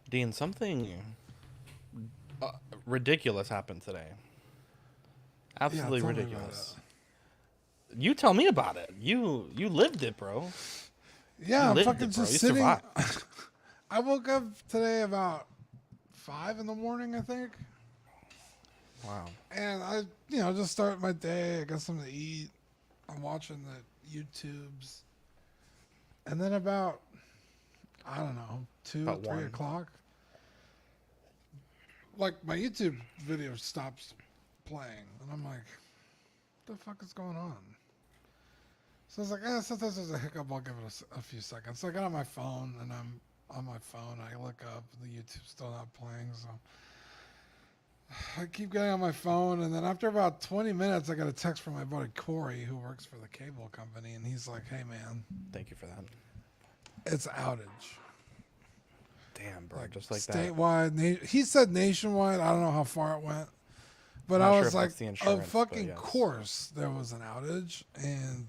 Dean, something ridiculous happened today. Yeah, Absolutely tell me about ridiculous. You tell me about it. You lived it, bro. it. Yeah, You I'm lived fucking it, bro. just You sitting. survived. I woke up today about 5 in the morning, I think. Wow. And I, just start my day. I got something to eat. I'm watching the YouTubes. And then about, I don't know, 2 or About 3 1. o'clock, like my YouTube video stops playing. And I'm like, what the fuck is going on? So I was like, sometimes there's a hiccup. I'll give it a few seconds. So I got on my phone, and I'm on my phone. I look up, the YouTube's still not playing. So I keep getting on my phone, and then after about 20 minutes, I got a text from my buddy Corey, who works for the cable company, and he's like, "Hey, man, Thank you for that. it's outage." Damn, bro. Just like statewide. He said nationwide. I don't know how far it went, but Not I sure was if like, that's the of insurance, fucking but yes. course there was an outage, and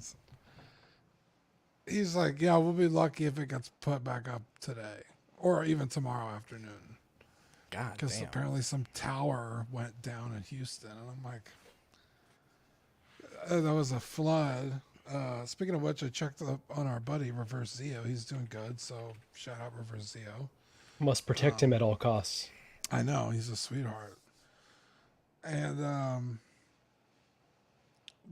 he's like, "Yeah, we'll be lucky if it gets put back up today, or even tomorrow afternoon." God Because damn. apparently some tower went down in Houston, and I'm like, that was a flood. Speaking of which, I checked up on our buddy Reverse Zeo. He's doing good, so shout out Reverse Zeo. Must protect him at all costs. I know, he's a sweetheart. And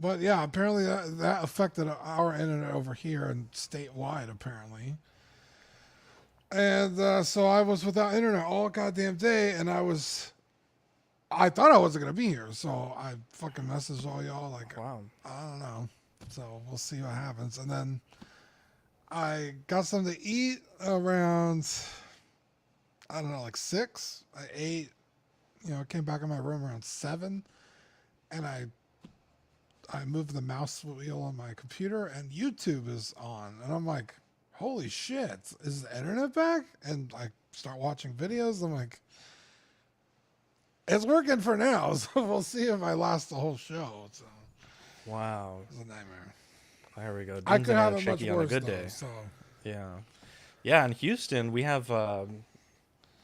but yeah, apparently that affected our internet over here and statewide apparently. And so I was without internet all goddamn day, and I thought I wasn't gonna be here, so I fucking messaged all y'all like, Wow. I don't know. So we'll see what happens. And then I got something to eat around, I don't know, like 6. I ate, came back in my room around 7, and I moved the mouse wheel on my computer, and YouTube is on, and I'm like, holy shit, is the internet back? And I start watching videos. I'm like, it's working for now, so we'll see if I last the whole show. So Wow. it's a nightmare. There we go. I Dean's could have internet it much shaky on a worse, good though, day. so Yeah. Yeah, in Houston, we have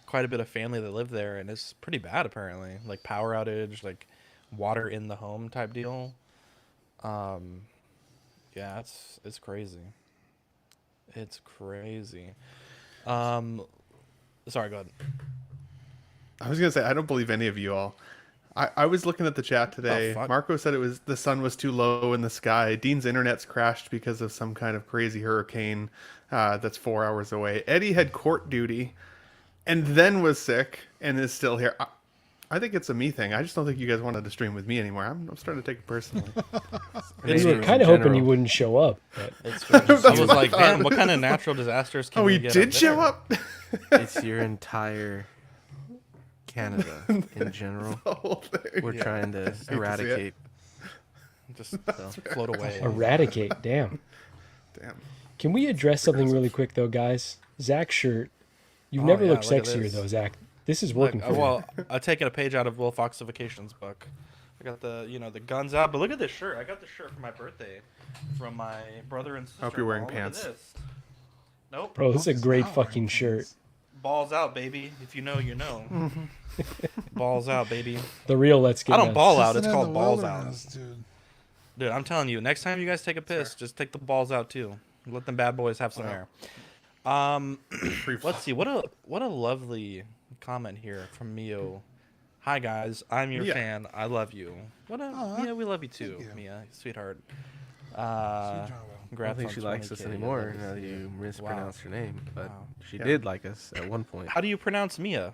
quite a bit of family that live there, and it's pretty bad, apparently. Like, power outage, like, water in the home type deal. Yeah, it's crazy. It's crazy. Sorry, go ahead. I was gonna say I don't believe any of you all. I was looking at the chat today. fuck? Marco said the sun was too low in the sky. Dean's internet's crashed because of some kind of crazy hurricane that's 4 hours away. Eddie had court duty, and then was sick and is still here. I think it's a me thing. I just don't think you guys wanted to stream with me anymore. I'm starting to take it personally. It's We were kind of hoping you wouldn't show up. But It's I was like, damn, what kind of natural disasters can Oh, we he get did up show there? up. It's your entire Canada in general. The whole thing. We're trying to hate to see it. eradicate. Just float away. eradicate, damn. Damn. Can we address something really quick though, guys? Zach's shirt. You've Oh, never yeah, looked look at sexier this. though, Zach. This is Look, working for you. well, I taken a page out of Will Fox Vacations book. I got the guns out, but look at this shirt. I got this shirt for my birthday from my brother and sister. Hope you're wearing Look at pants. this. Nope. Bro, this is a He's great not wearing fucking shirt. pants. Balls out, baby. If you know, you know. Balls out, baby. The real Let's Get I don't Nuts. ball out. Pissing It's in called the balls out. wilderness, dude. Dude, I'm telling you, next time you guys take a piss, just take the balls out too. Let them bad boys have some air. Let's see. What a lovely comment here from Mio. Hi guys, I'm your Mia. fan. I love you. Aw, Mia, we love you too, thank you. Mia, sweetheart. Sweet child. I Congrats don't think on she likes us 20K. anymore Love to now see that it. you mispronounced her name. But Wow. she Yeah. did like us at one point. How do you pronounce Mia?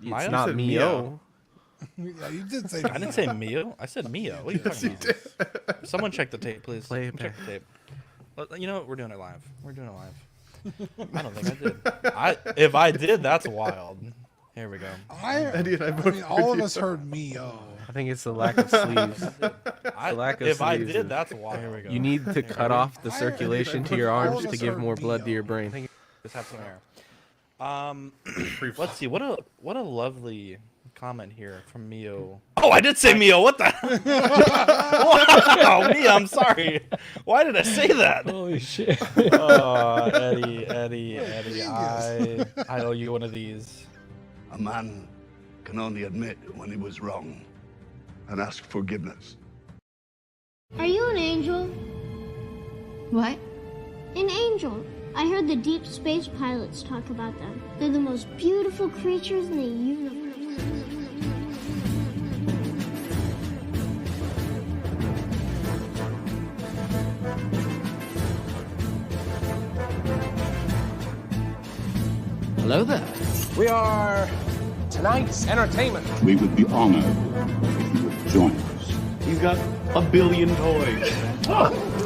It's Maya? not said Mio. Yeah, you did say I didn't say Mio. I said Mia. What are you talking about? Someone check the tape, please. Play it Check back. the tape. You know what? We're doing it live. We're doing it live. I don't think I did. If I did, that's wild. Here we go. Eddie and I both I mean, all heard of you. us heard me. I think it's the lack of sleeves. lack of If I sleeves did, is- that's wild. Here we go. You need to cut off the I- circulation to your all of arms to us give heard more blood to Mio. your brain. Just have some air. Let's see. What a lovely comment here from Mio. Oh, I did say Mio. What the? Wow, Mio. I'm sorry. Why did I say that? Holy shit. Oh, Eddie. Genius. I owe you one of these. A man can only admit when he was wrong and ask forgiveness. Are you an angel? What? An angel. I heard the deep space pilots talk about them. They're the most beautiful creatures in the universe. Hello there. We are tonight's entertainment. We would be honored if you would join us. He's got a billion toys.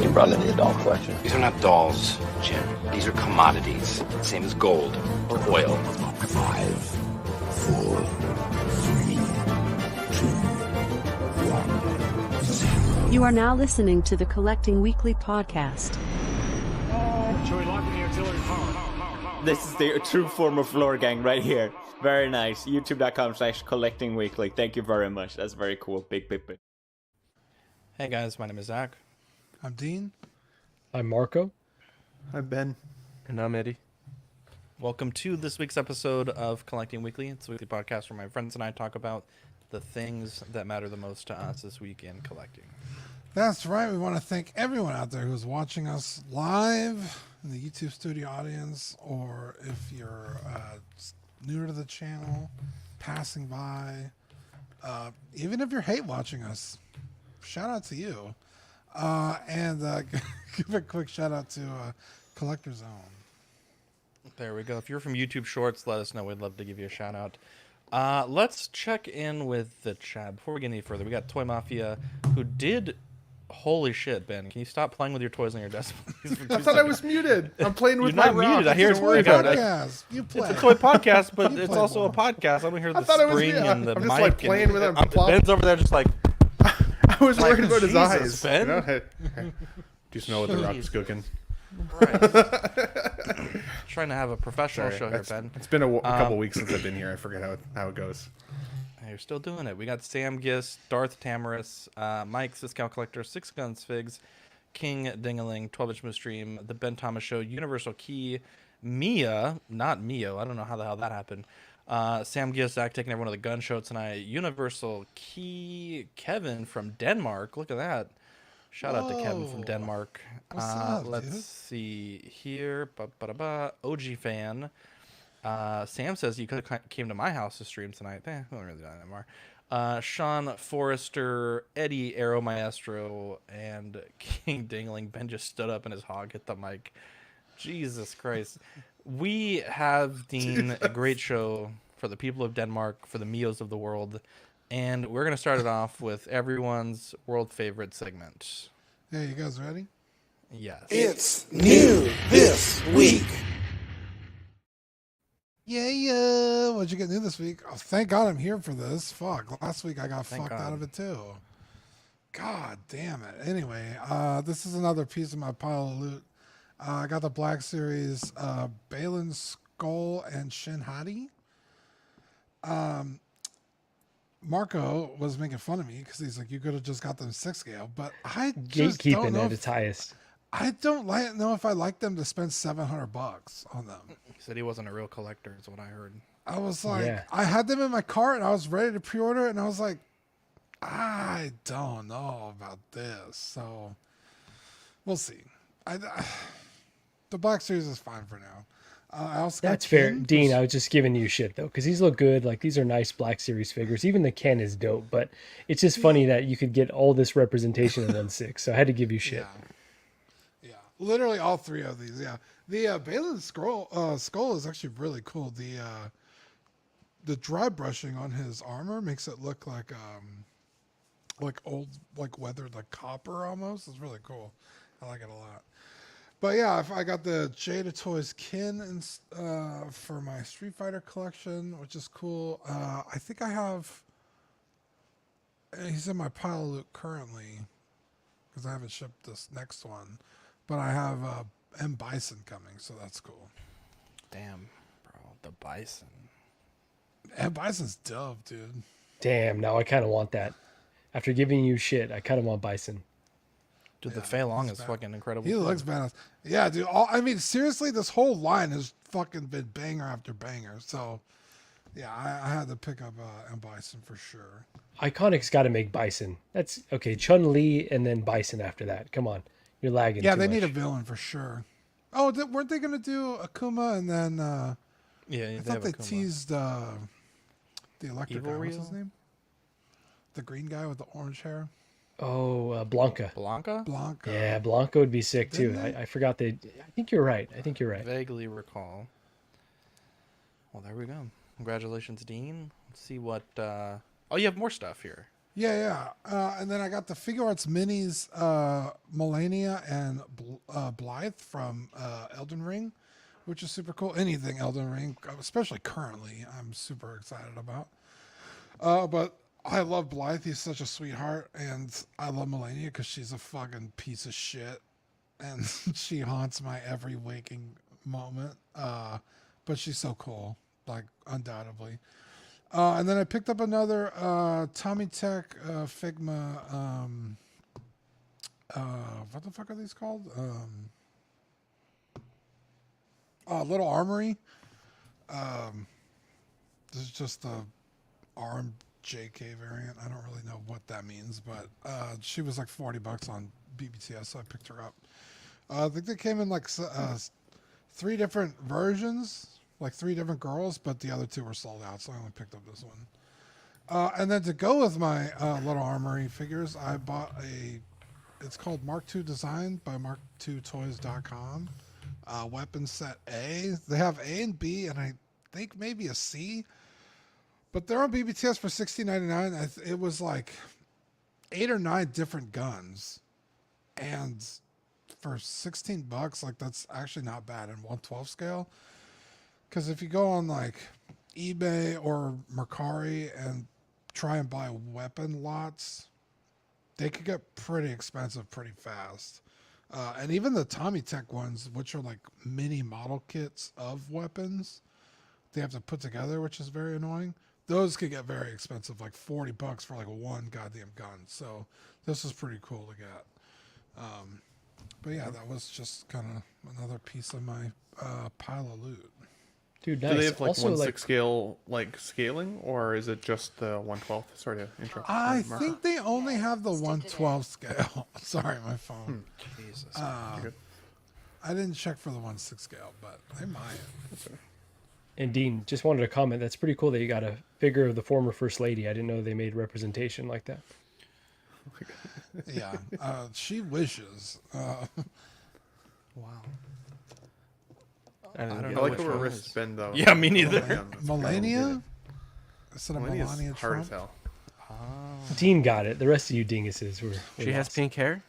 You brought in the doll collection. These are not dolls, Jim. These are commodities. Same as gold or oil. 5, 4, 3, 2, 1, 0. You are now listening to the Collecting Weekly podcast. Shall we lock in the artillery power? This is the true form of floor gang right here. Very nice. YouTube.com/collectingweekly. Thank you very much. That's very cool. Big. Hey guys, my name is Zach. I'm Dean. I'm Marco. Hi, Ben. And I'm Eddie. Welcome to this week's episode of Collecting Weekly. It's a weekly podcast where my friends and I talk about the things that matter the most to us this week in collecting. That's right. We want to thank everyone out there who's watching us live in the YouTube studio audience, or if you're new to the channel, passing by, even if you're hate watching us, shout out to you. And give a quick shout out to Collector Zone. There we go. If you're from YouTube Shorts, let us know. We'd love to give you a shout out. Let's check in with the chat. Before we get any further, we got Toy Mafia, who did... Holy shit, Ben. Can you stop playing with your toys on your desk, please? I thought I was muted. I'm playing with You're not my rock. muted. I hear it's Toy I got it. podcast. You play. It's a toy podcast, but You it's play also more. a podcast. I don't hear the thought it was spring me. and the I'm mic. just, like, playing with it. Ben's over there just like... I was worried about his Jesus, eyes. Ben. You know? Just know what the rock's cooking. Right. Trying to have a professional show here, Ben. It's been a couple weeks since I've been here. I forget how it goes. You're still doing it. We got Sam Gist, Darth Tamaris, Mike, Siscow Collector, Six Guns Figs, King Dingaling, 12-inch Moose Stream, The Ben Thomas Show, Universal Key, Mia, not Mio. I don't know how the hell that happened. Sam Gist, Zach taking everyone to the gun show tonight. Universal Key, Kevin from Denmark. Look at that. Shout out to Kevin from Denmark. What's up, Let's dude? see here. OG fan. Sam says you could have came to my house to stream tonight. We don't really do that anymore. Sean Forrester, Eddie Aero Maestro, and King Dingling. Ben just stood up and his hog hit the mic. Jesus Christ. We have, Dean, a great show for the people of Denmark, for the Mios of the world. And we're going to start it off with everyone's world favorite segment. Yeah, you guys ready? Yes. It's new this week. Yeah. What'd you get new this week? Oh, thank God I'm here for this. Fuck. Last week I got Thank fucked God. out of it too. God damn it. Anyway, this is another piece of my pile of loot. I got the Black Series Balin's Skull and Shin Hati. Marco was making fun of me because he's like, you could have just got them 6 scale, but I just don't Gatekeeping know at its highest. I don't know if I like them to spend $700 on them. He said he wasn't a real collector, is what I heard. I was like, Yeah. I had them in my cart and I was ready to pre-order it, and I was like, I don't know about this. So we'll see. The Black Series is fine for now. I also got That's fair. Ken, Dean, who's- I was just giving you shit, though, because these look good. Like, these are nice Black Series figures. Even the Ken is dope, but it's just funny that you could get all this representation in 1/6, so I had to give you shit. Yeah. Literally all 3 of these. Yeah. The Balin's skull is actually really cool. The dry brushing on his armor makes it look like old, like weathered, like copper almost. It's really cool. I like it a lot. But yeah, I got the Jada Toys Kin for my Street Fighter collection, which is cool. I think I have. He's in my pile of loot currently because I haven't shipped this next one, but I have M Bison coming, so that's cool. Damn, bro, the Bison. And Bison's dope, dude. Damn, now I kind of want that. After giving you shit, I kind of want Bison. Dude, the Fei Long is fucking incredible. He looks badass. Yeah, dude. I mean, seriously, this whole line has fucking been banger after banger. So, yeah, I had to pick up M. Bison for sure. Iconic's got to make Bison. That's okay. Chun-Li and then Bison after that. Come on, you're lagging. Yeah, too they much. need a villain for sure. Oh, weren't they gonna do Akuma and then? Yeah, I thought they Akuma. teased the electric Evil guy. What's Rio? his name? The green guy with the orange hair. Oh, Blanca. Blanca? Blanca. Yeah, Blanca would be sick too. Didn't they? I forgot they. I think you're right. I think you're right. Vaguely recall. Well, there we go. Congratulations, Dean. Let's see what. Oh, you have more stuff here. Yeah. And then I got the Figure Arts Minis, Melania and Blythe from Elden Ring, which is super cool. Anything Elden Ring, especially currently, I'm super excited about. But I love Blythe. He's such a sweetheart. And I love Melania because she's a fucking piece of shit. And she haunts my every waking moment. But she's so cool, like, undoubtedly. And then I picked up another Tommy Tech Figma. What the fuck are these called? Little Armory. This is just the RMJK variant. I don't really know what that means, but she was like $40 on BBTS, so I picked her up. I think they came in like 3 different versions. Like 3 different girls, but the other 2 were sold out, so I only picked up this one. And then to go with my Little Armory figures, I bought it's called Mark II Design by mark2toys.com. Weapon set A. They have A and B, and I think maybe a C. But they're on BBTS for $16.99. It was like 8 or 9 different guns. And for $16, like that's actually not bad in 1/12 scale. Because if you go on like eBay or Mercari and try and buy weapon lots, they could get pretty expensive pretty fast. And even the Tommy Tech ones, which are like mini model kits of weapons, they have to put together, which is very annoying. Those could get very expensive, like $40 for like one goddamn gun. So this is pretty cool to get. But yeah, that was just kind of another piece of my pile of loot. Dude, nice. Do they have like Also, 1/6 scale like scaling, or is it just the 1/12? Sorry to interrupt. I think they only have the 1/12 scale. Sorry, my phone. Jesus. I didn't check for the 1/6 scale, but they might. And Dean, just wanted to comment. That's pretty cool that you got a figure of the former First Lady. I didn't know they made representation like that. Yeah, she wishes. Wow. I don't I know like which her one wrist is. bend though. Yeah, me neither. Melania? Instead of Melania's Melania hard as Trump? hell. Dean got it. The rest of you dinguses were She has lost. pink hair.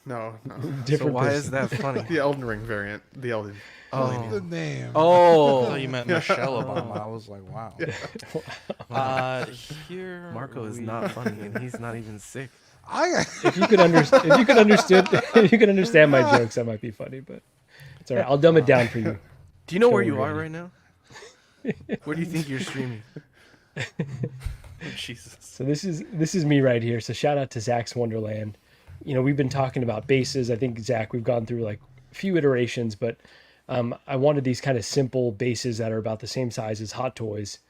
No. So Different why person. is that funny? The Elden Ring variant. The Elden. The name. I Oh, thought you meant Michelle Obama. I was like, wow. Here Marco is we- not funny, and he's not even sick. If you could understand my jokes, that might be funny, but it's all right. I'll dumb it down for you. Do you know where Don't you are worry. right now? Where do you think you're streaming? Jesus. So this is me right here. So shout out to Zach's Wonderland. You know, we've been talking about bases. I think Zach, we've gone through like a few iterations, but I wanted these kind of simple bases that are about the same size as Hot Toys,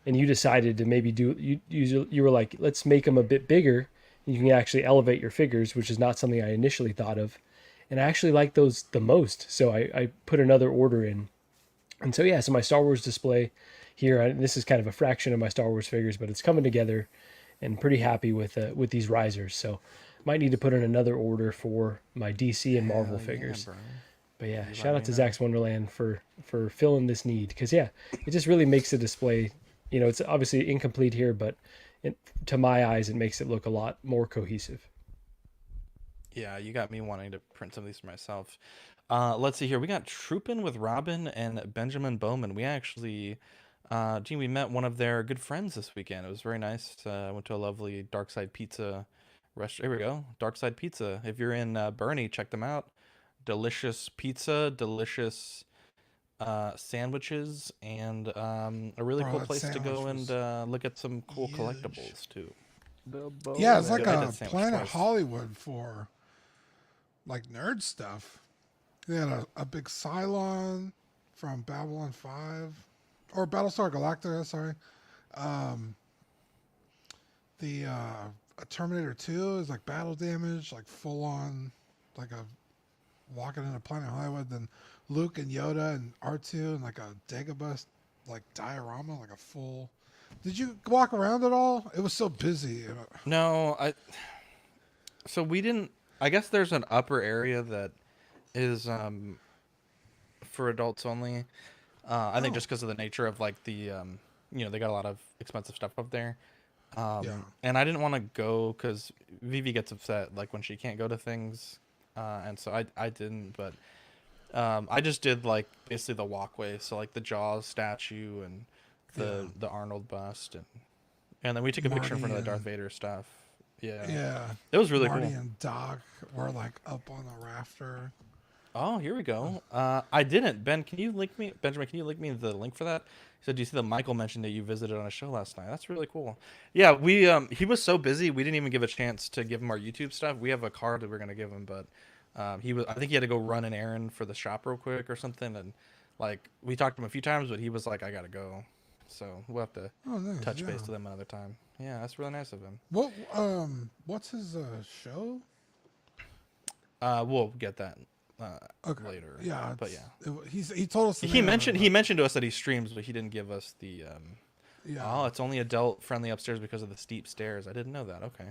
and you decided to maybe you were like, let's make them a bit bigger. And you can actually elevate your figures, which is not something I initially thought of, and I actually like those the most. So I put another order in, and so yeah, so my Star Wars display here. This is kind of a fraction of my Star Wars figures, but it's coming together, and pretty happy with these risers. So might need to put in another order for my DC and Marvel figures. bro. But yeah, You shout let out me to know. Zach's Wonderland for filling this need, because yeah, it just really makes the display. You know, it's obviously incomplete here, but to my eyes, it makes it look a lot more cohesive. Yeah, you got me wanting to print some of these for myself. Let's see here. We got Troopin' with Robin and Benjamin Bowman. We actually, Gene, we met one of their good friends this weekend. It was very nice. Went to a lovely Darkside Pizza restaurant. Here we go. Darkside Pizza. If you're in Bernie, check them out. Delicious pizza, delicious sandwiches, and a really Bro, cool that place to go sandwich and look at some cool collectibles too. Yeah, it's like I did a sandwich Planet twice. Hollywood for like nerd stuff. They had a big Cylon from Babylon 5 or Battlestar Galactica, sorry. The a Terminator 2 is like battle damage, like full on, like a walking into Planet Hollywood. Then Luke and Yoda and R2 and like a Dagobah like diorama, like a full. Did you walk around at all? It was so busy. No, so we didn't. I guess there's an upper area that is for adults only. I think just because of the nature of like the they got a lot of expensive stuff up there. And I didn't want to go because Vivi gets upset like when she can't go to things, and so I didn't. But I just did like basically the walkway, so like the Jaws statue and the Arnold bust, and then we took a picture in front of the Darth Vader stuff. Yeah, it was really Marty cool. and Doc were like up on the rafter. Oh, here we go. I didn't. Benjamin, can you link me the link for that? He said, do you see that Michael mentioned that you visited on a show last night? That's really cool. Yeah, he was so busy, we didn't even give a chance to give him our YouTube stuff. We have a card that we're going to give him, but I think he had to go run an errand for the shop real quick or something. And like, we talked to him a few times, but he was like, I got to go. So we'll have to touch base with him another time. Yeah, that's really nice of him. What's his show? We'll get that later. Yeah, but yeah, he told us. He mentioned to us that he streams, but he didn't give us the. Oh, it's only adult friendly upstairs because of the steep stairs. I didn't know that. Okay.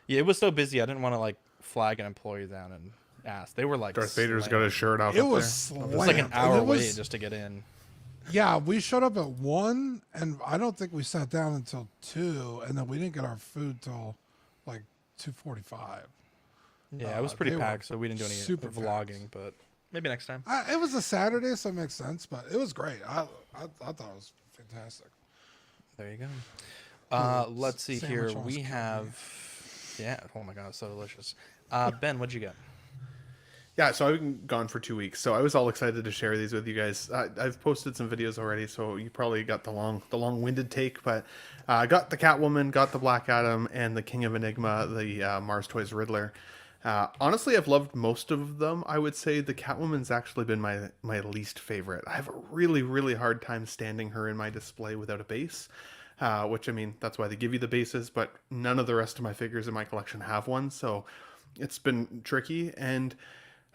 Yeah, it was so busy. I didn't want to like flag an employee down and ask. They were like Darth Vader's got his shirt off. It up was there. It was like an hour wait just to get in. Yeah, we showed up at 1, and I don't think we sat down until 2, and then we didn't get our food till like 2:45. Yeah, it was pretty packed, so we didn't do any vlogging, but maybe next time. It was a Saturday, so it makes sense, but it was great. I thought it was fantastic. There you go. Let's see here. We have, oh my god, so delicious. Ben, what'd you get? Yeah, so I've been gone for 2 weeks, so I was all excited to share these with you guys. I've posted some videos already, so you probably got the long-winded take, but I got the Catwoman, got the Black Adam, and the King of Enigma, the Mars Toys Riddler. Honestly, I've loved most of them. I would say the Catwoman's actually been my least favorite. I have a really, really hard time standing her in my display without a base, which, I mean, that's why they give you the bases, but none of the rest of my figures in my collection have one, so it's been tricky. And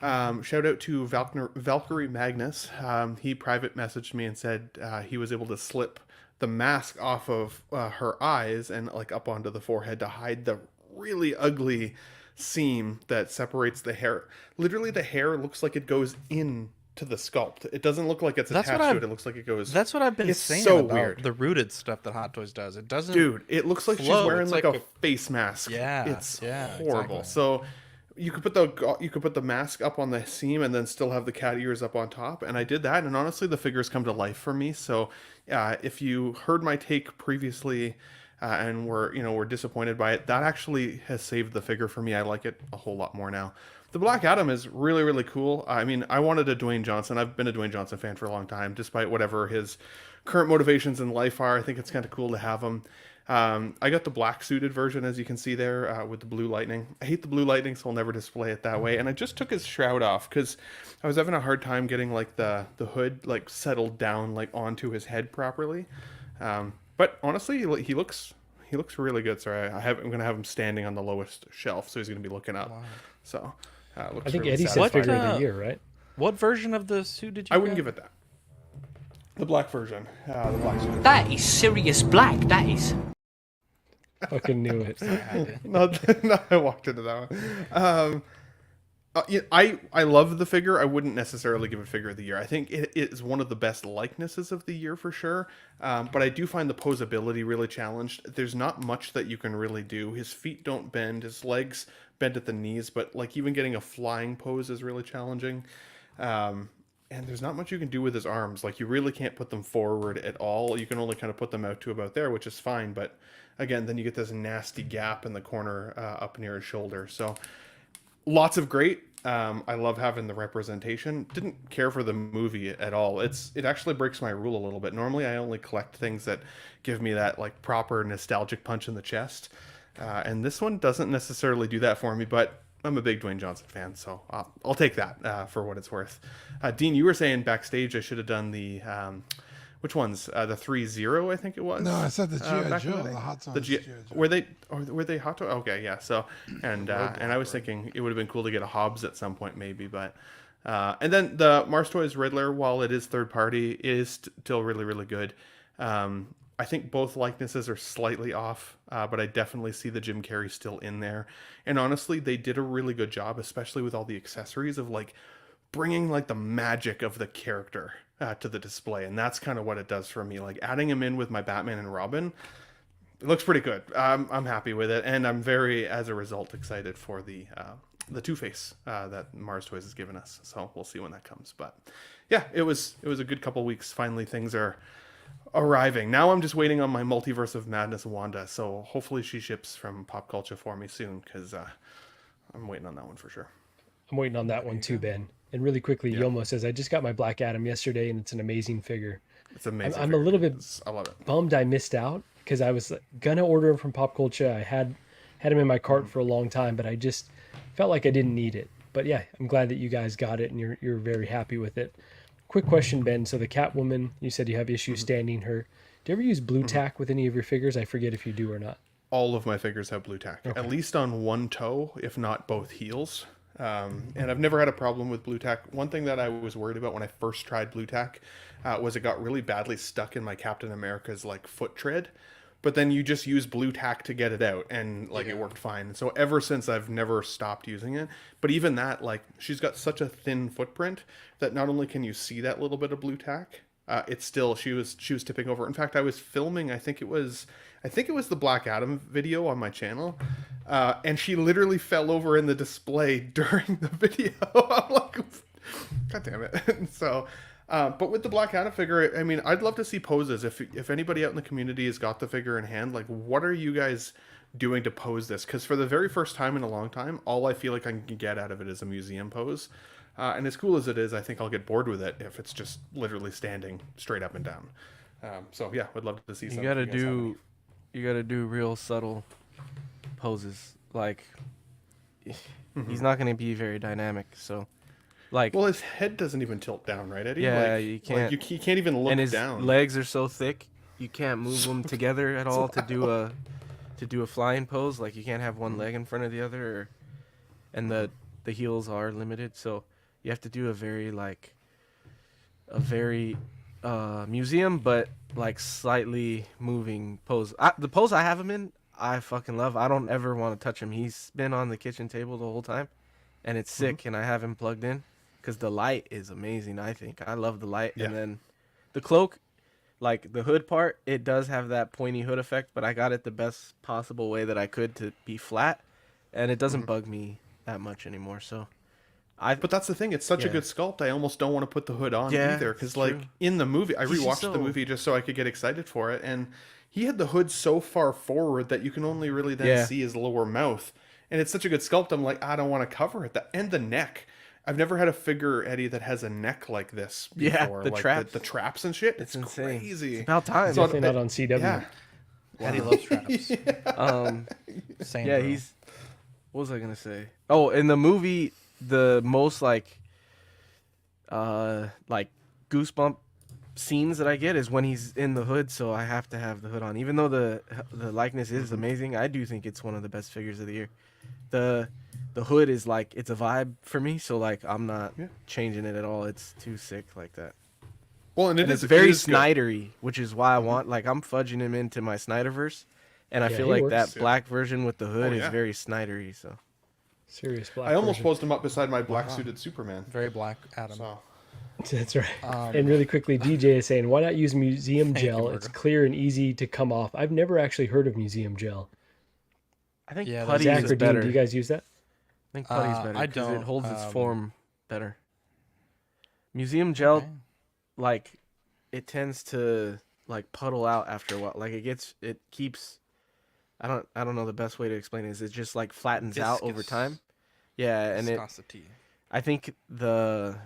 shout out to Valkyrie Magnus. He private messaged me and said he was able to slip the mask off of her eyes and like up onto the forehead to hide the really ugly seam that separates the hair. Literally, the hair looks like it goes in to the sculpt. It doesn't look like it's attached to it. It looks like it goes. That's what I've been saying so about weird. The rooted stuff that Hot Toys does. It doesn't. Dude, it looks like flow. she's wearing It's like a face mask. Yeah, it's exactly. horrible. So you could put the mask up on the seam and then still have the cat ears up on top. And I did that, and honestly, the figures come to life for me. So if you heard my take previously. And we're disappointed by it. That actually has saved the figure for me. I like it a whole lot more now. The Black Adam is really, really cool. I mean, I wanted a Dwayne Johnson. I've been a Dwayne Johnson fan for a long time, despite whatever his current motivations in life are. I think it's kind of cool to have him. I got the black suited version, as you can see there, with the blue lightning. I hate the blue lightning, so I'll never display it that way. And I just took his shroud off because I was having a hard time getting like the hood like settled down like onto his head properly. But honestly, he looks really good. Sorry, I'm gonna have him standing on the lowest shelf, so he's gonna be looking up. Wow. So looks I think really Eddie said figure of the year, right? What version of the suit did you? I wouldn't give it that. The black version. The black suit. That is Sirius Black. That is. Fucking knew it. No, I walked into that one. I love the figure. I wouldn't necessarily give it figure of the year. I think it is one of the best likenesses of the year for sure. But I do find the posability really challenged. There's not much that you can really do. His feet don't bend. His legs bend at the knees. But like even getting a flying pose is really challenging. And there's not much you can do with his arms. Like you really can't put them forward at all. You can only kind of put them out to about there, which is fine. But again, then you get this nasty gap in the corner up near his shoulder. So lots of great. I love having the representation. Didn't care for the movie at all. It actually breaks my rule a little bit. Normally, I only collect things that give me that like proper nostalgic punch in the chest, and this one doesn't necessarily do that for me. But I'm a big Dwayne Johnson fan, so I'll take that for what it's worth. Dean, you were saying backstage I should have done the which ones? The 3-0, I think it was. No, I said the G.I. Joe, the the Hot Toys. G.I. Joe. Were they Hot Toys? Okay, yeah. So and I was thinking it would have been cool to get a Hobbs at some point, maybe, but and then the Mars Toys Riddler, while it is third party, is still really, really good. I think both likenesses are slightly off, but I definitely see the Jim Carrey still in there. And honestly, they did a really good job, especially with all the accessories of like bringing like the magic of the character to the display. And that's kind of what it does for me. Like adding him in with my Batman and Robin, it looks pretty good. I'm happy with it. And I'm very, as a result, excited for the Two-Face that Mars Toys has given us. So we'll see when that comes. But yeah, it was a good couple weeks. Finally, things are arriving. Now I'm just waiting on my Multiverse of Madness Wanda. So hopefully she ships from Pop Culture for me soon, because I'm waiting on that one for sure. I'm waiting on that one too, Ben. And really quickly, Yomo says, I just got my Black Adam yesterday, and it's an amazing figure. It's amazing. I'm a little bit I love it. bummed I missed out, because I was going to order him from Pop Culture. I had him in my cart for a long time, but I just felt like I didn't need it. But yeah, I'm glad that you guys got it, and you're very happy with it. Quick question, Ben. So the Catwoman, you said you have issues standing her. Do you ever use blue tack with any of your figures? I forget if you do or not. All of my figures have blue tack, at least on one toe, if not both heels. And I've never had a problem with blue tack. One thing that I was worried about when I first tried blue tack was it got really badly stuck in my Captain America's like foot tread. But then you just use blue tack to get it out, and like it worked fine. So ever since, I've never stopped using it. But even that, like, she's got such a thin footprint that not only can you see that little bit of blue tack, it's still she was tipping over. In fact, I was filming. I think it was the Black Adam video on my channel, and she literally fell over in the display during the video. I'm like, God damn it! So. But with the Black Adam figure, I mean, I'd love to see poses. If anybody out in the community has got the figure in hand, like, what are you guys doing to pose this? Because for the very first time in a long time, all I feel like I can get out of it is a museum pose. And as cool as it is, I think I'll get bored with it if it's just literally standing straight up and down. So yeah, would love to see something. You gotta do real subtle poses. Like, he's not gonna be very dynamic, so. Like, well, his head doesn't even tilt down, right, Eddie? Yeah, like, you can't. Like, you can't even look and his down. Legs are so thick, you can't move them together at all to do a flying pose. Like, you can't have one leg in front of the other, and the heels are limited, so you have to do a very museum, but like slightly moving pose. The pose I have him in, I fucking love. I don't ever want to touch him. He's been on the kitchen table the whole time, and it's sick. And I have him plugged in. Because the light is amazing, I think. I love the light. Yeah. And then the cloak, like the hood part, it does have that pointy hood effect, but I got it the best possible way that I could to be flat, and it doesn't bug me that much anymore. So, But that's the thing. It's such a good sculpt. I almost don't want to put the hood on either. Because, like, in the movie, I rewatched the movie just so I could get excited for it, and he had the hood so far forward that you can only really then see his lower mouth. And it's such a good sculpt. I'm like, I don't want to cover it. And the neck. I've never had a figure, Eddie, that has a neck like this before. The like traps. The traps and shit. It's insane. Crazy. It's about time. It's definitely not on CW. Yeah. Wow. Eddie loves traps. Same, yeah, bro. What was I going to say? Oh, in the movie, the most, like goosebump scenes that I get is when he's in the hood, so I have to have the hood on. Even though the likeness is amazing, I do think it's one of the best figures of the year. The hood is like, it's a vibe for me, so like I'm not changing it at all. It's too sick like that. Well, and it's very Snydery, which is why I want, like, I'm fudging him into my Snyderverse, and I feel like that black version with the hood is very Snydery. So serious black. I almost posed him up beside my black suited Superman. Very Black Adam. So. That's right. And really quickly, DJ is saying, why not use museum gel? It's clear and easy to come off. I've never actually heard of museum gel. I think putty is better. Do you guys use that? I think putty's better because it holds its form better. Museum gel, like, it tends to like puddle out after a while. Like it keeps. I don't know the best way to explain it. Is it just like flattens out over time? Yeah, and I think the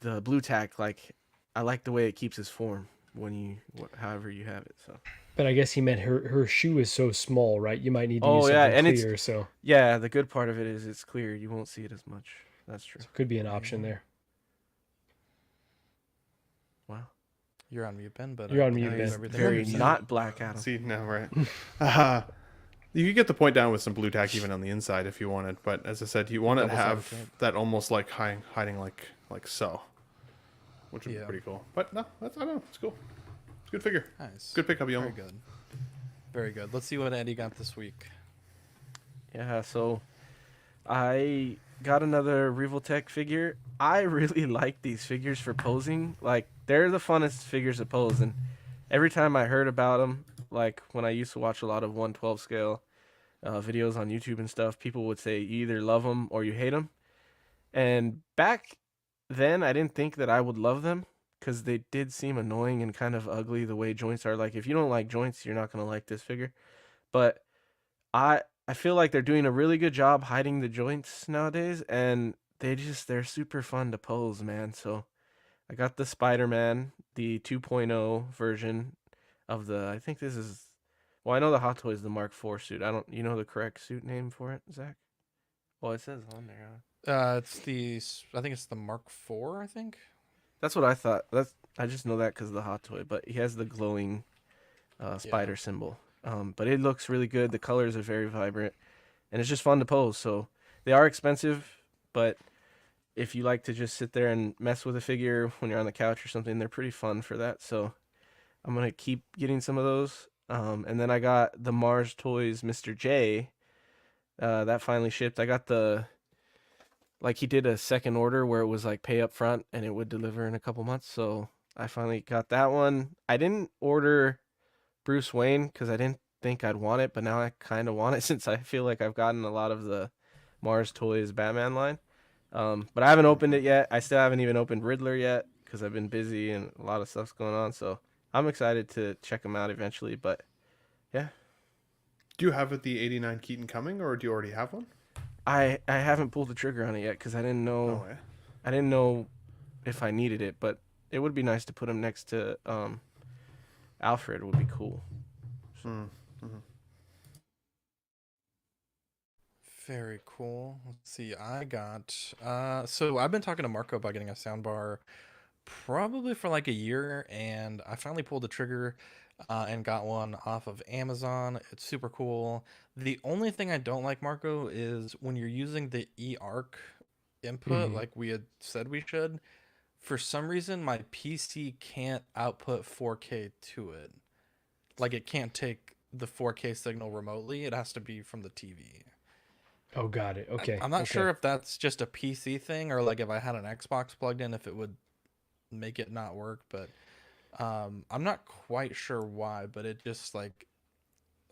blue tack, like, I like the way it keeps his form when you however you have it. So. But I guess he meant her shoe is so small, right? You might need to use Oh something yeah, and clear. So yeah, the good part of it is it's clear. You won't see it as much. That's true. so could be an option there. Wow. You're on mute, Ben. But You're on mute, Ben. Very not black Adam. See now, right? You could get the point down with some blue tack even on the inside if you wanted, but as I said, you want to have that almost like hiding like so, which would be pretty cool. But no, I don't know. It's cool. It's a good figure. Nice. Good pickup, Yomo. Very good. Very good. Let's see what Eddie got this week. Yeah, so I got another Revoltech figure. I really like these figures for posing. Like, they're the funnest figures to pose, and every time I heard about them, like when I used to watch a lot of 1/12 scale videos on YouTube and stuff, people would say you either love them or you hate them. And back then, I didn't think that I would love them because they did seem annoying and kind of ugly the way joints are. Like, if you don't like joints, you're not going to like this figure. But I feel like they're doing a really good job hiding the joints nowadays, and they're super fun to pose, man. So I got the Spider-Man, the 2.0 version of the, I think this is, well, I know the Hot Toys, the Mark IV suit. You know the correct suit name for it, Zach? Well, it says on there. I think it's the Mark IV, I think. That's what I thought. I just know that because of the Hot Toy, but he has the glowing spider symbol. But it looks really good. The colors are very vibrant, and it's just fun to pose. So they are expensive, but if you like to just sit there and mess with a figure when you're on the couch or something, they're pretty fun for that. So I'm going to keep getting some of those. And then I got the Mars Toys Mr. J. That finally shipped. I got he did a second order where it was like pay up front and it would deliver in a couple months. So I finally got that one. I didn't order Bruce Wayne because I didn't think I'd want it, but now I kind of want it since I feel like I've gotten a lot of the Mars Toys Batman line. But I haven't opened it yet. I still haven't even opened Riddler yet because I've been busy and a lot of stuff's going on. So I'm excited to check them out eventually. But yeah. Do you have the 89 Keaton coming, or do you already have one? I haven't pulled the trigger on it yet because I didn't know. I didn't know if I needed it, but it would be nice to put him next to Alfred. Would be cool. So. Mm-hmm. Very cool. Let's see. I got so I've been talking to Marco about getting a soundbar probably for like a year, and I finally pulled the trigger and got one off of Amazon. It's super cool. The only thing I don't like, Marco, is when you're using the eARC input like we had said we should, for some reason my PC can't output 4K to it. Like, it can't take the 4K signal remotely. It has to be from the TV. Oh, got it. Okay. I'm not sure if that's just a PC thing, or like if I had an Xbox plugged in, if it would make it not work. But I'm not quite sure why. But it just like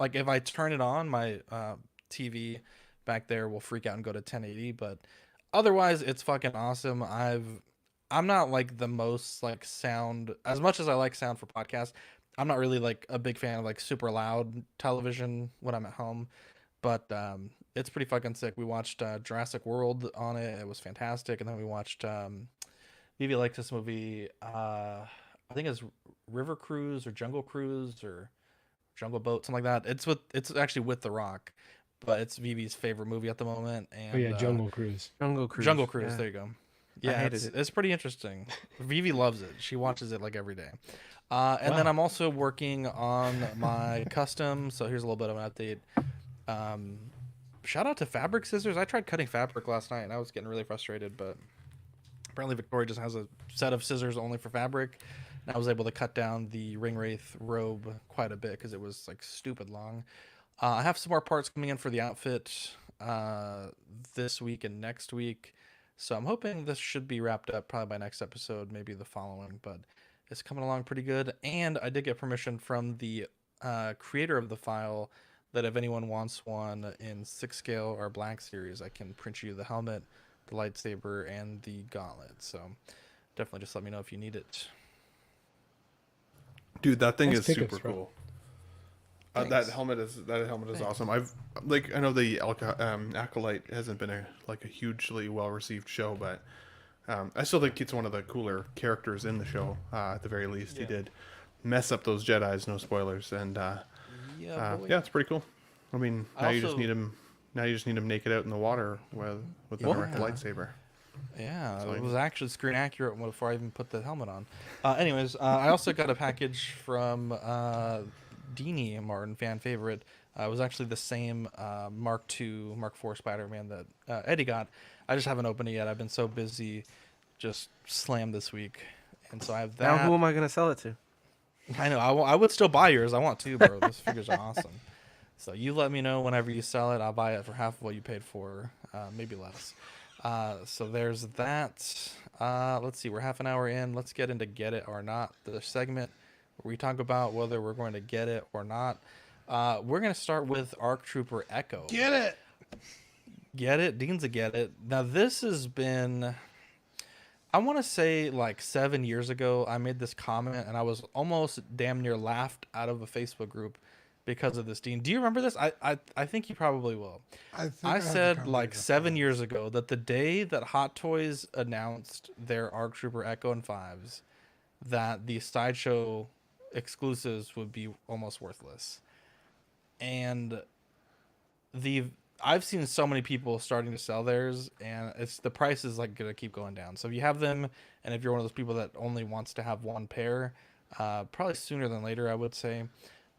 if I turn it on, my TV back there will freak out and go to 1080. But otherwise, it's fucking awesome. I'm not like the most like sound, as much as I like sound for podcasts. I'm not really like a big fan of like super loud television when I'm at home. But it's pretty fucking sick. We watched Jurassic World on it. It was fantastic. And then we watched Vivi liked this movie. I think it's River Cruise or Jungle Cruise or Jungle Boat, something like that. It's actually with The Rock, but it's Vivi's favorite movie at the moment. And oh yeah, Jungle Cruise. Jungle Cruise. Yeah. There you go. Yeah, it's pretty interesting. Vivi loves it. She watches it like every day. And then I'm also working on my custom. So here's a little bit of an update. Shout out to fabric scissors. I tried cutting fabric last night and I was getting really frustrated, but apparently Victoria just has a set of scissors only for fabric. And I was able to cut down the Ring Wraith robe quite a bit because it was like stupid long. I have some more parts coming in for the outfit this week and next week. So I'm hoping this should be wrapped up probably by next episode, maybe the following, but it's coming along pretty good. And I did get permission from the creator of the file that if anyone wants one in 6 scale or blank series, I can print you the helmet, the lightsaber, and the gauntlet. So definitely just let me know if you need it. Dude, that thing is super cool. That helmet is awesome. I know the Acolyte hasn't been a hugely well received show, but I still think it's one of the cooler characters in the show. At the very least, he did mess up those Jedis. No spoilers, and it's pretty cool. I mean, now you just need him. Now you just need him naked out in the water with a direct lightsaber. Yeah, it was actually screen accurate before I even put the helmet on. Anyways, I also got a package from Deanie Martin, fan favorite. It was actually the same Mark IV Spider-Man that Eddie got. I just haven't opened it yet. I've been so busy, just slammed this week, and so I have that. Now who am I gonna sell it to? I know. I would still buy yours. I want to, bro. Those figures are awesome. So you let me know whenever you sell it. I'll buy it for half of what you paid for, maybe less. So there's that. Let's see. We're half an hour in. Let's get into Get It or Not, the segment where we talk about whether we're going to get it or not. We're going to start with ARC Trooper Echo. Get it. Get it. Dean's a get it. Now this has been, I want to say like 7 years ago, I made this comment and I was almost damn near laughed out of a Facebook group because of this, Dean. Do you remember this? I think you probably will. I said like 7 years ago that the day that Hot Toys announced their ARC Trooper Echo and Fives, that the Sideshow exclusives would be almost worthless. And I've seen so many people starting to sell theirs, and the price is like gonna keep going down. So if you have them, and if you're one of those people that only wants to have one pair, probably sooner than later, I would say.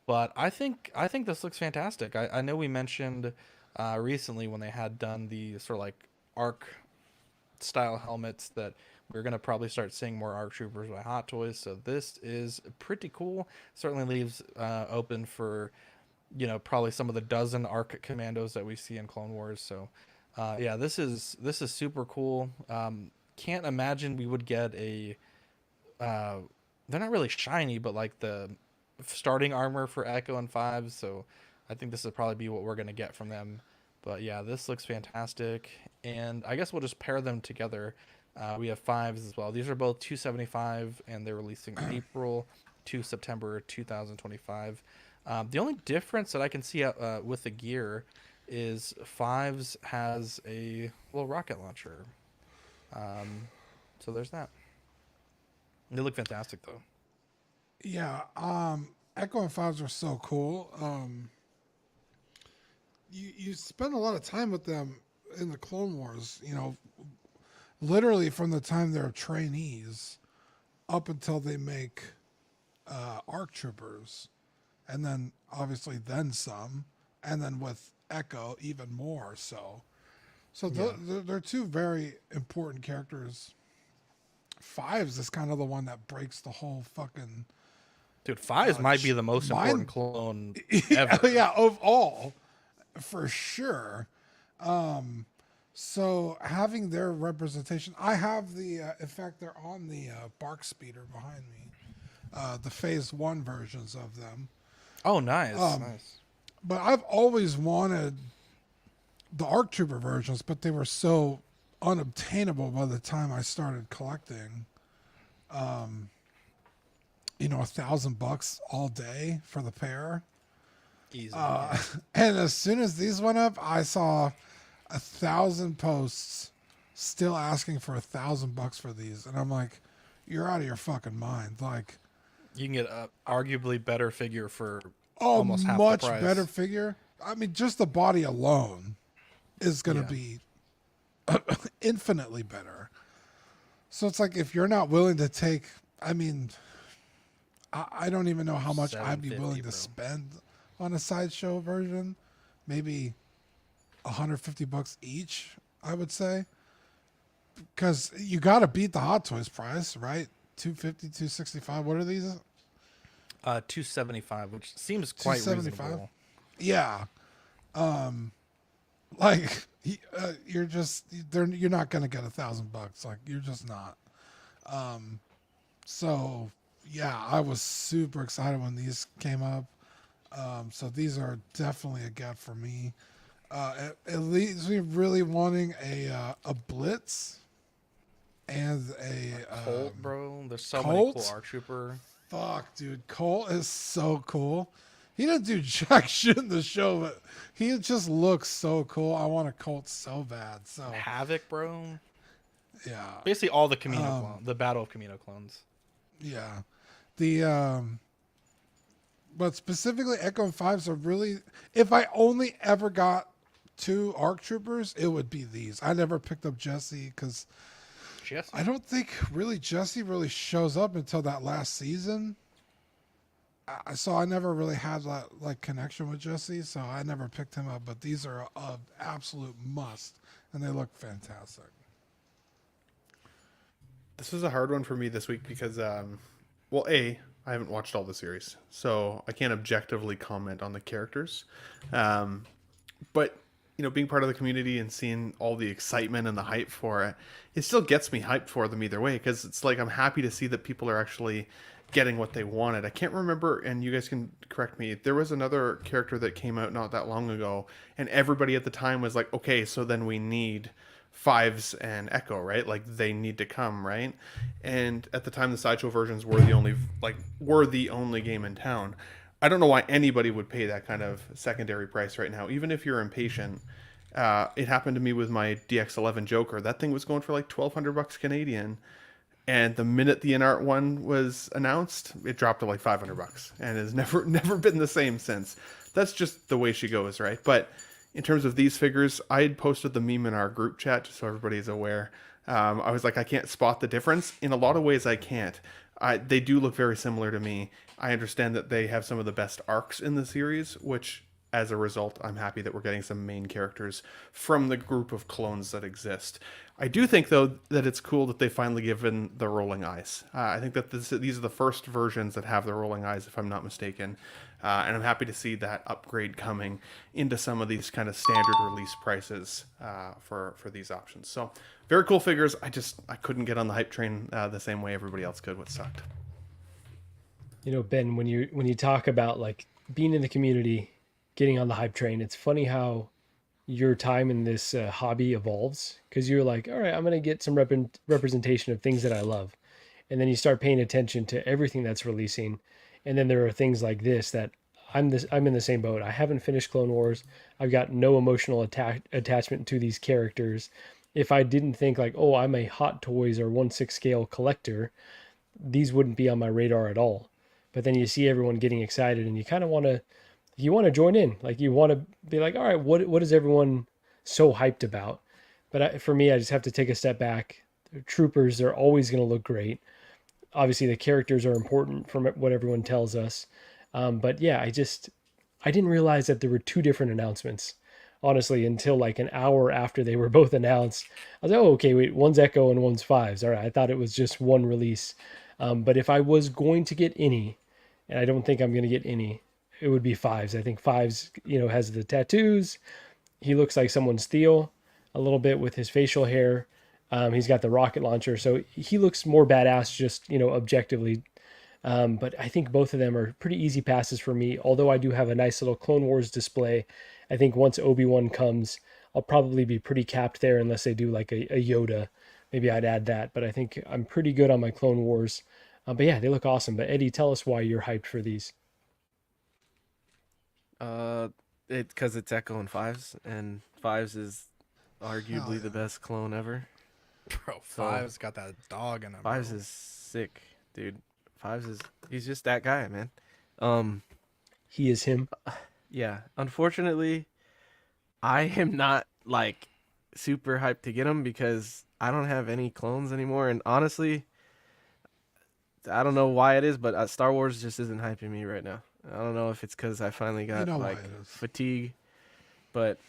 But I think this looks fantastic. I know we mentioned recently when they had done the sort of like ARC style helmets that we're going to probably start seeing more ARC Troopers by Hot Toys. So this is pretty cool. Certainly leaves open for, probably some of the dozen ARC Commandos that we see in Clone Wars. So yeah, this is super cool. Can't imagine we would get a they're not really shiny, but like the starting armor for Echo and Fives, so I think this will probably be what we're going to get from them. But yeah, this looks fantastic, and I guess we'll just pair them together. We have Fives as well. These are both $275, and they're releasing April to September 2025. The only difference that I can see with the gear is Fives has a little rocket launcher. So there's that. They look fantastic though. Yeah, Echo and Fives are so cool. You spend a lot of time with them in the Clone Wars, literally from the time they're trainees up until they make ARC Troopers, and then obviously then some, and then with Echo even more so. So they're two very important characters. Fives is kind of the one that breaks the whole fucking... Dude, Fives might be the most important clone ever. Yeah, of all, for sure. So having their representation, I have the, in fact, they're on the Bark Speeder behind me, the Phase 1 versions of them. Oh, nice, nice. But I've always wanted the ARC Trooper versions, but they were so unobtainable by the time I started collecting. $1,000 all day for the pair. Easy. And as soon as these went up, I saw 1,000 posts still asking for $1,000 for these, and I'm like, "You're out of your fucking mind!" Like, you can get a arguably better figure for almost half the price. Much better figure. I mean, just the body alone is going to be infinitely better. So it's like, if you're not willing to take, I mean, I don't even know how much I'd be willing to spend on a Sideshow version. Maybe $150 each, I would say. Because you got to beat the Hot Toys price, right? $250, $265. What are these? $275, which seems quite reasonable. Yeah. You're not going to get $1,000. Like, you're just not. So yeah, I was super excited when these came up. So these are definitely a get for me. At least we're really wanting a Blitz and a Colt, bro. There's so many cool ARC Trooper. Fuck, dude, Colt is so cool. He didn't do jack shit in the show, but he just looks so cool. I want a Colt so bad. So Havoc, bro. Yeah. Basically all the Camino the Battle of Camino clones. Yeah. The but specifically Echo and Fives are really, if I only ever got 2 ARC troopers, it would be these. I never picked up Jesse because I don't think really Jesse really shows up until that last season. So I never really had that like connection with Jesse, so I never picked him up. But these are an absolute must, and they look fantastic. This was a hard one for me this week because, well, I haven't watched all the series, so I can't objectively comment on the characters. But you know, being part of the community and seeing all the excitement and the hype for it, it still gets me hyped for them either way, because it's like I'm happy to see that people are actually getting what they wanted. I can't remember, and you guys can correct me, there was another character that came out not that long ago, and everybody at the time was like, okay, so then we need Fives and Echo, right? Like they need to come, right? And at the time, the sideshow versions were the only game in town. I don't know why anybody would pay that kind of secondary price right now, even if you're impatient. It happened to me with my DX11 Joker. That thing was going for like $1,200 Canadian, and the minute the InArt one was announced, it dropped to like $500, and has never been the same since. That's just the way she goes, right? But in terms of these figures, I had posted the meme in our group chat just so everybody's aware. I was like, I can't spot the difference. In a lot of ways, I can't. They do look very similar to me. I understand that they have some of the best arcs in the series, which, as a result, I'm happy that we're getting some main characters from the group of clones that exist. I do think, though, that it's cool that they finally given the rolling eyes. I think that these are the first versions that have the rolling eyes, if I'm not mistaken. And I'm happy to see that upgrade coming into some of these kind of standard release prices for these options. So very cool figures. I couldn't get on the hype train the same way everybody else could, what sucked. You know, Ben, when you talk about like being in the community, getting on the hype train, it's funny how your time in this hobby evolves, because you're like, all right, I'm going to get some representation of things that I love. And then you start paying attention to everything that's releasing. And then there are things like this that I'm in the same boat. I haven't finished Clone Wars. I've got no emotional attachment to these characters. If I didn't think like, oh, I'm a Hot Toys or 1/6 scale collector, these wouldn't be on my radar at all. But then you see everyone getting excited, and you kind of want to join in. Like you want to be like, all right, what is everyone so hyped about? But for me, I just have to take a step back. The troopers, they're always going to look great. Obviously, the characters are important from what everyone tells us. But yeah, I didn't realize that there were 2 different announcements, honestly, until like an hour after they were both announced. I was like, oh, okay, wait, one's Echo and one's Fives. All right, I thought it was just one release. But if I was going to get any, and I don't think I'm going to get any, it would be Fives. I think Fives, has the tattoos. He looks like someone's Theo a little bit with his facial hair. He's got the rocket launcher, so he looks more badass just, objectively. But I think both of them are pretty easy passes for me, although I do have a nice little Clone Wars display. I think once Obi-Wan comes, I'll probably be pretty capped there unless they do like a Yoda. Maybe I'd add that, but I think I'm pretty good on my Clone Wars. But yeah, they look awesome. But Eddie, tell us why you're hyped for these. Because it's Echo and Fives, and Fives is arguably the best clone ever. Bro, Fives got that dog in him. Fives is sick, dude. He's just that guy, man. He is him. Yeah. Unfortunately, I am not like super hyped to get him because I don't have any clones anymore. And honestly, I don't know why it is, but Star Wars just isn't hyping me right now. I don't know if it's because I finally got fatigue, but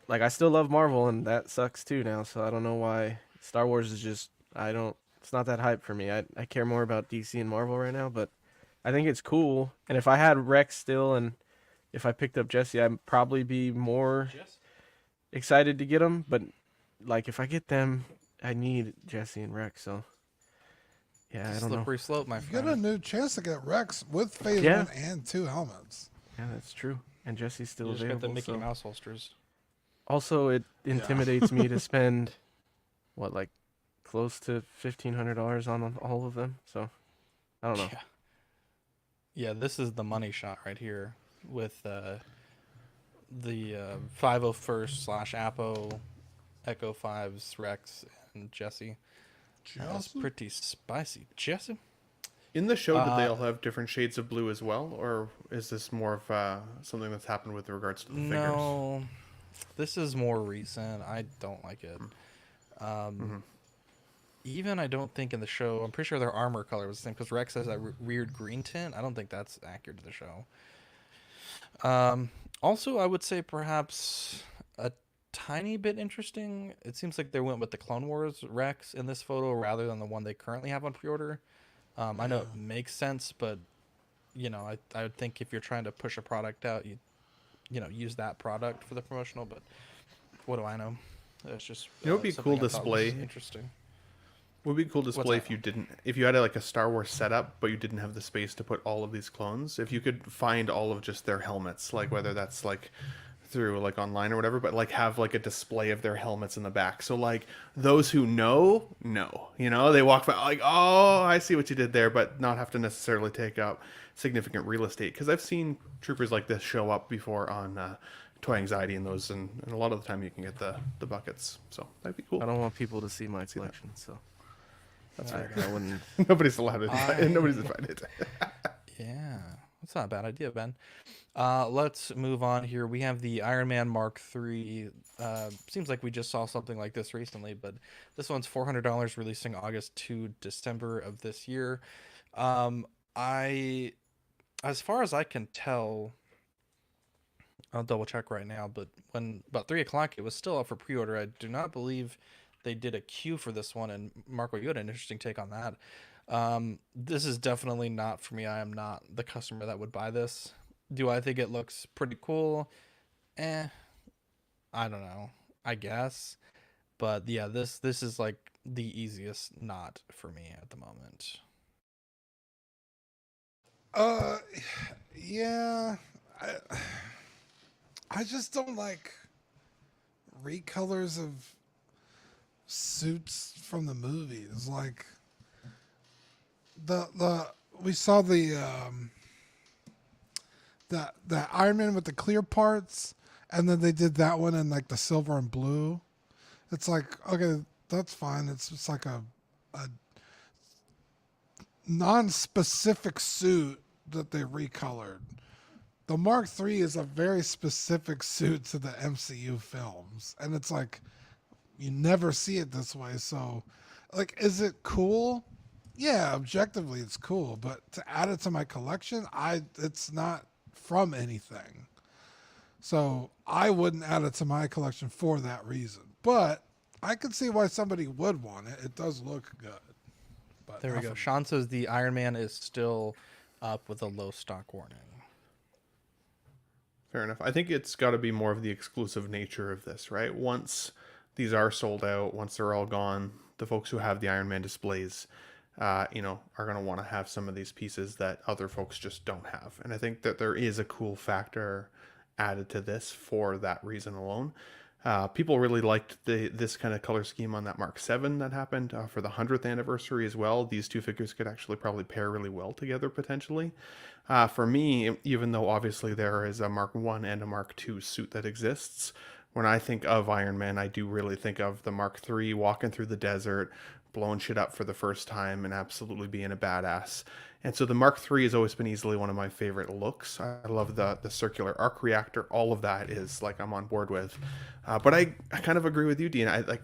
like I still love Marvel, and that sucks too now. So I don't know why Star Wars is just it's not that hype for me. I care more about DC and Marvel right now, but I think it's cool. And if I had Rex still, and if I picked up Jesse, I'd probably be more excited to get them. But like if I get them, I need Jesse and Rex. So yeah, I don't know. Slippery slope, my friend. You get a new chance to get Rex with Phase 1 and 2 helmets. Yeah, that's true. And Jesse's still you just available. got the Mickey Mouse holsters. Also, it intimidates me to spend like close to $1,500 on all of them. So I don't know. Yeah, this is the money shot right here. with the 501st / Apo, Echo 5's Rex and Jesse. That's pretty spicy. Jesse? In the show, did they all have different shades of blue as well, or is this more of something that's happened with regards to the figures? No, this is more recent. I don't like it. Even I don't think in the show, I'm pretty sure their armor color was the same, because Rex has that weird green tint. I don't think that's accurate to the show. Also, I would say perhaps a tiny bit interesting. It seems like they went with the Clone Wars Rex in this photo rather than the one they currently have on pre-order. I know it makes sense, but I would think if you're trying to push a product out, you use that product for the promotional. But what do I know? It's just it would be a cool display. Interesting. Would be a cool display if you had like a Star Wars setup, but you didn't have the space to put all of these clones. If you could find all of just their helmets, like whether that's like through like online or whatever, but like have like a display of their helmets in the back, so like those who know, they walk by like, oh, I see what you did there, but not have to necessarily take up significant real estate, because I've seen troopers like this show up before on Toy Anxiety and those, and a lot of the time you can get the buckets, so that'd be cool. I don't want people to see my collection, so that's right. I wouldn't. Nobody's allowed to. Nobody's invited. Yeah, that's not a bad idea, Ben. Let's move on here. We have the Iron Man Mark III. Seems like we just saw something like this recently, but this one's $400, releasing August to December of this year. As far as I can tell, I'll double check right now, but when about 3 o'clock, it was still up for pre-order. I do not believe they did a queue for this one, and Marco, you had an interesting take on that. This is definitely not for me. I am not the customer that would buy this. Do I think it looks pretty cool? I don't know. I guess. But yeah, this is like the easiest not for me at the moment. Yeah. I just don't like recolors of suits from the movies. Like we saw the Iron Man with the clear parts, and then they did that one in like the silver and blue. It's like, okay, that's fine. It's just like a non-specific suit that they recolored. The Mark III is a very specific suit to the MCU films, and it's like you never see it this way. So, like, is it cool? Yeah, objectively it's cool, but to add it to my collection, it's not from anything. So I wouldn't add it to my collection for that reason. But I could see why somebody would want it. It does look good. But there we go. Sean says the Iron Man is still up with a low stock warning. Fair enough. I think it's got to be more of the exclusive nature of this, right? Once these are sold out, once they're all gone, the folks who have the Iron Man displays, are going to want to have some of these pieces that other folks just don't have. And I think that there is a cool factor added to this for that reason alone. People really liked this kind of color scheme on that Mark VII that happened for the 100th anniversary as well. These two figures could actually probably pair really well together potentially. For me, even though obviously there is a Mark I and a Mark II suit that exists, when I think of Iron Man, I do really think of the Mark III walking through the desert, blowing shit up for the first time and absolutely being a badass. And so the Mark III has always been easily one of my favorite looks. I love the circular arc reactor. All of that is like I'm on board with. But I kind of agree with you, Dean. I like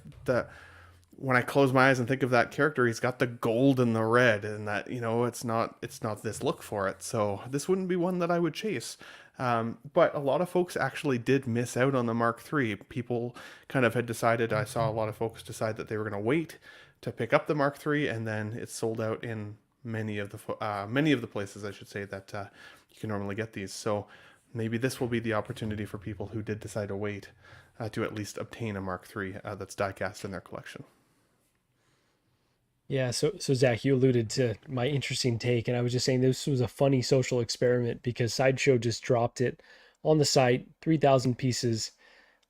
when I close my eyes and think of that character, he's got the gold and the red, and that, it's not this look for it. So this wouldn't be one that I would chase. But a lot of folks actually did miss out on the Mark III. People kind of had decided, I saw a lot of folks decide that they were going to wait to pick up the Mark III, and then it's sold out in many of the places, I should say, that you can normally get these. So maybe this will be the opportunity for people who did decide to wait to at least obtain a Mark III that's die-cast in their collection. Yeah, so Zach, you alluded to my interesting take, and I was just saying this was a funny social experiment because Sideshow just dropped it on the site, 3,000 pieces,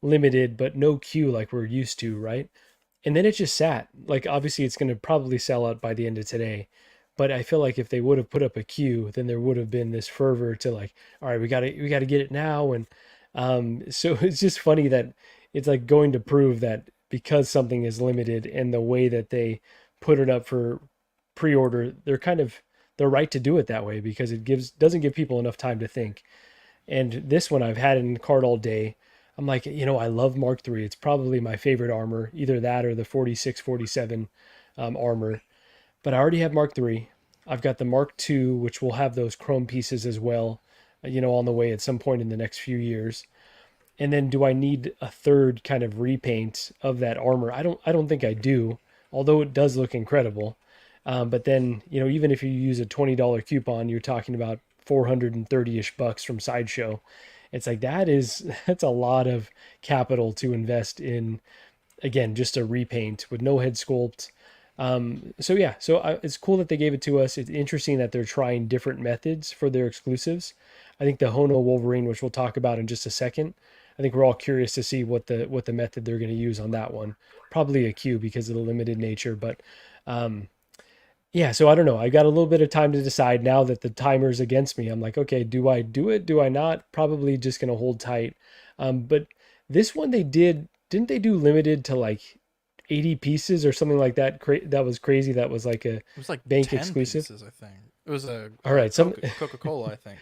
limited, but no queue like we're used to, right? And then it just sat. Like, obviously, it's going to probably sell out by the end of today. But I feel like if they would have put up a queue, then there would have been this fervor to like, all right, we got to get it now. And so it's just funny that it's like going to prove that because something is limited and the way that they put it up for pre-order, they're right to do it that way because it doesn't give people enough time to think. And this one I've had in the cart all day. I'm like, I love Mark III. It's probably my favorite armor, either that or the 46, 47 armor. But I already have Mark III. I've got the Mark II, which will have those chrome pieces as well, on the way at some point in the next few years. And then do I need a third kind of repaint of that armor? I don't think I do, although it does look incredible. But then, even if you use a $20 coupon, you're talking about 430-ish bucks from Sideshow. It's like that's a lot of capital to invest in, again, just a repaint with no head sculpt. It's cool that they gave it to us. It's interesting that they're trying different methods for their exclusives. I think the Hono Wolverine, which we'll talk about in just a second, I think we're all curious to see what the method they're going to use on that one. Probably a queue because of the limited nature, but so I don't know. I got a little bit of time to decide now that the timer's against me. I'm like, okay, do I do it? Do I not? Probably just going to hold tight. But this one didn't they do limited to like 80 pieces or something like that? That was crazy. That was like It was like bank 10 exclusive. pieces, I think. It was all right. Coca-Cola, I think.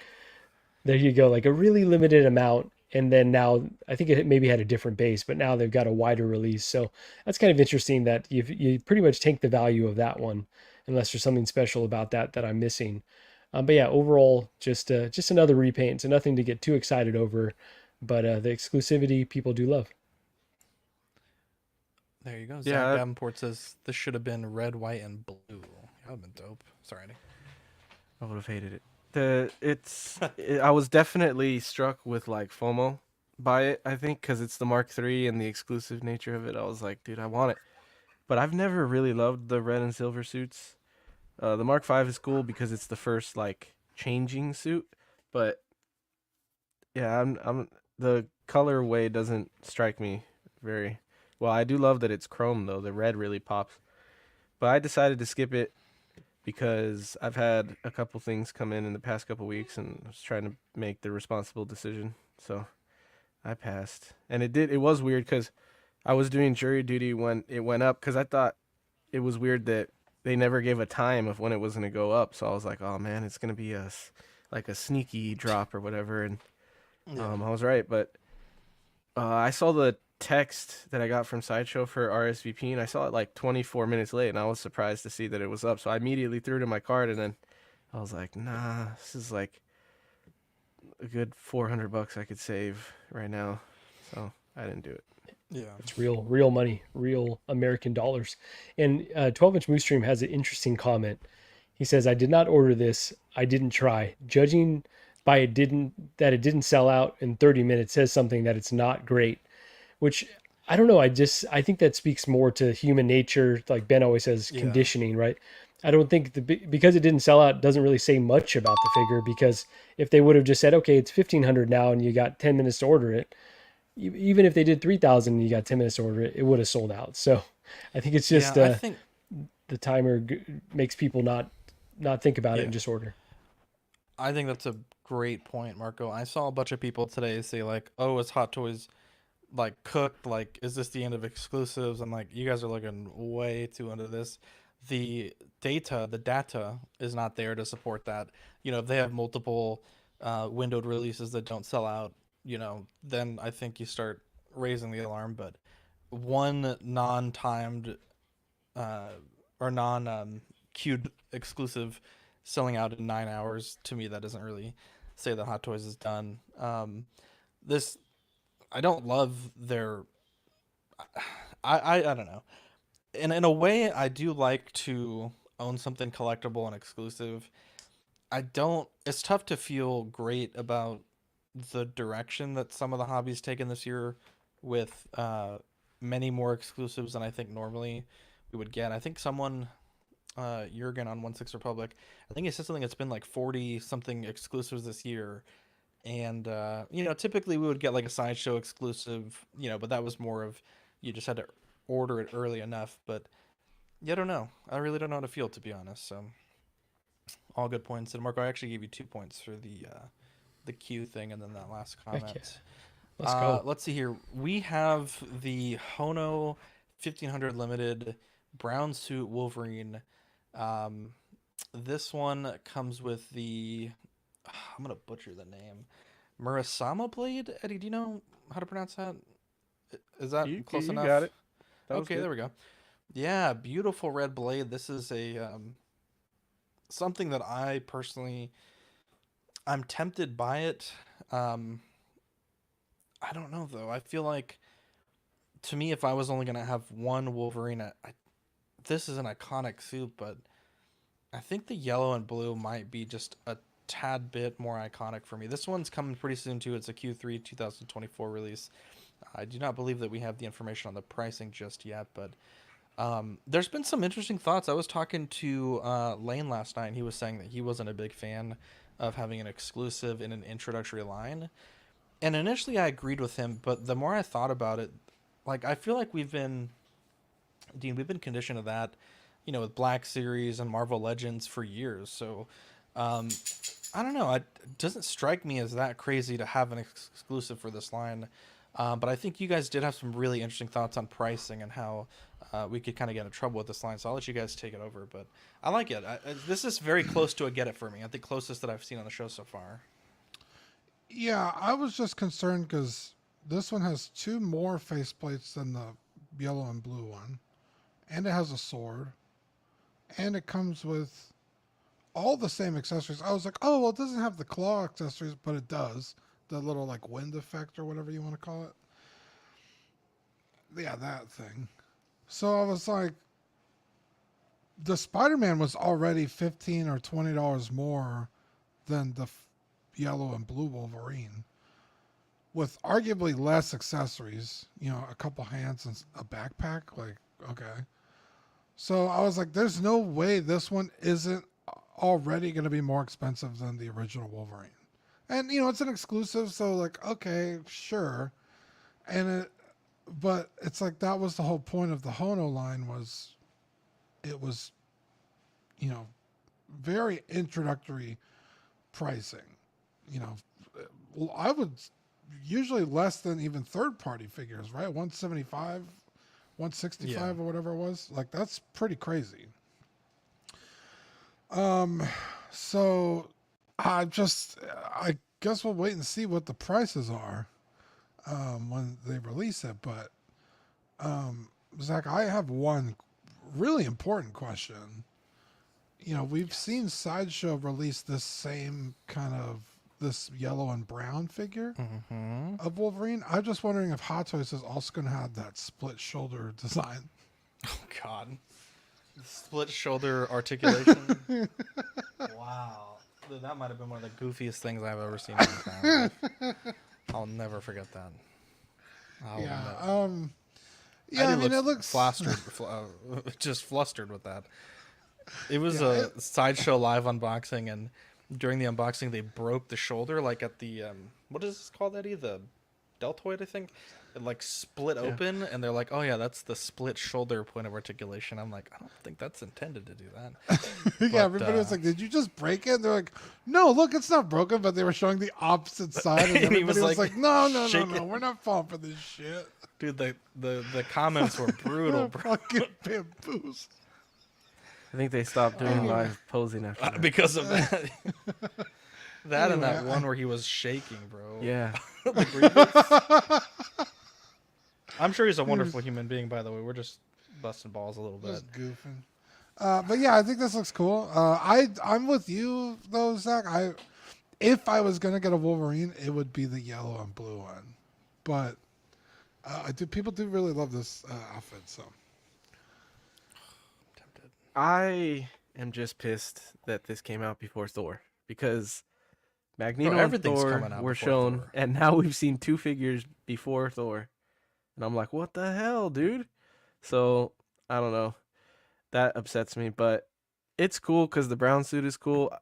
There you go. Like a really limited amount. And then now I think it maybe had a different base, but now they've got a wider release. So that's kind of interesting that you pretty much take the value of that one, unless there's something special about that I'm missing. But yeah, overall, just another repaint. So nothing to get too excited over, but the exclusivity people do love. There you go. Zach Davenport says this should have been red, white, and blue. That would have been dope. Sorry, Eddie. I would have hated it. I was definitely struck with like FOMO by it, I think, because it's the Mark III and the exclusive nature of it. I was like, dude, I want it. But I've never really loved the red and silver suits. The Mark V is cool because it's the first like changing suit, but yeah, I'm the colorway doesn't strike me very well. I do love that it's chrome though. The red really pops. But I decided to skip it because I've had a couple things come in the past couple weeks and I was trying to make the responsible decision. So I passed. And it was weird because I was doing jury duty when it went up because I thought it was weird that they never gave a time of when it was going to go up. So I was like, oh man, it's going to be a sneaky drop or whatever. And I was right. But I saw the text that I got from Sideshow for RSVP and I saw it like 24 minutes late and I was surprised to see that it was up. So I immediately threw it in my cart and then I was like, nah, this is like a good $400 I could save right now. So I didn't do it. Yeah, it's real money, real American dollars. And 12-inch Moose Stream has an interesting comment. He says, I did not order this. I didn't try. Judging by it didn't sell out in 30 minutes says something that it's not great, which I don't know. I think that speaks more to human nature. Like Ben always says, conditioning, right? I don't think because it didn't sell out doesn't really say much about the figure, because if they would have just said, okay, it's 1,500 now and you got 10 minutes to order it, even if they did 3,000 and you got 10 minutes to order it, it would have sold out. So I think it's just I think the timer makes people not think about it and just order. I think that's a great point, Marco. I saw a bunch of people today say like, oh, is Hot Toys like cooked? Like, is this the end of exclusives? I'm like, you guys are looking way too into this. The data is not there to support that. If they have multiple windowed releases that don't sell out, then I think you start raising the alarm. But one non-timed or non-queued exclusive selling out in 9 hours, to me, that doesn't really say that Hot Toys is done. I don't love their... I don't know. And in a way, I do like to own something collectible and exclusive. It's tough to feel great about the direction that some of the hobbies taken this year with many more exclusives than I think normally we would get. I think someone, Jurgen on 16 Republic, I think he said something that's been like 40 something exclusives this year. And, typically we would get like a Sideshow exclusive, but that was more of, you just had to order it early enough. But I don't know. I really don't know how to feel, to be honest. So All good points. And Marco, I actually gave you 2 points for the Q thing and then that last comment. Yeah. Let's go. Let's see here. We have the Hono 1500 limited brown suit Wolverine. This one comes with the, I'm gonna butcher the name, Murasama blade. Eddie, do you know how to pronounce that? Is that close enough? You got it. Okay, there we go. Yeah, beautiful red blade. This is a something that I personally, I'm tempted by it. I don't know though. I feel like, to me, if I was only gonna have one Wolverine, this is an iconic suit, but I think the yellow and blue might be just a tad bit more iconic for me. This one's coming pretty soon too. It's a Q3 2024 release. I do not believe that we have the information on the pricing just yet, but there's been some interesting thoughts. I was talking to Lane last night, and he was saying that he wasn't a big fan of having an exclusive in an introductory line. And initially I agreed with him, but the more I thought about it, like, I feel like we've been conditioned to that, you know, with Black Series and Marvel Legends for years. So I don't know. It doesn't strike me as that crazy to have an exclusive for this line. But I think you guys did have some really interesting thoughts on pricing and how we could kind of get in trouble with this line. So I'll let you guys take it over. But I like it. This is very close to a get it for me. I think closest that I've seen on the show so far. Yeah, I was just concerned because this one has 2 more faceplates than the yellow and blue one. And it has a sword. And it comes with all the same accessories. I was like, oh, well, it doesn't have the claw accessories, but it does. The little, like, wind effect or whatever you want to call it. Yeah, that thing. So I was like, the Spider-Man was already $15 or $20 more than the yellow and blue Wolverine, with arguably less accessories, you know, a couple hands and a backpack. Like, okay. So I was like, there's no way this one isn't already going to be more expensive than the original Wolverine. And, you know, it's an exclusive, so, like, okay, sure. But it's like, that was the whole point of the Hono line, was it was, you know, very introductory pricing. You know, I would usually less than even third-party figures, right? 175, 165 or whatever it was. Like, that's pretty crazy. So I guess we'll wait and see what the prices are when they release it. But Zach, I have one really important question. You know, we've seen Sideshow release this same kind of this yellow and brown figure of Wolverine. I'm just wondering if Hot Toys is also going to have that split shoulder design. Oh God, the split shoulder articulation. Wow, dude, that might have been one of the goofiest things I've ever seen in my life. I'll never forget that. Yeah, I mean, it looks flustered, just flustered with that. It was a Sideshow live unboxing, and during the unboxing, they broke the shoulder, like at the what is this called, Eddie? The deltoid, I think. It like split open, and they're like, "Oh yeah, that's the split shoulder point of articulation." I'm like, I don't think that's intended to do that. Yeah, everybody was like, "Did you just break it?" They're like, "No, look, it's not broken." But they were showing the opposite side, and everybody was like, "No, we're not falling for this shit." Dude, the comments were brutal, bro. Fucking bamboos. I think they stopped doing live posing after that. Because of that. That and that one where he was shaking, bro. Yeah. I'm sure he's a wonderful human being, by the way. We're just busting balls a little bit. Just goofing. But yeah, I think this looks cool. I'm with you though, Zach. If I was gonna get a Wolverine, it would be the yellow and blue one. But people do really love this outfit, so. I am just pissed that this came out before Thor, because Magneto and Thor were shown, and now we've seen 2 figures before Thor, and I'm like, what the hell, dude? So I don't know, that upsets me, but it's cool because the brown suit is cool.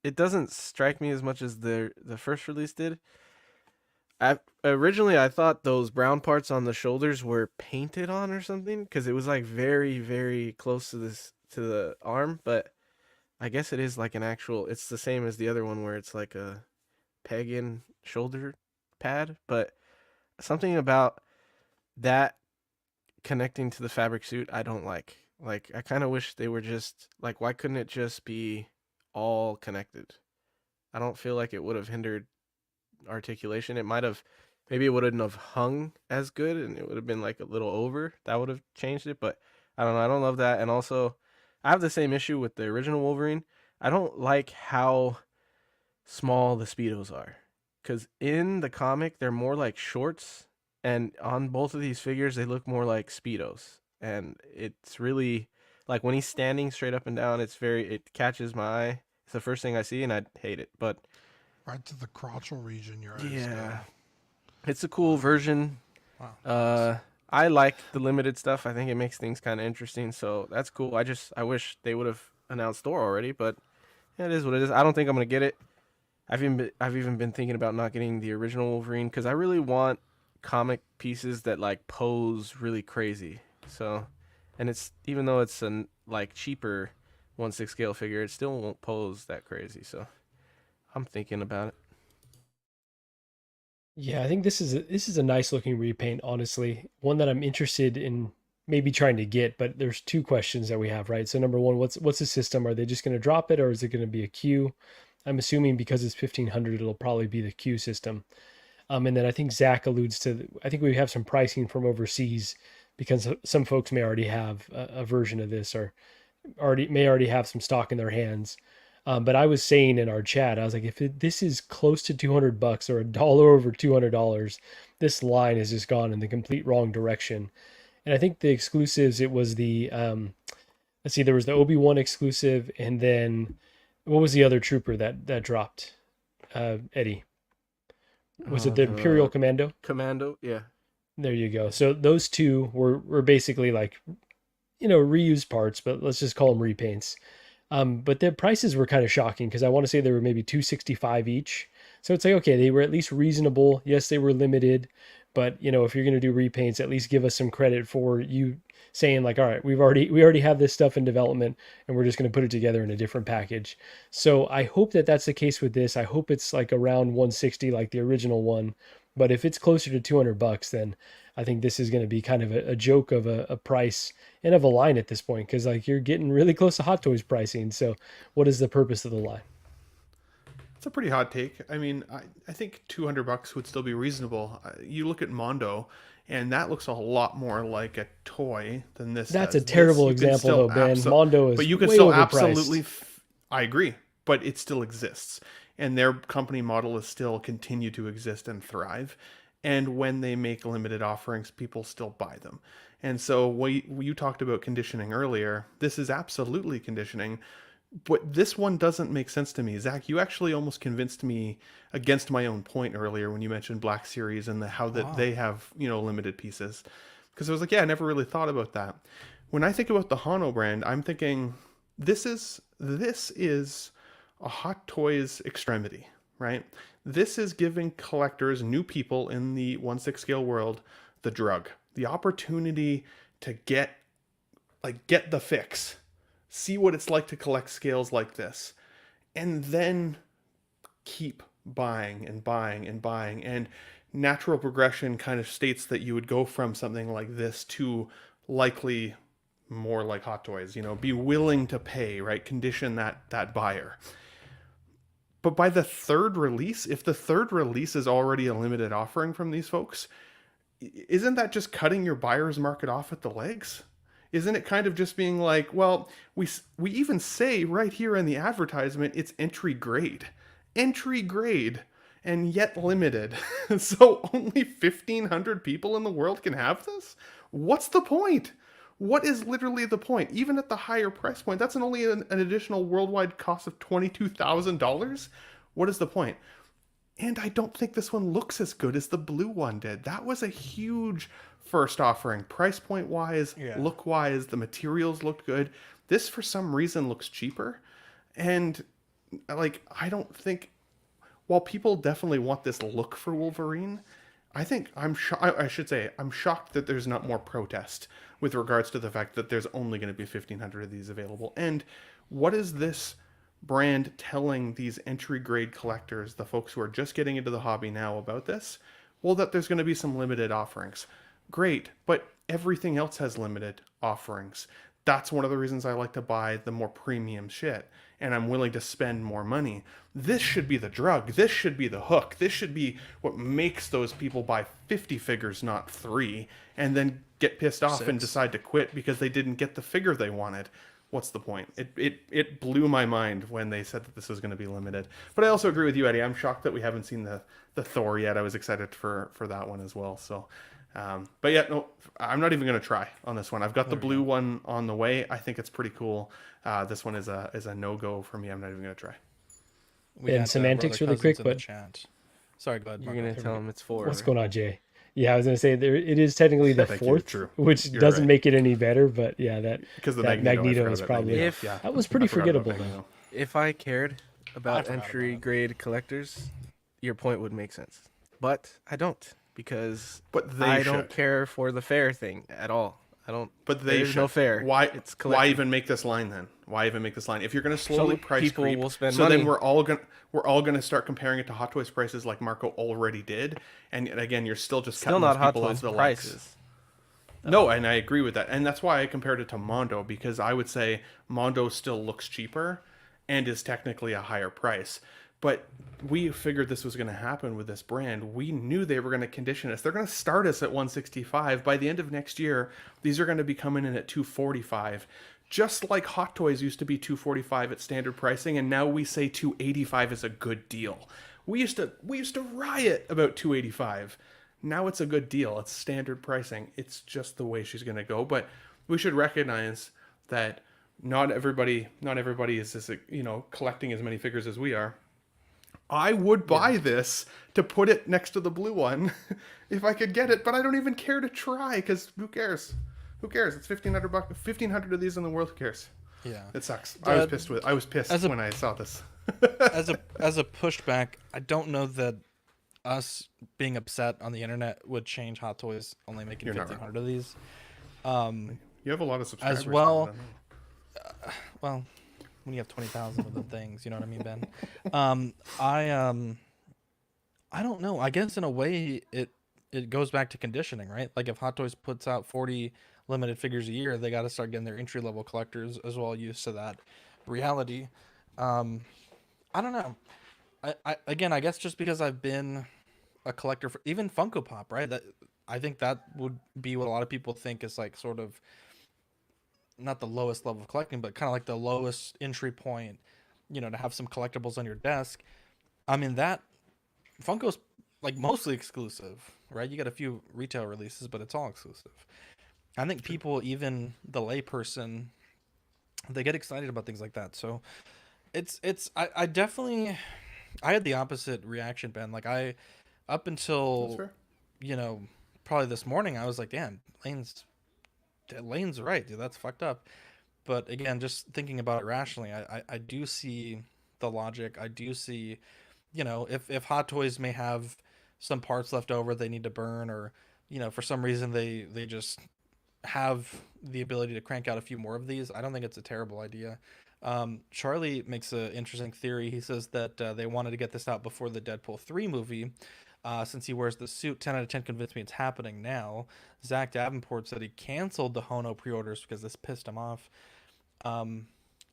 It doesn't strike me as much as the first release did. Originally I thought those brown parts on the shoulders were painted on or something, because it was like very, very close to the arm, but I guess it is like an actual. It's the same as the other one where it's like a peg-in shoulder pad, but something about that connecting to the fabric suit I don't like. Like I kind of wish they were just like, why couldn't it just be all connected? I don't feel like it would have hindered articulation. It might have, maybe it wouldn't have hung as good and it would have been like a little over. That would have changed it, but I don't know. I don't love that. And also, I have the same issue with the original Wolverine. I don't like how small the Speedos are. Because in the comic, they're more like shorts. And on both of these figures, they look more like Speedos. And it's really, like when he's standing straight up and down, it catches my eye. It's the first thing I see, and I hate it. But right to the crotchal region, your eyes yeah, go. it's a cool version. Wow. I like the limited stuff. I think it makes things kind of interesting. So that's cool. I wish they would have announced Thor already, but yeah, it is what it is. I don't think I'm gonna get it. I've even been thinking about not getting the original Wolverine because I really want comic pieces that like pose really crazy. So, and it's, even though it's a like cheaper 1/6 scale figure, it still won't pose that crazy. So I'm thinking about it. Yeah, I think this is a nice looking repaint, honestly. One that I'm interested in maybe trying to get, but there's two questions that we have, right? So number one, what's the system? Are they just going to drop it or is it going to be a queue? I'm assuming because it's 1500, it'll probably be the queue system. And then I think Zach alludes to, I think we have some pricing from overseas because some folks may already have a version of this or may already have some stock in their hands. But I was saying in our chat, I was like, if this is close to $200 or $1 over $200, this line has just gone in the complete wrong direction. And I think the exclusives, it was the, let's see, there was the Obi-Wan exclusive, and then what was the other trooper that dropped? Eddie. Was it the Imperial Commando? Commando, yeah. There you go. So those two were basically like, reused parts, but let's just call them repaints. But their prices were kind of shocking because I want to say they were maybe $265 each. So it's like, okay, they were at least reasonable. Yes, they were limited, but if you're going to do repaints, at least give us some credit for you saying like, all right, we already have this stuff in development and we're just going to put it together in a different package. So I hope that that's the case with this. I hope it's like around 160 like the original one. But if it's closer to $200, then I think this is going to be kind of a joke of a price and of a line at this point, because like you're getting really close to Hot Toys pricing. So what is the purpose of the line? It's a pretty hot take. I mean, I think $200 would still be reasonable. You look at Mondo, and that looks a lot more like a toy than this. That's does. a terrible example, though, Ben. Mondo is, but you can still absolutely. I agree, but it still exists, and their company model is still continue to exist and thrive. And when they make limited offerings, people still buy them. And so you talked about conditioning earlier. This is absolutely conditioning. But this one doesn't make sense to me. Zach, you actually almost convinced me against my own point earlier when you mentioned Black Series and how that they have, limited pieces. Because I was like, yeah, I never really thought about that. When I think about the Hono brand, I'm thinking this is a Hot Toys extremity, right? This is giving collectors, new people in the 1/6 scale world, the drug, the opportunity to get the fix. See what it's like to collect scales like this, and then keep buying and buying and buying. And natural progression kind of states that you would go from something like this to likely more like Hot Toys, be willing to pay, right? Condition that buyer. But by the third release, if the third release is already a limited offering from these folks, isn't that just cutting your buyer's market off at the legs? Isn't it kind of just being like, well, we even say right here in the advertisement, it's entry grade, and yet limited. So only 1,500 people in the world can have this? What's the point? What is literally the point? Even at the higher price point, that's only an additional worldwide cost of $22,000. What is the point? And I don't think this one looks as good as the blue one did. That was a huge first offering. Price point wise, look wise, the materials looked good. This for some reason looks cheaper. And I don't think, while people definitely want this look for Wolverine, I'm shocked that there's not more protest with regards to the fact that there's only going to be 1,500 of these available. And what is this brand telling these entry grade collectors, the folks who are just getting into the hobby now, about this? Well, that there's going to be some limited offerings. Great, but everything else has limited offerings. That's one of the reasons I like to buy the more premium shit, and I'm willing to spend more money. This should be the drug. This should be the hook. This should be what makes those people buy 50 figures, not 3, and then get pissed off 6. and decide to quit because they didn't get the figure they wanted. What's the point? It blew my mind when they said that this was going to be limited. But I also agree with you, Eddie. I'm shocked that we haven't seen the Thor yet. I was excited for that one as well. So, but yeah, no, I'm not even going to try on this one. I've got the blue one on the way. I think it's pretty cool. This one is a no-go for me. I'm not even going to try. And semantics really quick, but sorry, go ahead. You're going to tell him it's 4. What's going on, Jay? Yeah, I was going to say it is technically the fourth, which You're doesn't right. make it any better. But yeah, that Magneto is that probably Magneto. that was pretty I forgot about forgettable. Magneto. If I cared about entry grade collectors, your point would make sense. But I don't, because I don't care for the fair thing at all. I don't. But there's no fair. Why? It's why collecting. even make this line then? Why even make this line? If you're going to slowly price people creep, will spend so money. then we're all going to start comparing it to Hot Toys prices like Marco already did, and again, you're still just Still cutting not those Hot people Toys as the prices. likes. No, and I agree with that, and that's why I compared it to Mondo, because I would say Mondo still looks cheaper, and is technically a higher price. But we figured this was going to happen with this brand. We knew they were going to condition us. They're going to start us at 165. By the end of next year, these are going to be coming in at 245. Just like Hot Toys used to be 245 at standard pricing, and now we say 285 is a good deal. We used to riot about 285. Now it's a good deal. It's standard pricing. It's just the way she's going to go. But we should recognize that not everybody is as, collecting as many figures as we are. I would buy this to put it next to the blue one if I could get it, but I don't even care to try, because who cares? Who cares? It's $1,500. 1,500 of these in the world. Who cares? Yeah, it sucks. I was pissed when I saw this. as a pushback, I don't know that us being upset on the internet would change Hot Toys only making 1,500 of these. You have a lot of subscribers as well. Well, when you have 20,000 of the things, you know what I mean, Ben. I don't know. I guess in a way it goes back to conditioning, right? Like if Hot Toys puts out 40 limited figures a year, they got to start getting their entry level collectors as well used to that reality. I don't know. I guess just because I've been a collector for even Funko Pop, right? That I think that would be what a lot of people think is like sort of not the lowest level of collecting, but kind of like the lowest entry point, to have some collectibles on your desk. I mean, that Funko's like mostly exclusive, right? You got a few retail releases, but it's all exclusive. I think people, even the layperson, they get excited about things like that. So I definitely, I had the opposite reaction, Ben. Like up until, probably this morning, I was like, damn, Lane's right, dude. That's fucked up. But again, just thinking about it rationally, I do see the logic. I do see, if Hot Toys may have some parts left over they need to burn, or for some reason they just have the ability to crank out a few more of these, I don't think it's a terrible idea. Charlie makes an interesting theory. He says that they wanted to get this out before the Deadpool 3 movie. Since he wears the suit, 10 out of 10 convinced me it's happening now. Zach Davenport said he canceled the Hono pre-orders because this pissed him off.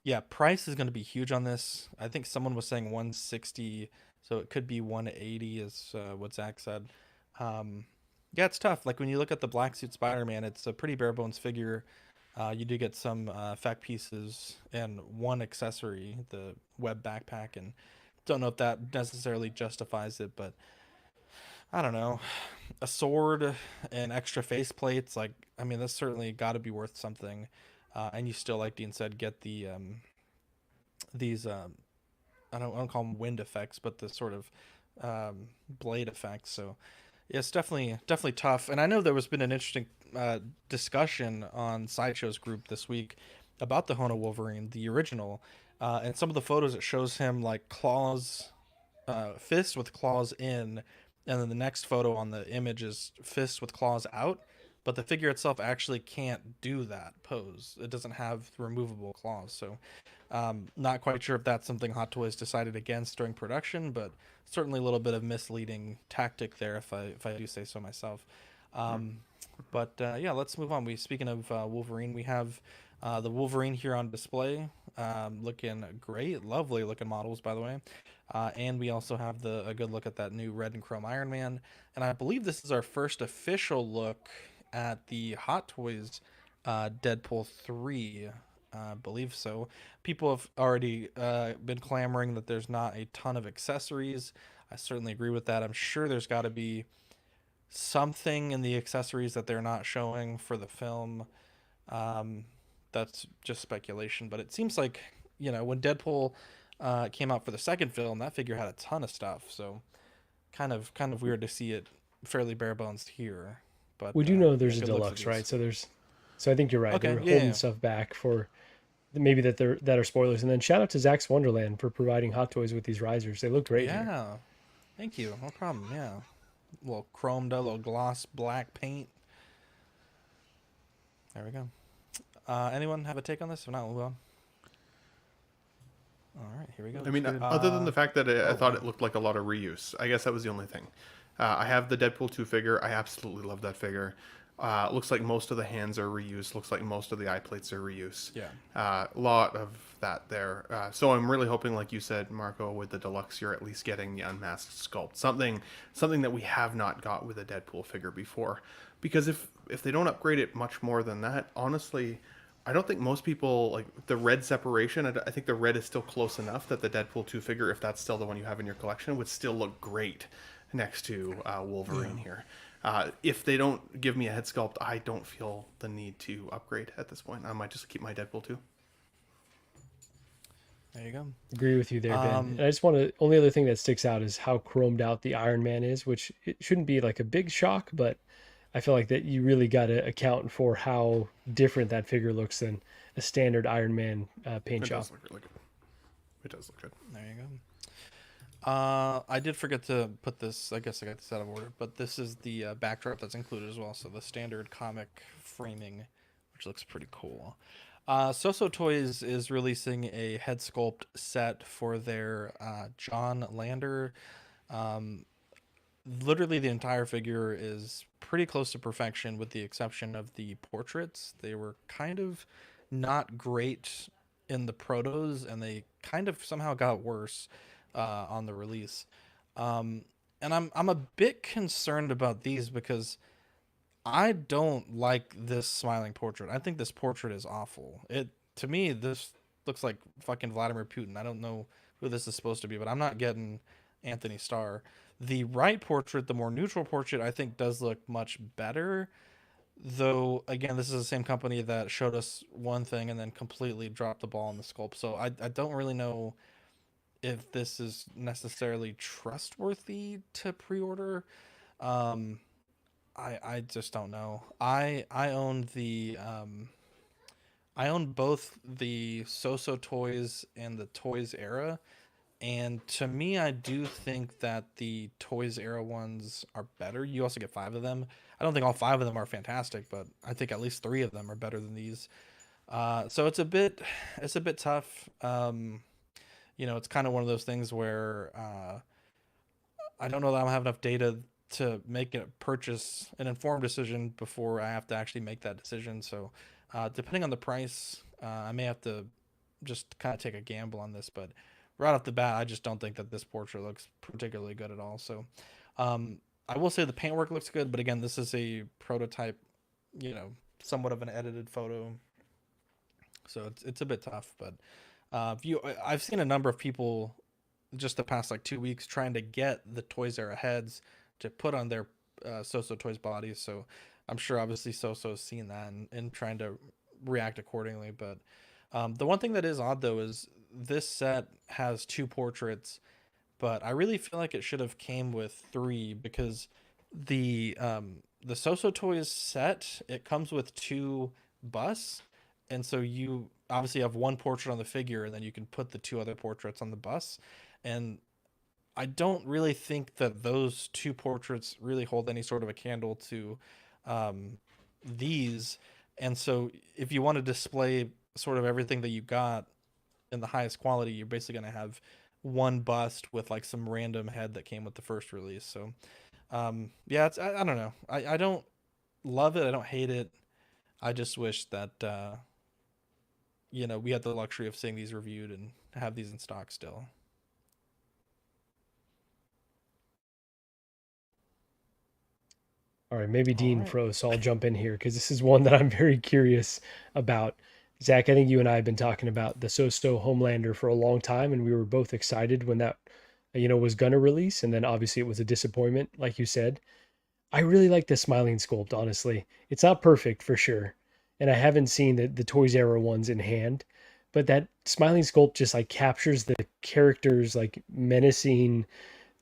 Yeah, price is going to be huge on this. I think someone was saying 160, so it could be 180 is what Zach said. Yeah, it's tough. Like when you look at the black suit Spider-Man, it's a pretty bare bones figure. You do get some effect pieces and one accessory, the web backpack, and don't know if that necessarily justifies it, but I don't know. A sword and extra face plates, like, I mean, that's certainly got to be worth something. And you still, like Dean said, get the these I don't call them wind effects, but the sort of blade effects. So yeah, it's definitely tough. And I know there was been an interesting discussion on Sideshow's group this week about the Hono Wolverine, the original, and some of the photos, it shows him like claws, fist with claws in. And then the next photo on the image is fist with claws out. but the figure itself actually can't do that pose. It doesn't have removable claws. So not quite sure if that's something Hot Toys decided against during production, but certainly a little bit of misleading tactic there, if I do say so myself. But yeah, let's move on. Speaking of Wolverine, we have the Wolverine here on display, looking great, lovely looking models, by the way. And we also have a good look at that new red and chrome Iron Man. And I believe this is our first official look at the Hot Toys Deadpool 3. I believe so. People have already been clamoring that there's not a ton of accessories. I certainly agree with that. I'm sure there's got to be something in the accessories that they're not showing for the film. That's just speculation, but it seems like, when Deadpool came out for the second film, that figure had a ton of stuff. So kind of weird to see it fairly bare bones here. But we do know there's yeah, a deluxe, right? So I think you're right. Okay, They're holding stuff back for maybe that are spoilers. And then shout out to Zach's Wonderland for providing Hot Toys with these risers. They look great. Yeah, here. Thank you. No problem. Yeah, a little chromed, a little gloss black paint. There we go. Anyone have a take on this? If not, we'll move on. All right, here we go. I mean, other than the fact that I thought it looked like a lot of reuse, I guess that was the only thing. I have the Deadpool 2 figure. I absolutely love that figure. Looks like most of the hands are reused. Looks like most of the eye plates are reuse. Yeah. A lot of that there. So I'm really hoping, like you said, Marco, with the deluxe, you're at least getting the unmasked sculpt. Something that we have not got with a Deadpool figure before. Because if they don't upgrade it much more than that, honestly, I don't think most people like the red separation. I think the red is still close enough that the Deadpool 2 figure, if that's still the one you have in your collection, would still look great next to Wolverine here. If they don't give me a head sculpt, I don't feel the need to upgrade at this point. I might just keep my Deadpool 2. There you go. Agree with you there, Ben. And I just want to. Only other thing that sticks out is how chromed out the Iron Man is, which it shouldn't be like a big shock, but I feel like that you really got to account for how different that figure looks than a standard Iron Man paint job. Does look really good. It does look good. There you go. I did forget to put this. I guess I got this out of order, but this is the backdrop that's included as well. So the standard comic framing, which looks pretty cool. So Toys is releasing a head sculpt set for their John Lander. Literally the entire figure is pretty close to perfection with the exception of the portraits. They were kind of not great in the protos, and they kind of somehow got worse on the release. And I'm a bit concerned about these because I don't like this smiling portrait. I think this portrait is awful. To me, this looks like fucking Vladimir Putin. I don't know who this is supposed to be, but I'm not getting Anthony Starr. The right portrait, the more neutral portrait, I think does look much better. Though, again, this is the same company that showed us one thing and then completely dropped the ball on the sculpt. So I don't really know if this is necessarily trustworthy to pre-order. I just don't know. I own I own both the So Toys and the Toys Era. And to me, I do think that the Toys Era ones are better. You also get 5 of them. I don't think all 5 of them are fantastic, but I think at least 3 of them are better than these. So it's a bit tough. It's kind of one of those things where I don't know that I have enough data to make an informed decision before I have to actually make that decision. So depending on the price, I may have to just kind of take a gamble on this, but right off the bat, I just don't think that this portrait looks particularly good at all. So I will say the paintwork looks good, but again, this is a prototype, somewhat of an edited photo. So it's a bit tough, but I've seen a number of people just the past 2 weeks trying to get the Toys Era heads to put on their So Toys bodies. So I'm sure obviously So-So's seen that and trying to react accordingly. But the one thing that is odd though is this set has 2 portraits, but I really feel like it should have came with 3 because the So Toys set, it comes with 2 busts, and so you obviously have 1 portrait on the figure, and then you can put the 2 other portraits on the bus. And I don't really think that those 2 portraits really hold any sort of a candle to these. And so if you want to display sort of everything that you got in the highest quality, you're basically going to have one bust with like some random head that came with the first release. So yeah, I don't know. I don't love it. I don't hate it. I just wish that we had the luxury of seeing these reviewed and have these in stock still. All right, maybe Dean froze, so I'll jump in here because this is one that I'm very curious about. Zach, I think you and I have been talking about the So-So Homelander for a long time, and we were both excited when that, was gonna release, and then obviously it was a disappointment, like you said. I really like the smiling sculpt, honestly. It's not perfect for sure, and I haven't seen the Toys Era ones in hand, but that smiling sculpt just like captures the character's like menacing.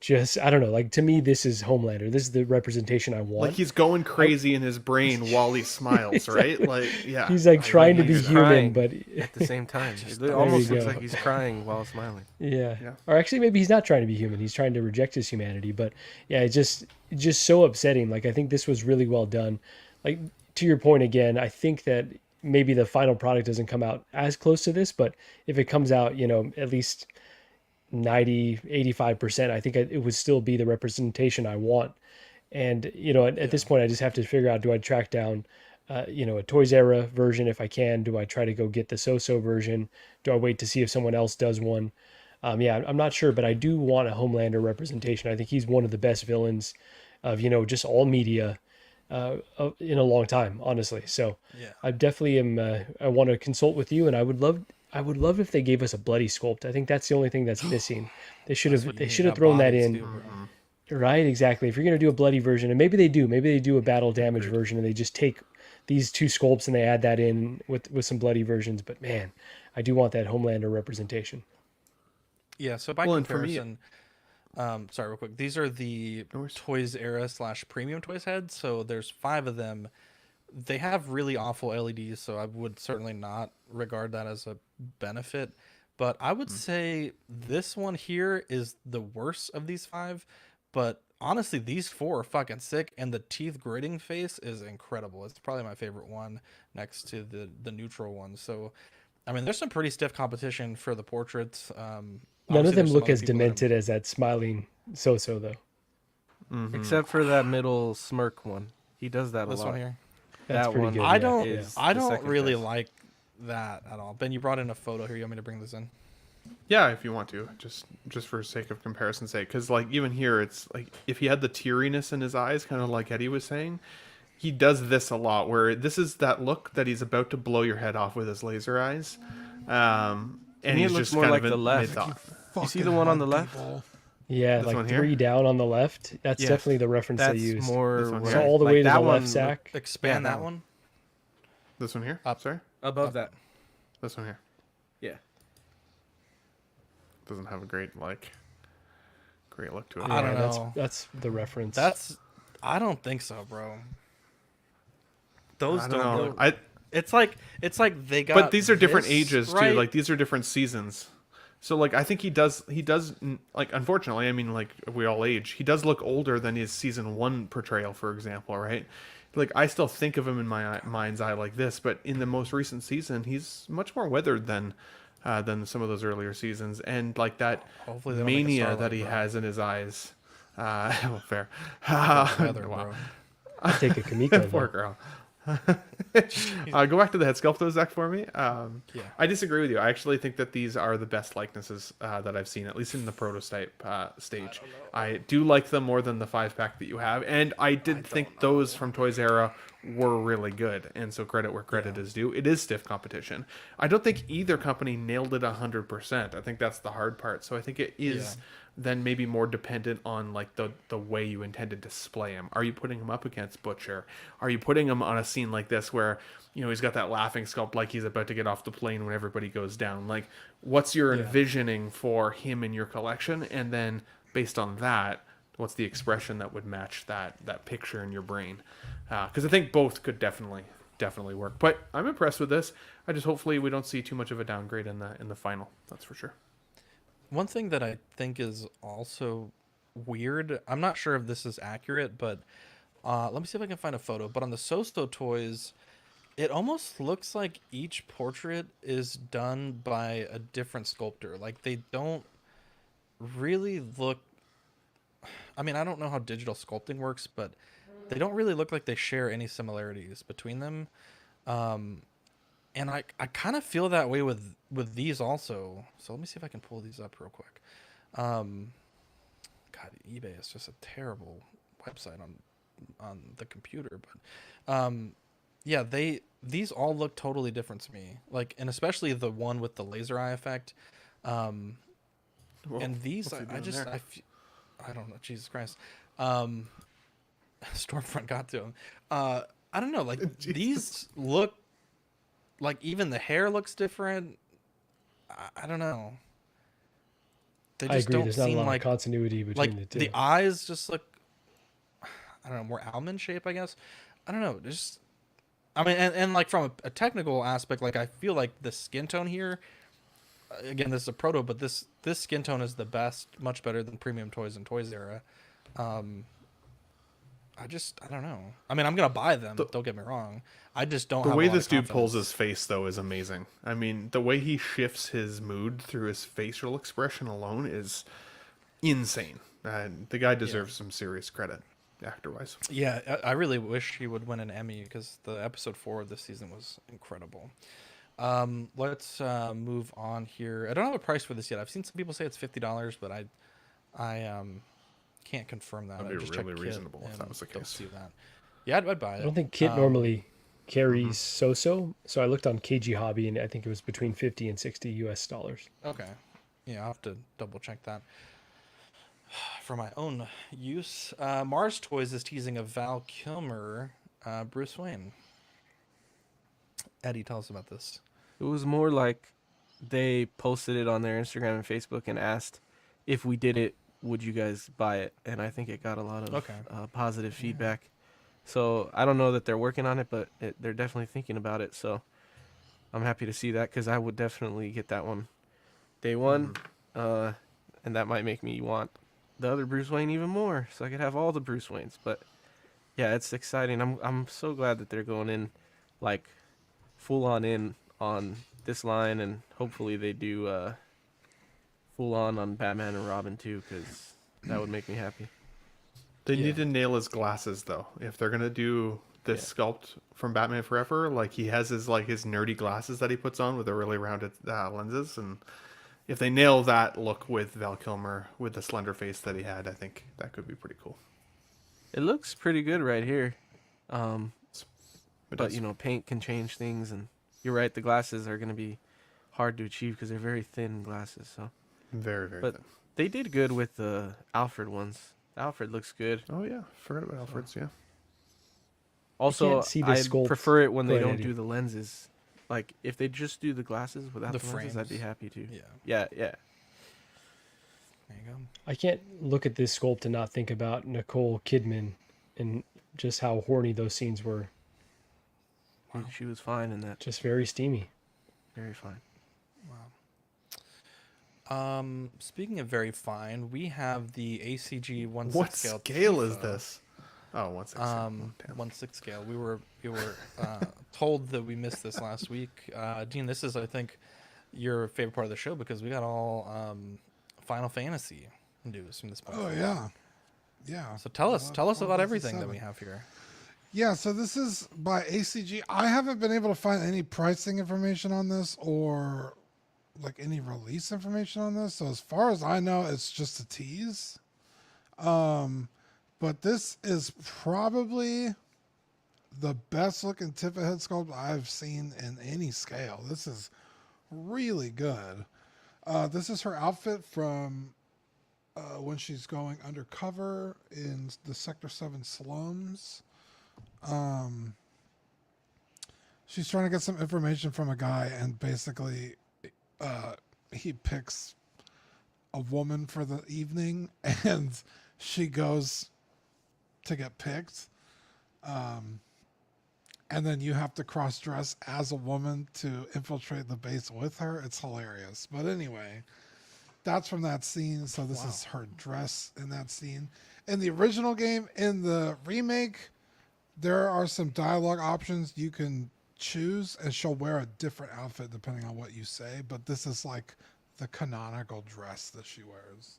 Just I don't know, like to me this is Homelander. This is the representation I want. Like he's going crazy in his brain while he smiles, right? Like yeah. He's like trying to be human, but at the same time, it almost looks like he's crying while smiling. Yeah. Or actually maybe he's not trying to be human. He's trying to reject his humanity, but yeah, it's just so upsetting. Like I think this was really well done. Like to your point again, I think that maybe the final product doesn't come out as close to this, but if it comes out, at least 85%, I think it would still be the representation I want. And at this point I just have to figure out, do I track down a Toys Era version if I can? Do I try to go get the So-So version? Do I wait to see if someone else does one? Yeah, I'm not sure, but I do want a Homelander representation. I think he's one of the best villains of just all media in a long time, honestly. So yeah. I definitely am I want to consult with you, and I would love if they gave us a bloody sculpt. I think that's the only thing that's missing. They should have thrown that in. Too, right, exactly. If you're going to do a bloody version, and maybe they do a battle damage version, and they just take these two sculpts and they add that in with some bloody versions. But man, I do want that Homelander representation. Yeah, so by comparison, sorry, real quick. These are the Toys Era / Premium Toys heads. So there's 5 of them. They have really awful LEDs, so I would certainly not regard that as a benefit. But I would say this one here is the worst of these 5. But honestly, these 4 are fucking sick, and the teeth gritting face is incredible. It's probably my favorite one next to the neutral one. So, I mean, there's some pretty stiff competition for the portraits. None of them look as demented as that smiling So-So, though. Mm-hmm. Except for that middle smirk one. He does that a lot. This one here? That's that pretty one. good. I don't really like that at all. Ben, you brought in a photo here. You want me to bring this in? Yeah, if you want to, just for sake of comparison's sake, because like even here, it's like if he had the teariness in his eyes, kind of like Eddie was saying, he does this a lot. Where this is that look that he's about to blow your head off with his laser eyes, and he's looks just more kind like of the left. You see the one on the left? Yeah, this like 3 down on the left. That's definitely the reference they use. More so all the way to the left, Zach. Expand that one. This one here? Up. Sorry? Above that. This one here. Yeah. Doesn't have a great look to it. I don't know. That's the reference. I don't think so, bro. Those I don't know. It's like they got. But these are different this, ages right? too. Like these are different seasons. So like I think he does like unfortunately, I mean like we all age. He does look older than his season 1 portrayal, for example, right? Like I still think of him in my mind's eye like this, but in the most recent season, he's much more weathered than some of those earlier seasons, and like that mania that he has in his eyes. Well, fair. Weather, wow. bro. I'll take a Kamiko. Poor girl. Go back to the head sculpt though, Zach, for me. Yeah. I disagree with you. I actually think that these are the best likenesses that I've seen, at least in the prototype stage. I do like them more than the 5-pack that you have, and I did think those from Toys Era were really good, and so credit where credit is due. It is stiff competition. I don't think either company nailed it 100%. I think that's the hard part. So I think it is then maybe more dependent on like the way you intend to display him. Are you putting him up against Butcher? Are you putting him on a scene like this where he's got that laughing sculpt like he's about to get off the plane when everybody goes down? Like what's your envisioning for him in your collection, and then based on that, what's the expression that would match that picture in your brain? Because I think both could definitely work. But I'm impressed with this. I just hopefully we don't see too much of a downgrade in the final. That's for sure. One thing that I think is also weird, I'm not sure if this is accurate, but Let me see if I can find a photo. But on the Sosto toys, it almost looks like each portrait is done by a different sculptor. Like they don't really look. I mean, I don't know how digital sculpting works, but they don't really look like they share any similarities between them. And I kind of feel that way with these also. So let me see if I can pull these up real quick. God, eBay is just a terrible website on the computer, but yeah, these all look totally different to me. Like, and especially the one with the laser eye effect. And these I don't know, Jesus Christ. Stormfront got to him. I don't know, like these look like even the hair looks different. I don't know. They just I agree. don't There's not a seem lot like of continuity between the two. The eyes just look, I don't know, more almond shape, I guess. I don't know. Just, I mean, and like from a technical aspect, like I feel like the skin tone here, again, this is a proto, but this skin tone is the best, much better than Premium Toys and Toys era. I don't know. I mean, I'm gonna buy them. Don't get me wrong. I just don't. The way this dude pulls his face though is amazing. I mean, the way he shifts his mood through his facial expression alone is insane. And the guy deserves some serious credit, actor-wise. Yeah, I really wish he would win an Emmy because the episode 4 of this season was incredible. Let's move on here. I don't have a price for this yet. I've seen some people say it's $50, but I can't confirm that. That'd be just really checked reasonable Kit if that was the and don't case. see that. Yeah, I'd buy it. I don't think Kit normally carries so I looked on KG Hobby, and I think it was between 50 and 60 US dollars. Okay. Yeah, I'll have to double check that. For my own use, Mars Toys is teasing a Val Kilmer Bruce Wayne. Eddie, tell us about this. It was more like they posted it on their Instagram and Facebook and asked if we did it, would you guys buy it? And I think it got a lot of positive feedback. So I don't know that they're working on it, but they're definitely thinking about it. So I'm happy to see that because I would definitely get that one day one. And that might make me want the other Bruce Wayne even more, so I could have all the Bruce Waynes. But yeah, it's exciting. I'm so glad that they're going in like full on this line, and hopefully they do full on Batman and Robin too, because that would make me happy. They need to nail his glasses though. If they're gonna do this sculpt from Batman Forever, like he has his nerdy glasses that he puts on with the really rounded lenses, and if they nail that look with Val Kilmer with the slender face that he had, I think that could be pretty cool. It looks pretty good right here, but you know, paint can change things, and you're right. The glasses are gonna be hard to achieve because they're very thin glasses. So very thin. But they did good with the Alfred ones. Alfred looks good. Oh yeah, forgot about Alfred's. Yeah. Also, I prefer it when they don't Eddie. do the lenses. Like if they just do the glasses without the lenses, I'd be happy to. Yeah. There you go. I can't look at this sculpt and not think about Nicole Kidman and just how horny those scenes were. Wow. She was fine in that. Just very steamy. Very fine. Wow. Speaking of very fine, we have the ACG 1/6 What scale. scale is this? Oh, 1/6. 1/6 scale. We were told that we missed this last week. Dean, this is, I think, your favorite part of the show because we got all Final Fantasy news from this point. Oh yeah, yeah. So tell us about everything that we have here. Yeah, so this is by ACG. I haven't been able to find any pricing information on this or like any release information on this. So as far as I know, it's just a tease. But this is probably the best looking Tifa head sculpt I've seen in any scale. This is really good. This is her outfit from when she's going undercover in the Sector 7 slums. She's trying to get some information from a guy, and basically he picks a woman for the evening, and she goes to get picked. And then you have to cross-dress as a woman to infiltrate the base with her. It's hilarious. But anyway, that's from that scene. So this is her dress in that scene. In the original game, in the remake, there are some dialogue options you can choose, and she'll wear a different outfit depending on what you say. But this is like the canonical dress that she wears.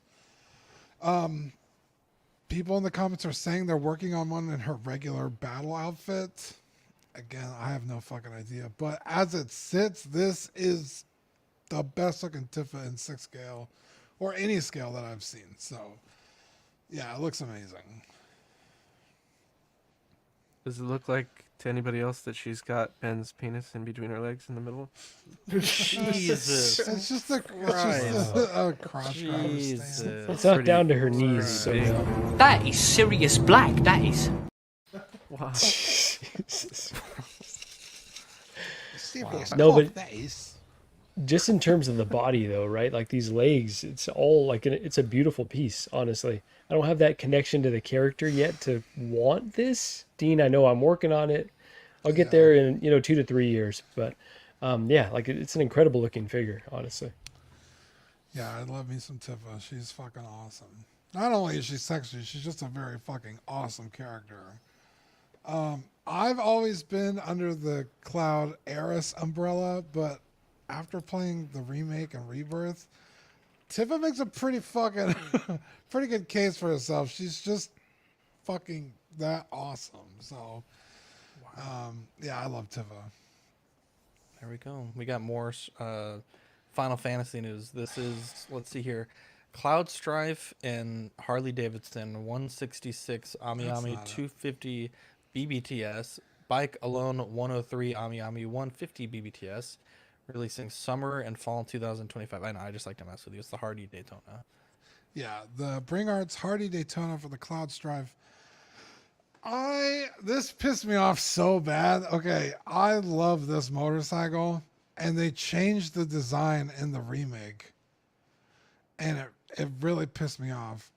People in the comments are saying they're working on one in her regular battle outfit. Again, I have no fucking idea. But as it sits, this is the best looking Tifa in 6 scale or any scale that I've seen. So, yeah, it looks amazing. Does it look like to anybody else that she's got Ben's penis in between her legs in the middle? Jesus. It's just a crotch. Jesus. It's not down to her knees. So That is Sirius Black, that is. Wow. No, but just in terms of the body, though, right? Like these legs, it's all like it's a beautiful piece. Honestly, I don't have that connection to the character yet to want this. Dean, I know I'm working on it. I'll get there in 2 to 3 years. But yeah, like it's an incredible looking figure. Honestly. Yeah, I love me some Tifa. She's fucking awesome. Not only is she sexy, she's just a very fucking awesome character. I've always been under the Cloud Eris umbrella, but after playing the remake and Rebirth, Tifa makes a pretty fucking pretty good case for herself. She's just fucking that awesome. So, yeah, I love Tifa. There we go. We got more Final Fantasy news. This is, let's see here, Cloud Strife and Harley Davidson 166 Ami-Ami 250 BBTS, Bike Alone 103 Ami-Ami 150 BBTS, releasing summer and fall 2025. I know, I just like to mess with you. It's the Hardy Daytona. Yeah, the Bring Arts Hardy Daytona for the Cloud Strife. This pissed me off so bad. Okay, I love this motorcycle, and they changed the design in the remake, and it really pissed me off.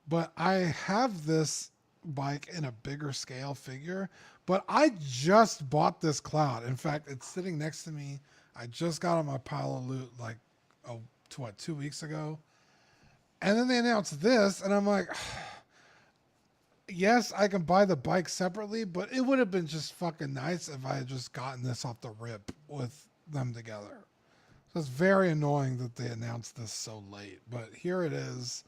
But I have this bike in a bigger scale figure, but I just bought this Cloud. In fact, it's sitting next to me. I just got on my pile of loot like 2 weeks ago, and then they announced this, and I'm like, yes, I can buy the bike separately, but it would have been just fucking nice if I had just gotten this off the rip with them together. So it's very annoying that they announced this so late, but here it is,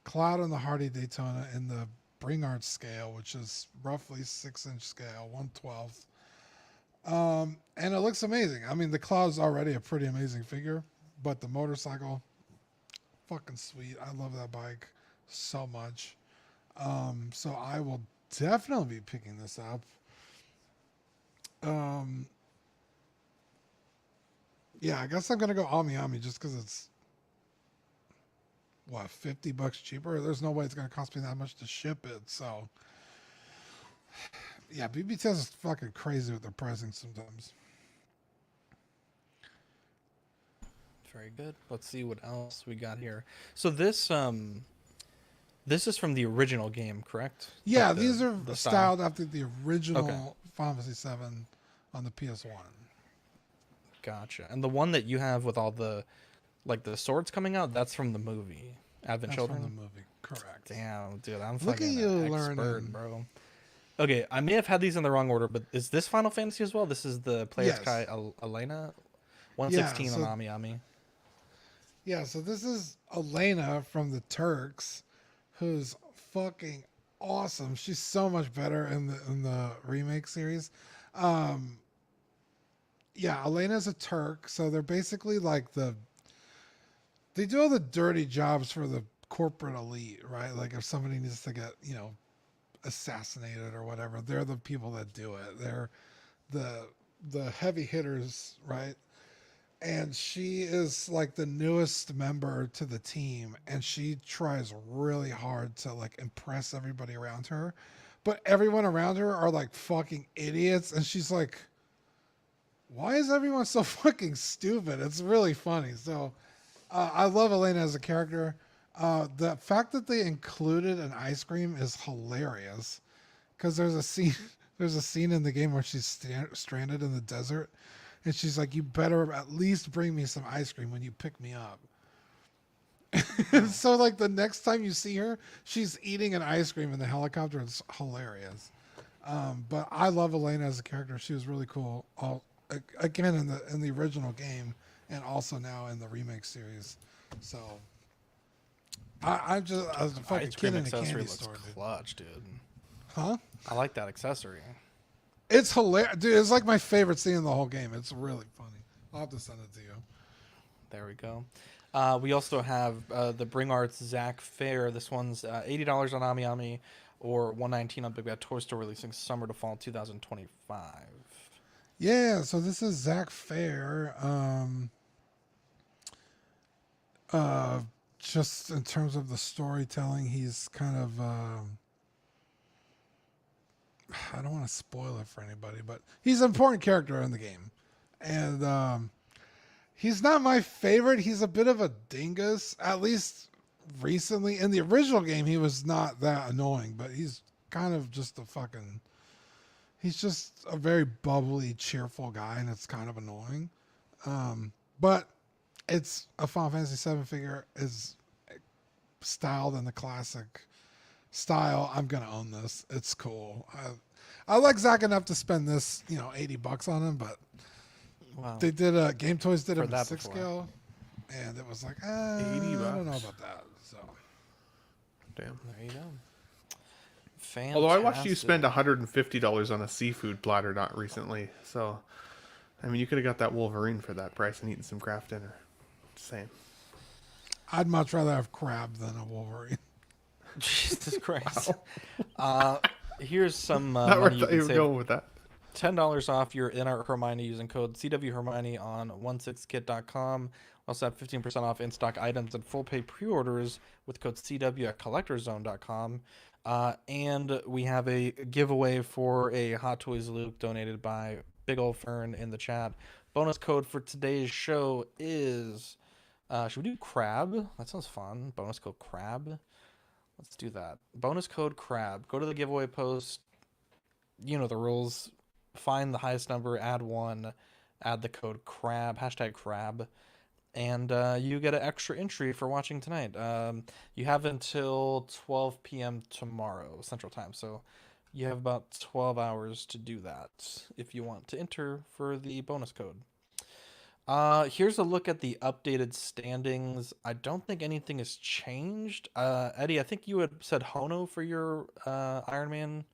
Cloud and the Hardy Daytona in the Bring Art scale, which is roughly 6-inch scale, 1/12. And it looks amazing. I mean, the Cloud's already a pretty amazing figure, but the motorcycle, fucking sweet. I love that bike so much. So I will definitely be picking this up. Yeah, I guess I'm gonna go Ami just because it's what, $50 cheaper? There's no way it's gonna cost me that much to ship it. So yeah, BBTS is fucking crazy with their pricing sometimes. Very good. Let's see what else we got here. So this is from the original game, correct? Yeah, like these are the styled style. after the original Final Fantasy VII on the PS1. Gotcha. And the one that you have with all the the swords coming out, that's from the movie Advent That's Children. From the movie, correct. Damn, dude, I'm Look at fucking you an expert, learning. bro. Okay, I may have had these in the wrong order, but is this Final Fantasy as well? This is the Player's Kai Elena 116 Yeah, on Ami-Ami. Yeah, so this is Elena from the Turks, who's fucking awesome. She's so much better in the remake series. Yeah, Elena's a Turk, so they're basically like they do all the dirty jobs for the corporate elite, right? Like if somebody needs to get, assassinated or whatever, they're the people that do it. They're the heavy hitters, right? And she is like the newest member to the team, and she tries really hard to like impress everybody around her, but everyone around her are like fucking idiots, and she's like, why is everyone so fucking stupid? It's really funny. So I love Elena as a character. The fact that they included an ice cream is hilarious, because there's a scene in the game where she's stranded in the desert, and she's like, you better at least bring me some ice cream when you pick me up. So like the next time you see her, she's eating an ice cream in the helicopter. It's hilarious. But I love Elena as a character. She was really cool. Again in the original game, and also now in the remake series. So I was a fucking Ice kid cream in a accessory candy looks store, dude. clutch, dude. Huh? I like that accessory. It's hilarious, dude. It's like my favorite scene in the whole game. It's really funny. I'll have to send it to you. There we go. We also have the Bring Arts Zach Fair. This one's $80 on AmiAmi or $119 on Big Bad Toy Store, releasing summer to fall 2025. Yeah, so this is Zach Fair. Just in terms of the storytelling, he's kind of I don't want to spoil it for anybody, but he's an important character in the game. And he's not my favorite. He's a bit of a dingus, at least recently. In the original game, he was not that annoying, but he's kind of just he's just a very bubbly, cheerful guy, and it's kind of annoying. But it's a Final Fantasy VII figure, is styled in the classic style. I'm gonna own this. It's cool. I like Zach enough to spend this, $80 on him, but wow. They did Game Toys did Heard him that 6 before. scale, and it was like, $80. I don't know about that. So Damn. There you go. Fantastic. Although I watched you spend $150 on a seafood platter not recently, so I mean you could have got that Wolverine for that price and eaten some craft dinner. Same. I'd much rather have crab than a Wolverine. Jesus Christ. Here's some Not where money I you thought can you were save. going with that. $10 off your In-Art Hermione using code CWHermione on 16kit.com. Also have 15% off in-stock items and full pay pre-orders with code CW at collectorzone.com. And we have a giveaway for a Hot Toys Luke donated by Big Ol' Fern in the chat. Bonus code for today's show is... should we do crab? That sounds fun. Bonus code crab. Let's do that. Bonus code crab. Go to the giveaway post. You know the rules. Find the highest number, add 1, add the code crab, hashtag crab, and you get an extra entry for watching tonight. You have until 12 p.m. tomorrow, Central Time, so you have about 12 hours to do that if you want to enter for the bonus code. Here's a look at the updated standings. I don't think anything has changed. Eddie, I think you had said Hono for your Iron Man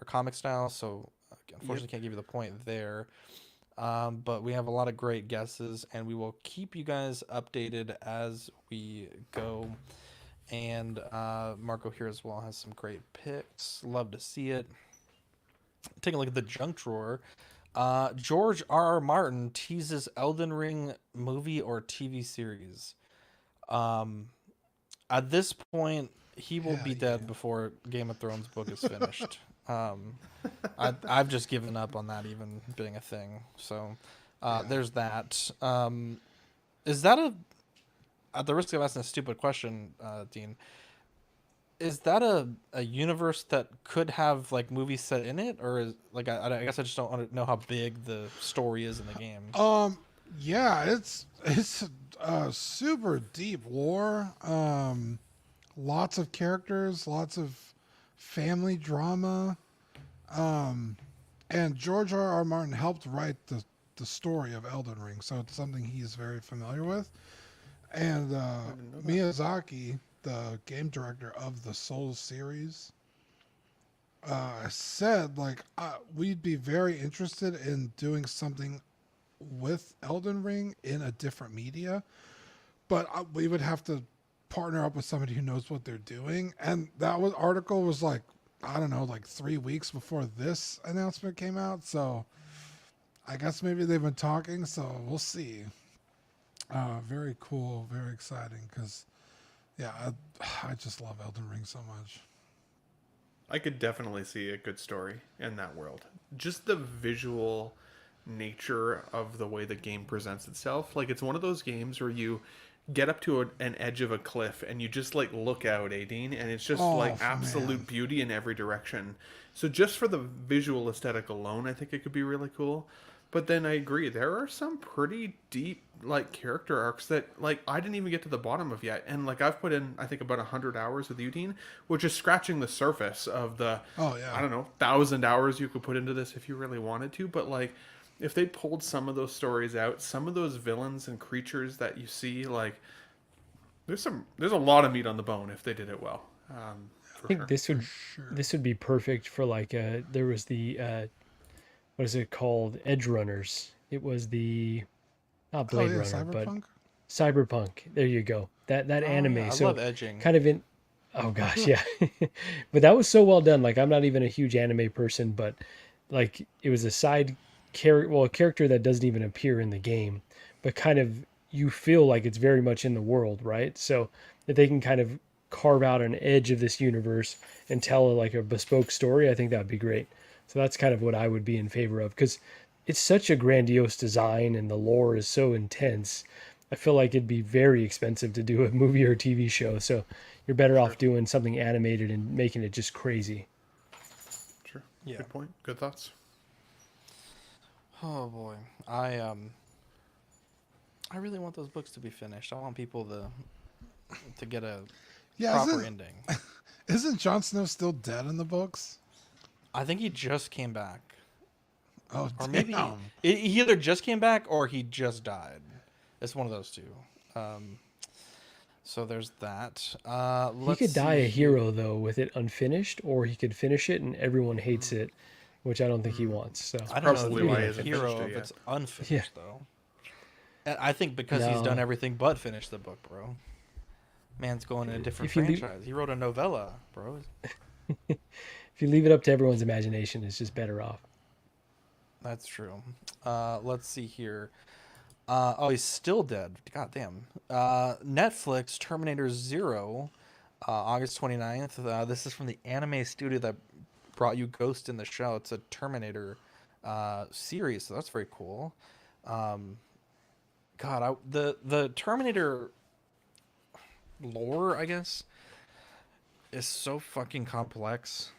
or comic style, so unfortunately can't give you the point there. But we have a lot of great guesses, and we will keep you guys updated as we go. And Marco here as well has some great picks. Love to see it. Take a look at the junk drawer. George R.R. Martin teases Elden Ring movie or TV series. At this point, he will be dead before Game of Thrones book is finished. I've just given up on that even being a thing. So there's that. Is that at the risk of asking a stupid question, Dean, is that a universe that could have like movies set in it, or is like I guess I just don't know how big the story is in the game. Yeah, it's super deep lore. Lots of characters, lots of family drama. And George R.R. Martin helped write the story of Elden Ring, so it's something he's very familiar with. And Miyazaki, the game director of the Souls series, said like we'd be very interested in doing something with Elden Ring in a different media, but we would have to partner up with somebody who knows what they're doing. And that article was like, I don't know, like 3 weeks before this announcement came out. So I guess maybe they've been talking, so we'll see. Very cool, very exciting, because yeah, I just love Elden Ring so much. I could definitely see a good story in that world. Just the visual nature of the way the game presents itself. Like, it's one of those games where you get up to an edge of a cliff and you just like look out, Dean, and it's just absolute beauty in every direction. So just for the visual aesthetic alone, I think it could be really cool. But then I agree, there are some pretty deep like character arcs that like I didn't even get to the bottom of yet, and like I've put in I think about 100 hours with Eugene, which is scratching the surface of the I don't know 1,000 hours you could put into this if you really wanted to. But like if they pulled some of those stories out, some of those villains and creatures that you see, like there's a lot of meat on the bone if they did it well. I think this would be perfect for like there was the what is it called? Edge Runners. It was the not Blade Runner, Cyberpunk? but Cyberpunk. There you go. That anime. Yeah, I so love edging. Kind of in. Oh gosh, yeah. But that was so well done. Like I'm not even a huge anime person, but like it was a side character, well, a character that doesn't even appear in the game, but kind of you feel like it's very much in the world, right? So if they can kind of carve out an edge of this universe and tell like a bespoke story, I think that would be great. So that's kind of what I would be in favor of, because it's such a grandiose design and the lore is so intense. I feel like it'd be very expensive to do a movie or a TV show. So you're better off doing something animated and making it just crazy. Sure. Yeah. Good point. Good thoughts. Oh boy. I really want those books to be finished. I want people to get a proper ending. Isn't Jon Snow still dead in the books? I think he just came back. Oh, or maybe he either just came back or he just died. It's one of those two. So there's that. He could die a hero though with it unfinished, or he could finish it and everyone hates it, which I don't think he wants. So I don't know why he's a hero if it's unfinished though. And I think because he's done everything but finish the book, bro. Man's going in a different franchise. He wrote a novella, bro. If you leave it up to everyone's imagination, it's just better off. That's true. Let's see here. He's still dead. God damn. Netflix, Terminator 0, August 29th. This is from the anime studio that brought you Ghost in the Shell. It's a Terminator series, so that's very cool. The Terminator lore, I guess, is so fucking complex.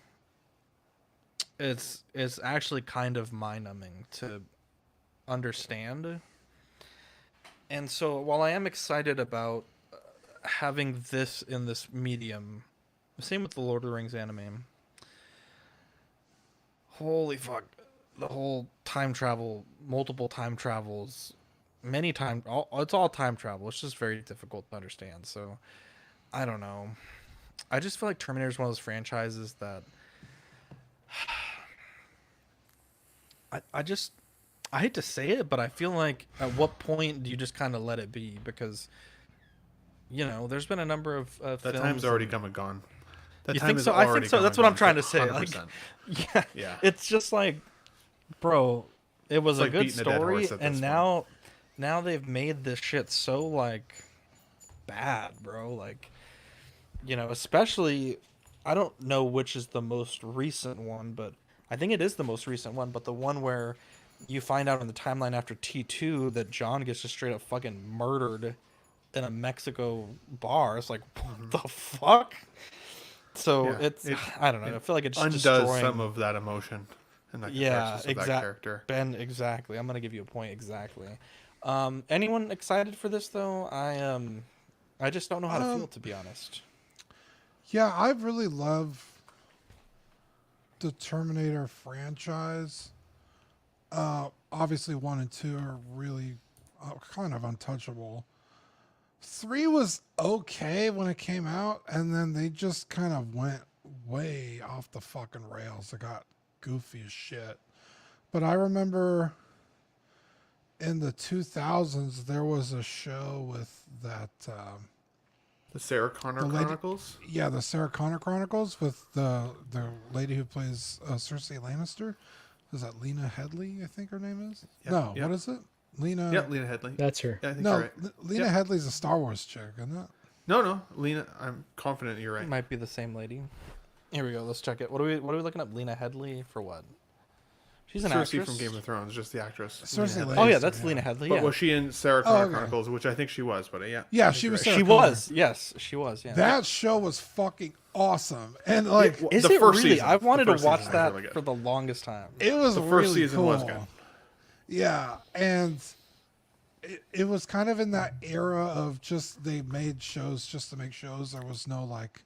It's actually kind of mind-numbing to understand. And so while I am excited about having this in this medium, same with the Lord of the Rings anime. Holy fuck. The whole time travel, multiple time travels, it's all time travel. It's just very difficult to understand. So I don't know. I just feel like Terminator is one of those franchises that I hate to say it, but I feel like at what point do you just kind of let it be? Because, there's been a number of that films. time's already come and gone. You think so? I think so. That's what I'm trying to say. 100%. Like, yeah. It's just like, bro, it was a good story, and now they've made this shit so like bad, bro. Like, especially, I don't know which is the most recent one, but I think it is the most recent one. But the one where you find out in the timeline after T2 that John gets just straight up fucking murdered in a Mexico bar. It's like, what the fuck? So I don't know. I feel like it's undoes destroying some of that emotion and that catharsis of that character. Ben, exactly. I'm gonna give you a point. Exactly. Anyone excited for this though? I just don't know how to feel, to be honest. Yeah, I really love the Terminator franchise. Obviously 1 and 2 are really kind of untouchable. 3 was okay when it came out, and then they just kind of went way off the fucking rails. It got goofy as shit. But I remember in the 2000s there was a show with that the Sarah Connor Chronicles. Yeah, the Sarah Connor Chronicles with the lady who plays Cersei Lannister. Is that Lena Headey? I think her name is. Yep, What is it? Lena. Yeah, Lena Headey. That's her. Yeah, I think no, you're right. Lena Headey's a Star Wars chick, isn't it? No, Lena. I'm confident you're right. It might be the same lady. Here we go. Let's check it. What are we looking up? Lena Headey for what? She's an Cersei actress from Game of Thrones, just the actress. Cersei Lannister. Oh yeah, that's Lena Headey. But was she in Sarah Connor Chronicles, which I think she was? But yeah. Yeah, she was. She was. Yes, she was. Yeah. That show was fucking awesome, and like, is the it first really? season, I wanted to watch that really for the longest time. It was the really first season cool. was good. Yeah, and it was kind of in that era of just they made shows just to make shows. There was no like,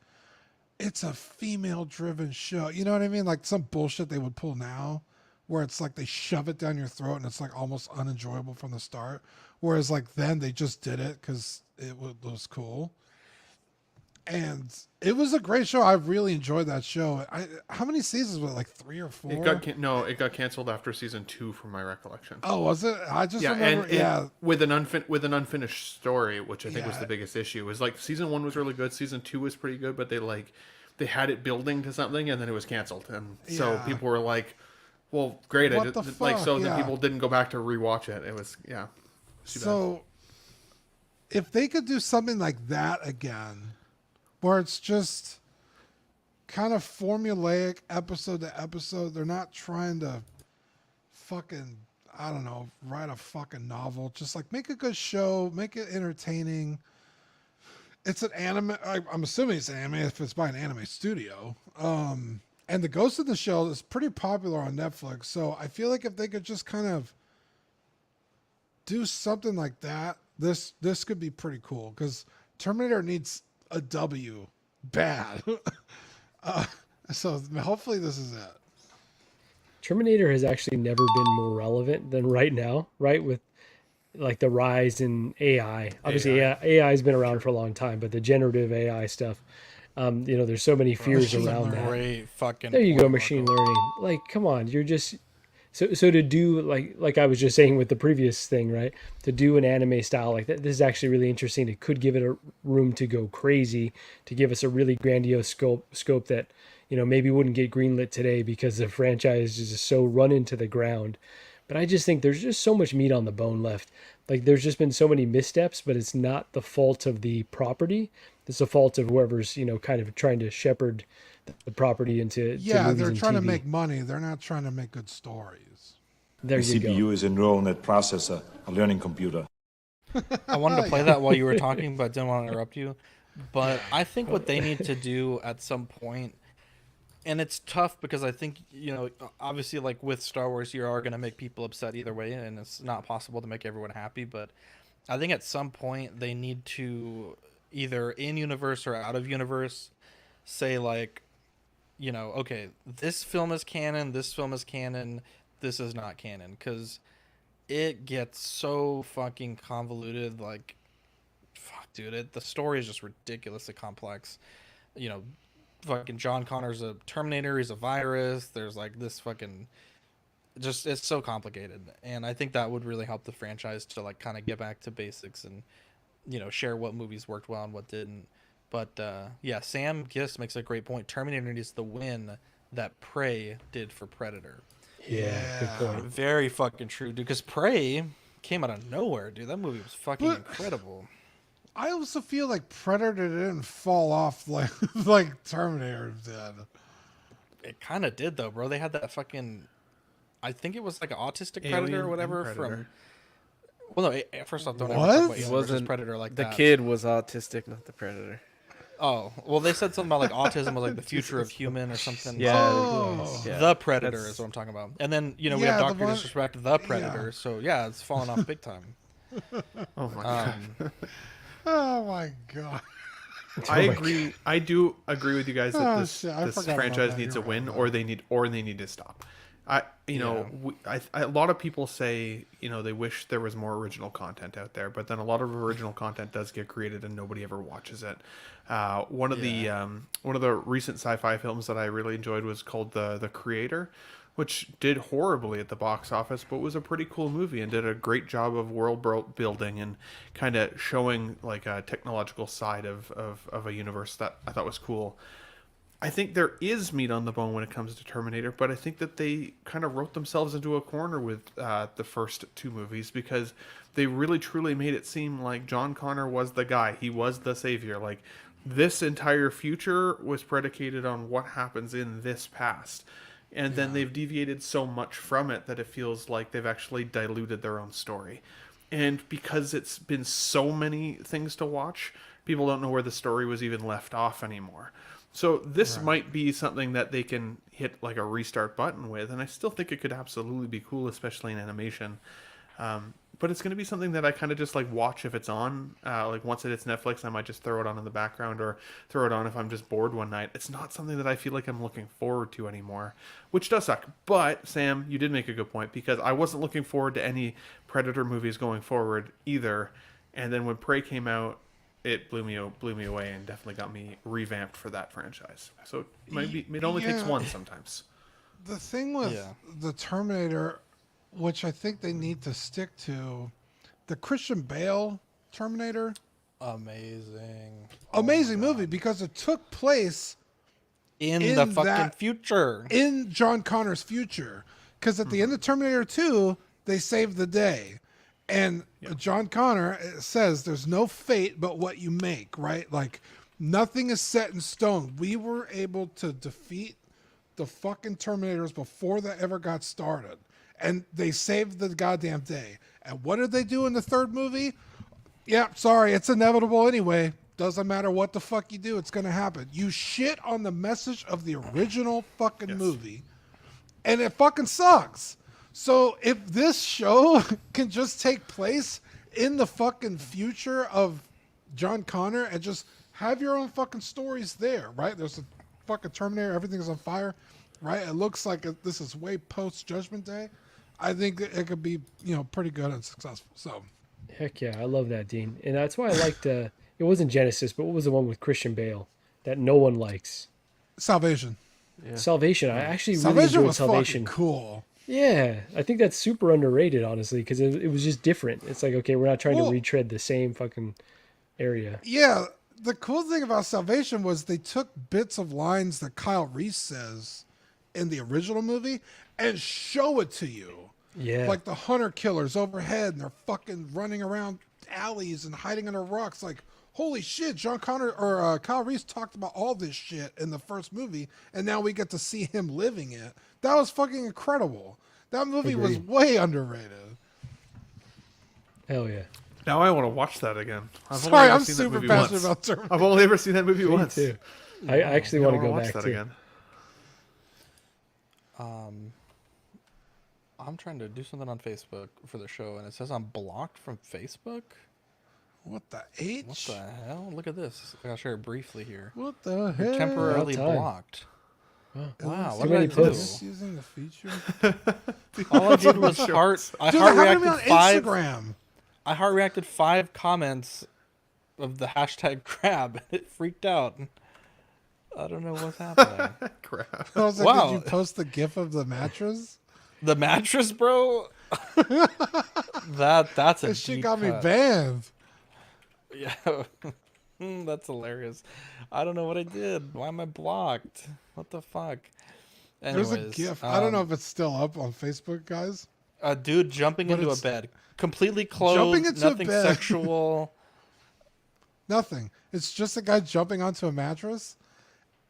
it's a female driven show. You know what I mean? Like some bullshit they would pull now where it's like they shove it down your throat and it's like almost unenjoyable from the start. Whereas like then they just did it because it was cool. And it was a great show. I really enjoyed that show. How many seasons was it? Like 3 or 4? It got canceled after season 2, from my recollection. Oh, was it? I just remember. And with an unfinished story, which I think was the biggest issue. It was like season 1 was really good, season 2 was pretty good, but they had it building to something, and then it was canceled, and so people were like, "Well, great." What the fuck? The people didn't go back to rewatch it. It was So, if they could do something like that again, where it's just kind of formulaic episode to episode, they're not trying to fucking, I don't know, write a fucking novel. Just like make a good show, make it entertaining. It's an anime. I'm assuming it's an anime if it's by an anime studio. And the Ghost of the Shell is pretty popular on Netflix. So I feel like if they could just kind of do something like that, this could be pretty cool, because Terminator needs a W bad. So hopefully this is it. Terminator has actually never been more relevant than right now, right? With like the rise in AI. Obviously AI has been around for a long time, but the generative AI stuff, there's so many fears around that. Great fucking there you go, machine learning. Like, come on, you're just so to do like I was just saying with the previous thing, right? To do an anime style like that, this is actually really interesting. It could give it a room to go crazy, to give us a really grandiose scope that, maybe wouldn't get greenlit today because the franchise is just so run into the ground. But I just think there's just so much meat on the bone left. Like, there's just been so many missteps, but it's not the fault of the property. It's the fault of whoever's, kind of trying to shepherd the property into they're trying to TV. make money. They're not trying to make good stories. There the you CPU go. is a neural net processor, a learning computer. I wanted to play that while you were talking, but didn't want to interrupt you. But I think what they need to do at some point, and it's tough because I think, obviously, like with Star Wars, you are going to make people upset either way, and it's not possible to make everyone happy. But I think at some point they need to, either in universe or out of universe, say like, okay, this film is canon, this film is canon, this is not canon, because it gets so fucking convoluted. Like, fuck, dude, the story is just ridiculously complex. Fucking John Connor's a Terminator, he's a virus, there's like this fucking, just, it's so complicated. And I think that would really help the franchise to like kind of get back to basics and, share what movies worked well and what didn't. But Sam Gist makes a great point. Terminator needs the win that Prey did for Predator. Yeah, good point. Very fucking true, dude. Because Prey came out of nowhere, dude. That movie was fucking incredible. I also feel like Predator didn't fall off like Terminator did. It kind of did, though, bro. They had that fucking, I think it was like an autistic Alien predator or whatever Predator. from. Well, no. First off, don't What? ever talk about It Alien versus wasn't Predator like the that. kid was autistic, not the predator. Oh, well, they said something about like autism was like the future of human or something. Yeah, So, the Predator is what I'm talking about. And then we have Doctor Disrespect, the Predator. Yeah. So yeah, it's fallen off big time. Oh my god. Oh my god. I agree. I do agree with you guys that this shit, I forgot about franchise that. needs a You're win, right, or they need to stop. A lot of people say, they wish there was more original content out there, but then a lot of original content does get created and nobody ever watches it. One of the recent sci-fi films that I really enjoyed was called The Creator, which did horribly at the box office, but was a pretty cool movie and did a great job of world building and kind of showing like a technological side of a universe that I thought was cool. I think there is meat on the bone when it comes to Terminator, but I think that they kind of wrote themselves into a corner with the first 2 movies, because they really truly made it seem like John Connor was the guy. He was the savior. Like, this entire future was predicated on what happens in this past. And then they've deviated so much from it that it feels like they've actually diluted their own story. And because it's been so many things to watch, people don't know where the story was even left off anymore. So this might be something that they can hit like a restart button with, and I still think it could absolutely be cool, especially in animation. But it's going to be something that I kind of just like watch if it's on. Like once it hits Netflix, I might just throw it on in the background or throw it on if I'm just bored one night. It's not something that I feel like I'm looking forward to anymore, which does suck. But Sam, you did make a good point, because I wasn't looking forward to any Predator movies going forward either. And then when Prey came out, it blew me away and definitely got me revamped for that franchise. So it only takes one sometimes. The thing with the Terminator, which I think they need to stick to, the Christian Bale Terminator. Amazing movie, because it took place in the fucking future. In John Connor's future. Because at the end of Terminator 2, they saved the day. And John Connor says there's no fate but what you make, right? Like, nothing is set in stone. We were able to defeat the fucking Terminators before that ever got started. And they saved the goddamn day. And what did they do in the third movie? Yeah, sorry, it's inevitable anyway. Doesn't matter what the fuck you do, it's going to happen. You shit on the message of the original fucking movie, and it fucking sucks. So if this show can just take place in the fucking future of John Connor and just have your own fucking stories there, right? There's a fucking Terminator, everything is on fire, right? It looks like this is way post Judgment Day. I think it could be, pretty good and successful. So, heck yeah, I love that, Dean, and that's why I liked. It wasn't Genesis, but what was the one with Christian Bale that no one likes? Salvation. Yeah. Salvation. I actually really enjoyed Salvation. Fucking cool. Yeah, I think that's super underrated, honestly, because it was just different. It's like, okay, we're not trying to retread the same fucking area. Yeah, the cool thing about Salvation was they took bits of lines that Kyle Reese says in the original movie and show it to you. Yeah. Like the hunter killers overhead, and they're fucking running around alleys and hiding under rocks. Like, holy shit, John Connor or Kyle Reese talked about all this shit in the first movie, and now we get to see him living it. That was fucking incredible. That movie was way underrated. Hell yeah. Now I want to watch that again. Sorry, I'm super passionate about Terminator. I've only ever seen that movie once. Too. I actually want to go watch back that too. again. I'm trying to do something on Facebook for the show, and it says I'm blocked from Facebook. What the H? What the hell? Look at this. I'll share it briefly here. What the hell? Temporarily blocked. Wow, what did I do? Using the feature? All I did was heart. I heart reacted on Instagram. I heart reacted 5 comments of the hashtag crab. It freaked out. I don't know what's happening. Crap. I was like, did you post the GIF of the mattress? The mattress, bro. That's a. This shit got me banned. Yeah, that's hilarious. I don't know what I did. Why am I blocked? What the fuck? Anyways, there's a GIF. I don't know if it's still up on Facebook, guys. A dude jumping into a bed, completely clothed, jumping into nothing a bed. sexual. Nothing. It's just a guy jumping onto a mattress.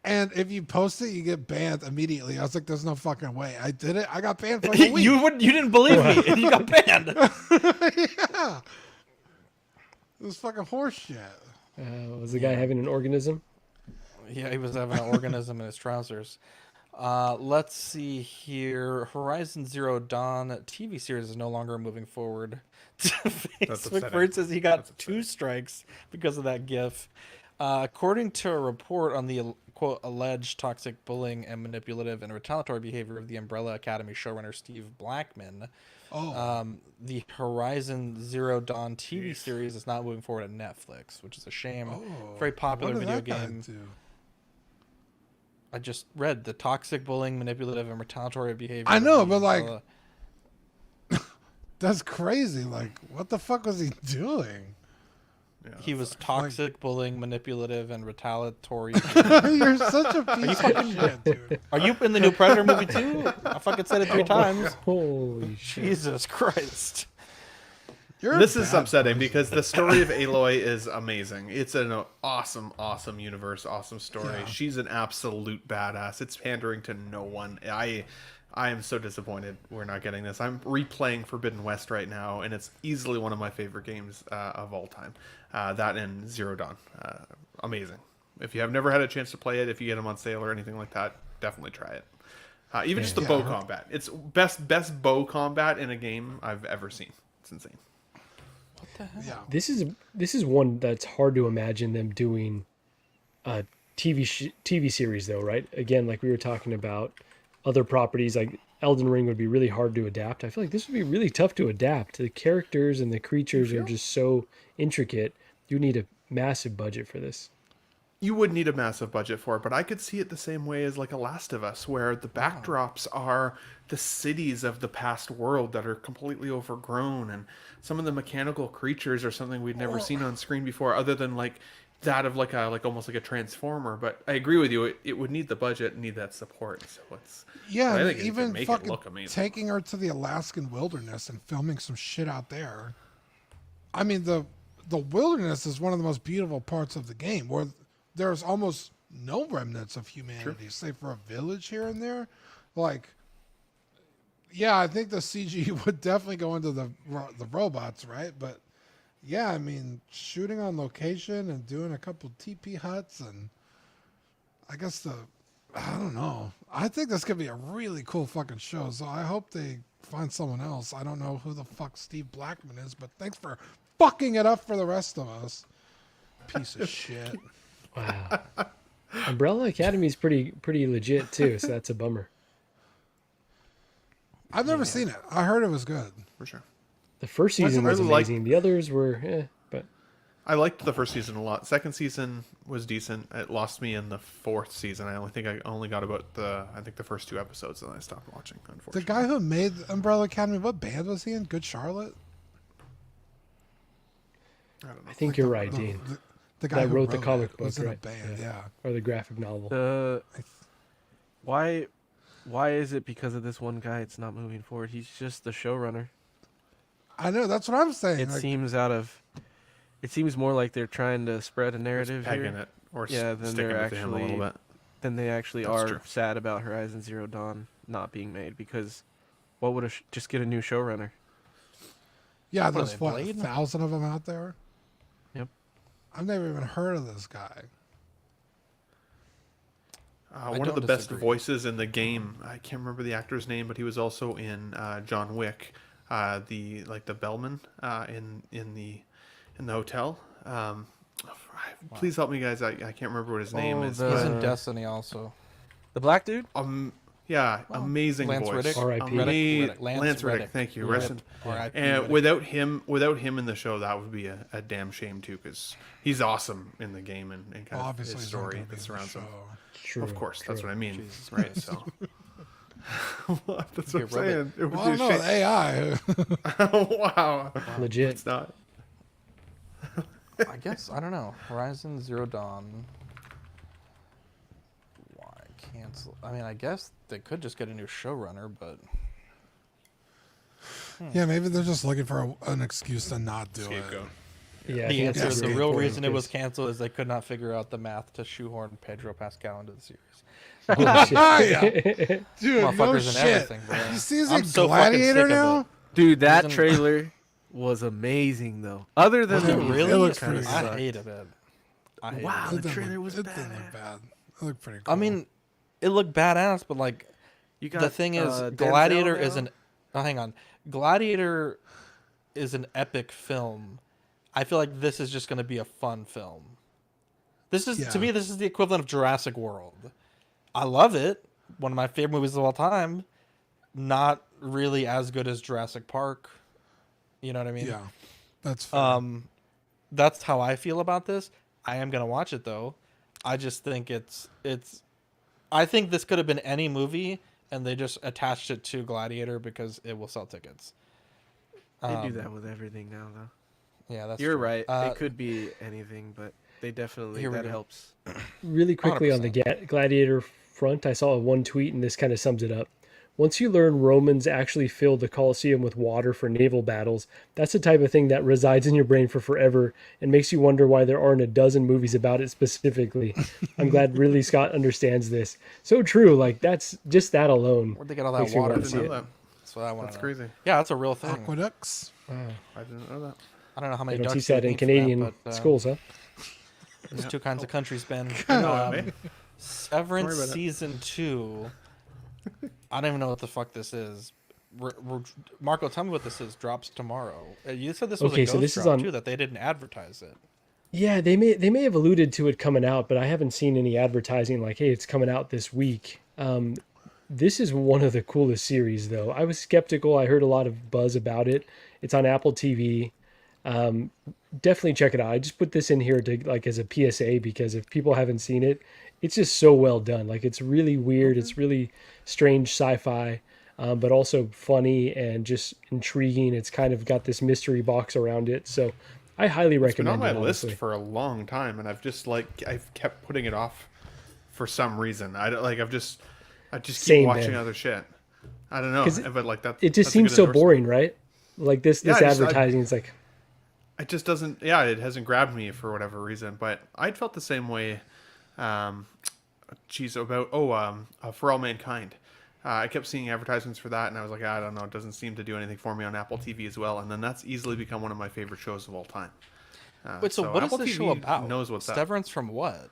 And if you post it, you get banned immediately. I was like, "There's no fucking way." I did it. I got banned for like a week. You didn't believe me, and you got banned. Yeah, it was fucking horse shit. Was the guy having an organism? Yeah, he was having an organism in his trousers. Let's see here. Horizon Zero Dawn TV series is no longer moving forward. Facebook Bird says he got 2 strikes because of that GIF. According to a report on the quote alleged toxic bullying and manipulative and retaliatory behavior of the Umbrella Academy showrunner Steve Blackman, the Horizon Zero Dawn TV series is not moving forward at Netflix, which is a shame. Very popular video game. I just read the toxic bullying, manipulative, and retaliatory behavior. I know, but like, that's crazy. Like, what the fuck was he doing? Yeah, he was toxic, bullying, manipulative, and retaliatory. You're such a piece of shit, dude. Are you in the new Predator movie too? I fucking said it 3 times. Holy shit. Jesus Christ. This is upsetting because the story of Aloy is amazing. It's an awesome, awesome universe, awesome story. Yeah. She's an absolute badass. It's pandering to no one. I am so disappointed we're not getting this. I'm replaying Forbidden West right now, and it's easily one of my favorite games of all time. That and Zero Dawn. Amazing. If you have never had a chance to play it, if you get them on sale or anything like that, definitely try it. Even just the bow combat. It's best bow combat in a game I've ever seen. It's insane. What the hell? Yeah. This is one that's hard to imagine them doing a TV series though, right? Again, like we were talking about other properties, like Elden Ring would be really hard to adapt. I feel like this would be really tough to adapt. The characters and the creatures are just so intricate. You need a massive budget for this. You would need a massive budget for it, but I could see it the same way as like a Last of Us, where the backdrops are the cities of the past world that are completely overgrown, and some of the mechanical creatures are something we'd never seen on screen before, other than like that of like almost like a transformer. But I agree with you; it would need the budget, and need that support. So it's I think even make fucking it look amazing. taking her to the Alaskan wilderness and filming some shit out there. I mean, the wilderness is one of the most beautiful parts of the game, where there's almost no remnants of humanity, save for a village here and there. Like, yeah, I think the CG would definitely go into the robots, right? But yeah, I mean, shooting on location and doing a couple TP huts, and I guess I don't know. I think this could be a really cool fucking show. So I hope they find someone else. I don't know who the fuck Steve Blackman is, but thanks for fucking it up for the rest of us. Piece of shit. Wow. Umbrella Academy is pretty legit too, so that's a bummer. I've never seen it. I heard it was good. For sure. The first season was amazing. The others were but I liked the first season a lot. Second season was decent. It lost me in the fourth season. I only got about the first 2 episodes, and I stopped watching, unfortunately. The guy who made Umbrella Academy, what band was he in? Good Charlotte? I don't know. I think you're right, Dean. The guy who wrote the comic book, was in right? a band, yeah. Or the graphic novel. Why is it because of this one guy it's not moving forward? He's just the showrunner. I know, that's what I'm saying. It seems more like they're trying to spread a narrative here. Pegging it, or than sticking they're with him a little bit. Then they actually That's are true. sad about Horizon Zero Dawn not being made, because what would just get a new showrunner? Yeah, What are there's they, what, Blade? 1,000 of them out there? Yep. I've never even heard of this guy. One of the best voices in the game. I can't remember the actor's name, but he was also in John Wick, the bellman in the hotel. Please help me, guys. I can't remember what his name is. He's in Destiny also. The black dude? Yeah, amazing Lance voice. Riddick? R.I.P. Lance Riddick. Thank you. Rip. R.I.P. And Riddick. without him in the show, that would be a damn shame too, because he's awesome in the game and kind of Obviously his he's not story gonna be that in the surrounds him. show. True, Of course, that's true. what I mean. Jesus Right, so. That's what I'm Okay, rub saying. It would Well, I be don't a know, shame. AI. Wow. Legit. It's not. I guess, I don't know. Horizon Zero Dawn. Why cancel? I mean, I guess they could just get a new showrunner, but... Yeah, maybe they're just looking for an excuse to not do Scapegoat. it. Yeah, I The think answer, that's the a real good reason it point, was 'cause- canceled is they could not figure out the math to shoehorn Pedro Pascal into the series. Oh, shit. Dude, no Motherfuckers and shit. everything, bro. You see he's I'm in so fucking Gladiator sick of now? it. Dude, that He's in- trailer was amazing, though. Other than Was it the movie, really? It looks kinda pretty I sucked. hated it. I hated Wow, it. the trailer was It didn't bad. look bad. It looked pretty cool. I mean, it looked badass, but like, You got the thing is, Denzel Gladiator now? is an. Oh, hang on, Gladiator is an epic film. I feel like this is just going to be a fun film. This is to Yeah. me, this is the equivalent of Jurassic World. I love it. One of my favorite movies of all time. Not really as good as Jurassic Park. You know what I mean? yeah, that's fair. That's how I feel about this. I am gonna watch it though. I just think it's. I think this could have been any movie, and they just attached it to Gladiator because it will sell tickets. They do that with everything now, though. Yeah, that's You're true. right. It could be anything, but they definitely Here we that go. helps. Really quickly on the Gladiator front, I saw one tweet, and this kind of sums it up. Once you learn Romans actually filled the Colosseum with water for naval battles, that's the type of thing that resides in your brain for forever and makes you wonder why there aren't a dozen movies about it specifically. I'm glad Ridley Scott understands this. So true, like that's just that alone. Where'd they get all that makes me water? wanna I see didn't it. know that. That's what I want. That's crazy. Yeah, that's a real thing. Aqueducts. Wow. I didn't know that. I don't know how They many don't ducks teach they that in need for Canadian but, schools, huh? There's two kinds of countries, Ben. Don't Severance worry about it. season 2. I don't even know what the fuck this is. Marco, tell me what this is. Drops tomorrow. You said this was Okay, a so ghost this is drop on- too. That they didn't advertise it. Yeah, they may have alluded to it coming out, but I haven't seen any advertising like, hey, it's coming out this week. This is one of the coolest series, though. I was skeptical. I heard a lot of buzz about it. It's on Apple TV. Definitely check it out. I just put this in here to like as a PSA because if people haven't seen it, it's just so well done. Like it's really weird. It's really strange sci-fi, but also funny and just intriguing. It's kind of got this mystery box around it. So I highly It's been recommend on it. my list honestly. for a long time, and I've kept putting it off for some reason. I just keep Same, watching man. other shit. I don't know, 'Cause but like that. It just that's a seems good so endorsement. boring, right? Like this Yeah, advertising is like, It just doesn't. Yeah, it hasn't grabbed me for whatever reason. But I'd felt the same way. For All Mankind. I kept seeing advertisements for that, and I was like, I don't know, it doesn't seem to do anything for me on Apple TV as well. And then that's easily become one of my favorite shows of all time. Wait, so what Apple is this TV show about? knows what's up. Severance from what?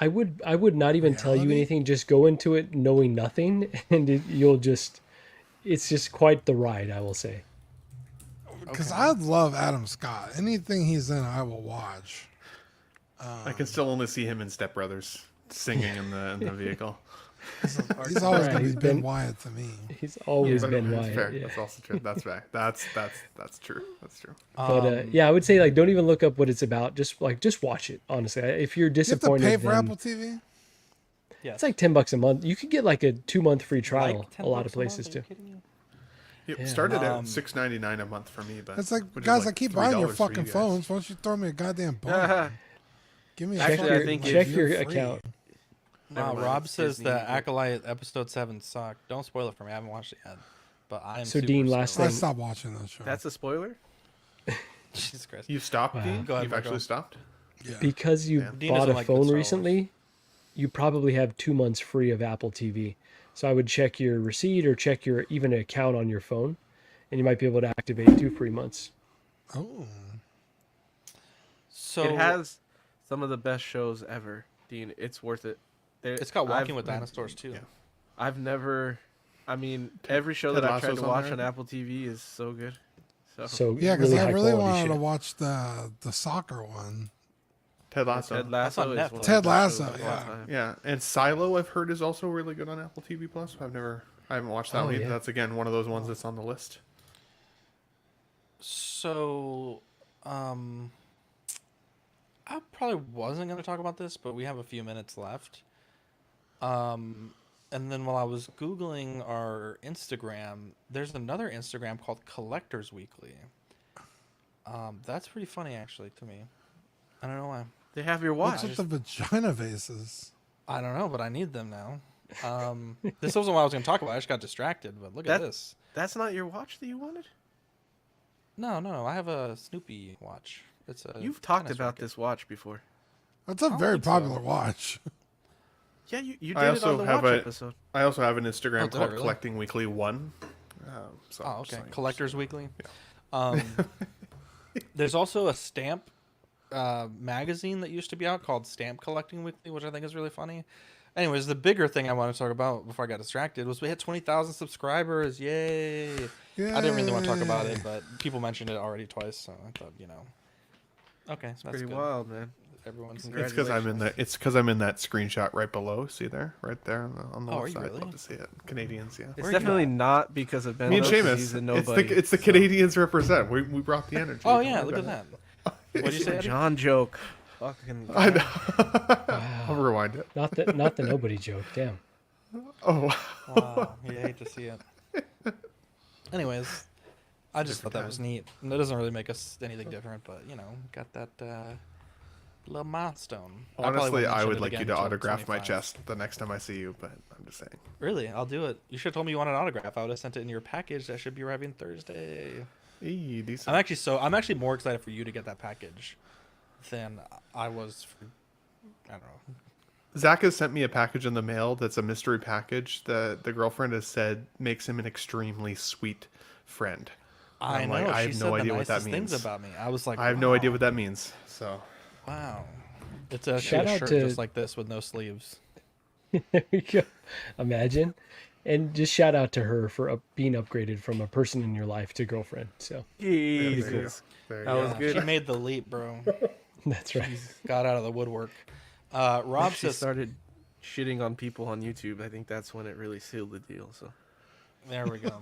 I would not even tell you anything. Just go into it knowing nothing, and it's just quite the ride, I will say. Because I love Adam Scott. Anything he's in, I will watch. I can still only see him in Step Brothers singing in the vehicle. He's always going to He's be Ben been- Wyatt to me. He's always But been that's Wyatt. fair. Yeah. That's also true. That's fair. That's true. That's true. But yeah, I would say like don't even look up what it's about. Just watch it. Honestly, if you're You have to disappointed, pay for then Apple TV? Yeah, it's like $10 a month. You could get like a 2-month free trial. Like a lot of $10 a month? places Are you too. kidding me? It Yeah. started at $6.99 a month for me, but It's like, which is guys, like I keep buying your $3 for fucking you guys. phones. Why don't you throw me a goddamn bone? Give me a Actually, fucking, I think check if your you're free. account. Never Wow, mind, Rob it's says Disney, the but- Acolyte episode 7 sucked. Don't spoil it for me. I haven't watched it yet. But I am So, super Dean, last stoked. I thing- stopped watching that show. That's a spoiler? Jesus Christ. You stopped, Dean? Go ahead, You've Marco. actually stopped? Yeah. Because you Yeah. Dean bought doesn't a like good phone Star Wars. recently, you probably have 2 months free of Apple TV. So I would check your receipt or check your even account on your phone, and you might be able to activate 2 free months. Oh. So It has some of the best shows ever, Dean. It's worth it. it's got Walking with Dinosaurs too. Yeah. I've never. I mean, every show Ted that I've tried Lasso's to on watch there? on Apple TV is so good. So Yeah, because really I high really quality wanted shit. to watch the soccer one. Ted Lasso. Ted Lasso on is Netflix. one of Ted the best Lasso, shows of all yeah. time. Yeah, and Silo I've heard is also really good on Apple TV Plus. I haven't watched that Oh, one either. yeah. That's again one of those ones that's on the list. So, I probably wasn't going to talk about this, but we have a few minutes left. And then while I was Googling our Instagram, there's another Instagram called Collectors Weekly. That's pretty funny, actually, to me. I don't know why. They have your watch. What's with the vagina vases? I don't know, but I need them now. This wasn't what I was going to talk about. I just got distracted, but look at this. That's not your watch that you wanted? No. I have a Snoopy watch. It's a You've talked tennis about racket. this watch before. That's a don't very think so. popular watch. Yeah, you did I it also on the have watch a episode. I also have an Instagram Oh, did I called really? Collecting Weekly 1. So Oh, just okay. saying. Collectors Weekly. There's also a stamp magazine that used to be out called Stamp Collecting Weekly, which I think is really funny. Anyways, the bigger thing I want to talk about before I got distracted was we hit 20,000 subscribers. Yay! I didn't really want to talk about it, but people mentioned it already twice, so I thought, Okay, so that's Pretty good. wild, man. Everyone's It's because I'm in that. It's because I'm in that screenshot right below. See there, right there on the Oh, left are you side. really? I'd love to see it. Canadians, yeah. It's Where you definitely at? not because of Ben. Me and though, 'cause Seamus. He's a It's nobody. the Canadians represent. We brought the energy. Oh yeah, look at that. What did you say, Eddie? John joke. Fucking. I know. I'll rewind it. Not the nobody joke. Damn. Oh. Wow, you hate to see it. Anyways, I just thought that was neat. And that doesn't really make us anything different, but got that little milestone. Honestly, I would mention it like you again to till autograph my 25. chest the next time I see you, but I'm just saying. Really, I'll do it. You should have told me you wanted an autograph. I would have sent it in your package. That should be arriving Thursday. Eee, decent. I'm actually more excited for you to get that package than I was for. I don't know. Zach has sent me a package in the mail that's a mystery package that the girlfriend has said makes him an extremely sweet friend. I I'm know. like, I She have said no the idea what that nicest things means. about me. I was like, I have no wow. idea what that means. So Wow. It's a Shout out shirt to- just like this with no sleeves. There we go. Imagine. And just shout out to her for being upgraded from a person in your life to girlfriend. So Jesus. There That you was go. good. She made the leap, bro. that's right. Got out of the woodwork. Rob She says, started shitting on people on YouTube. I think that's when it really sealed the deal. So there we go.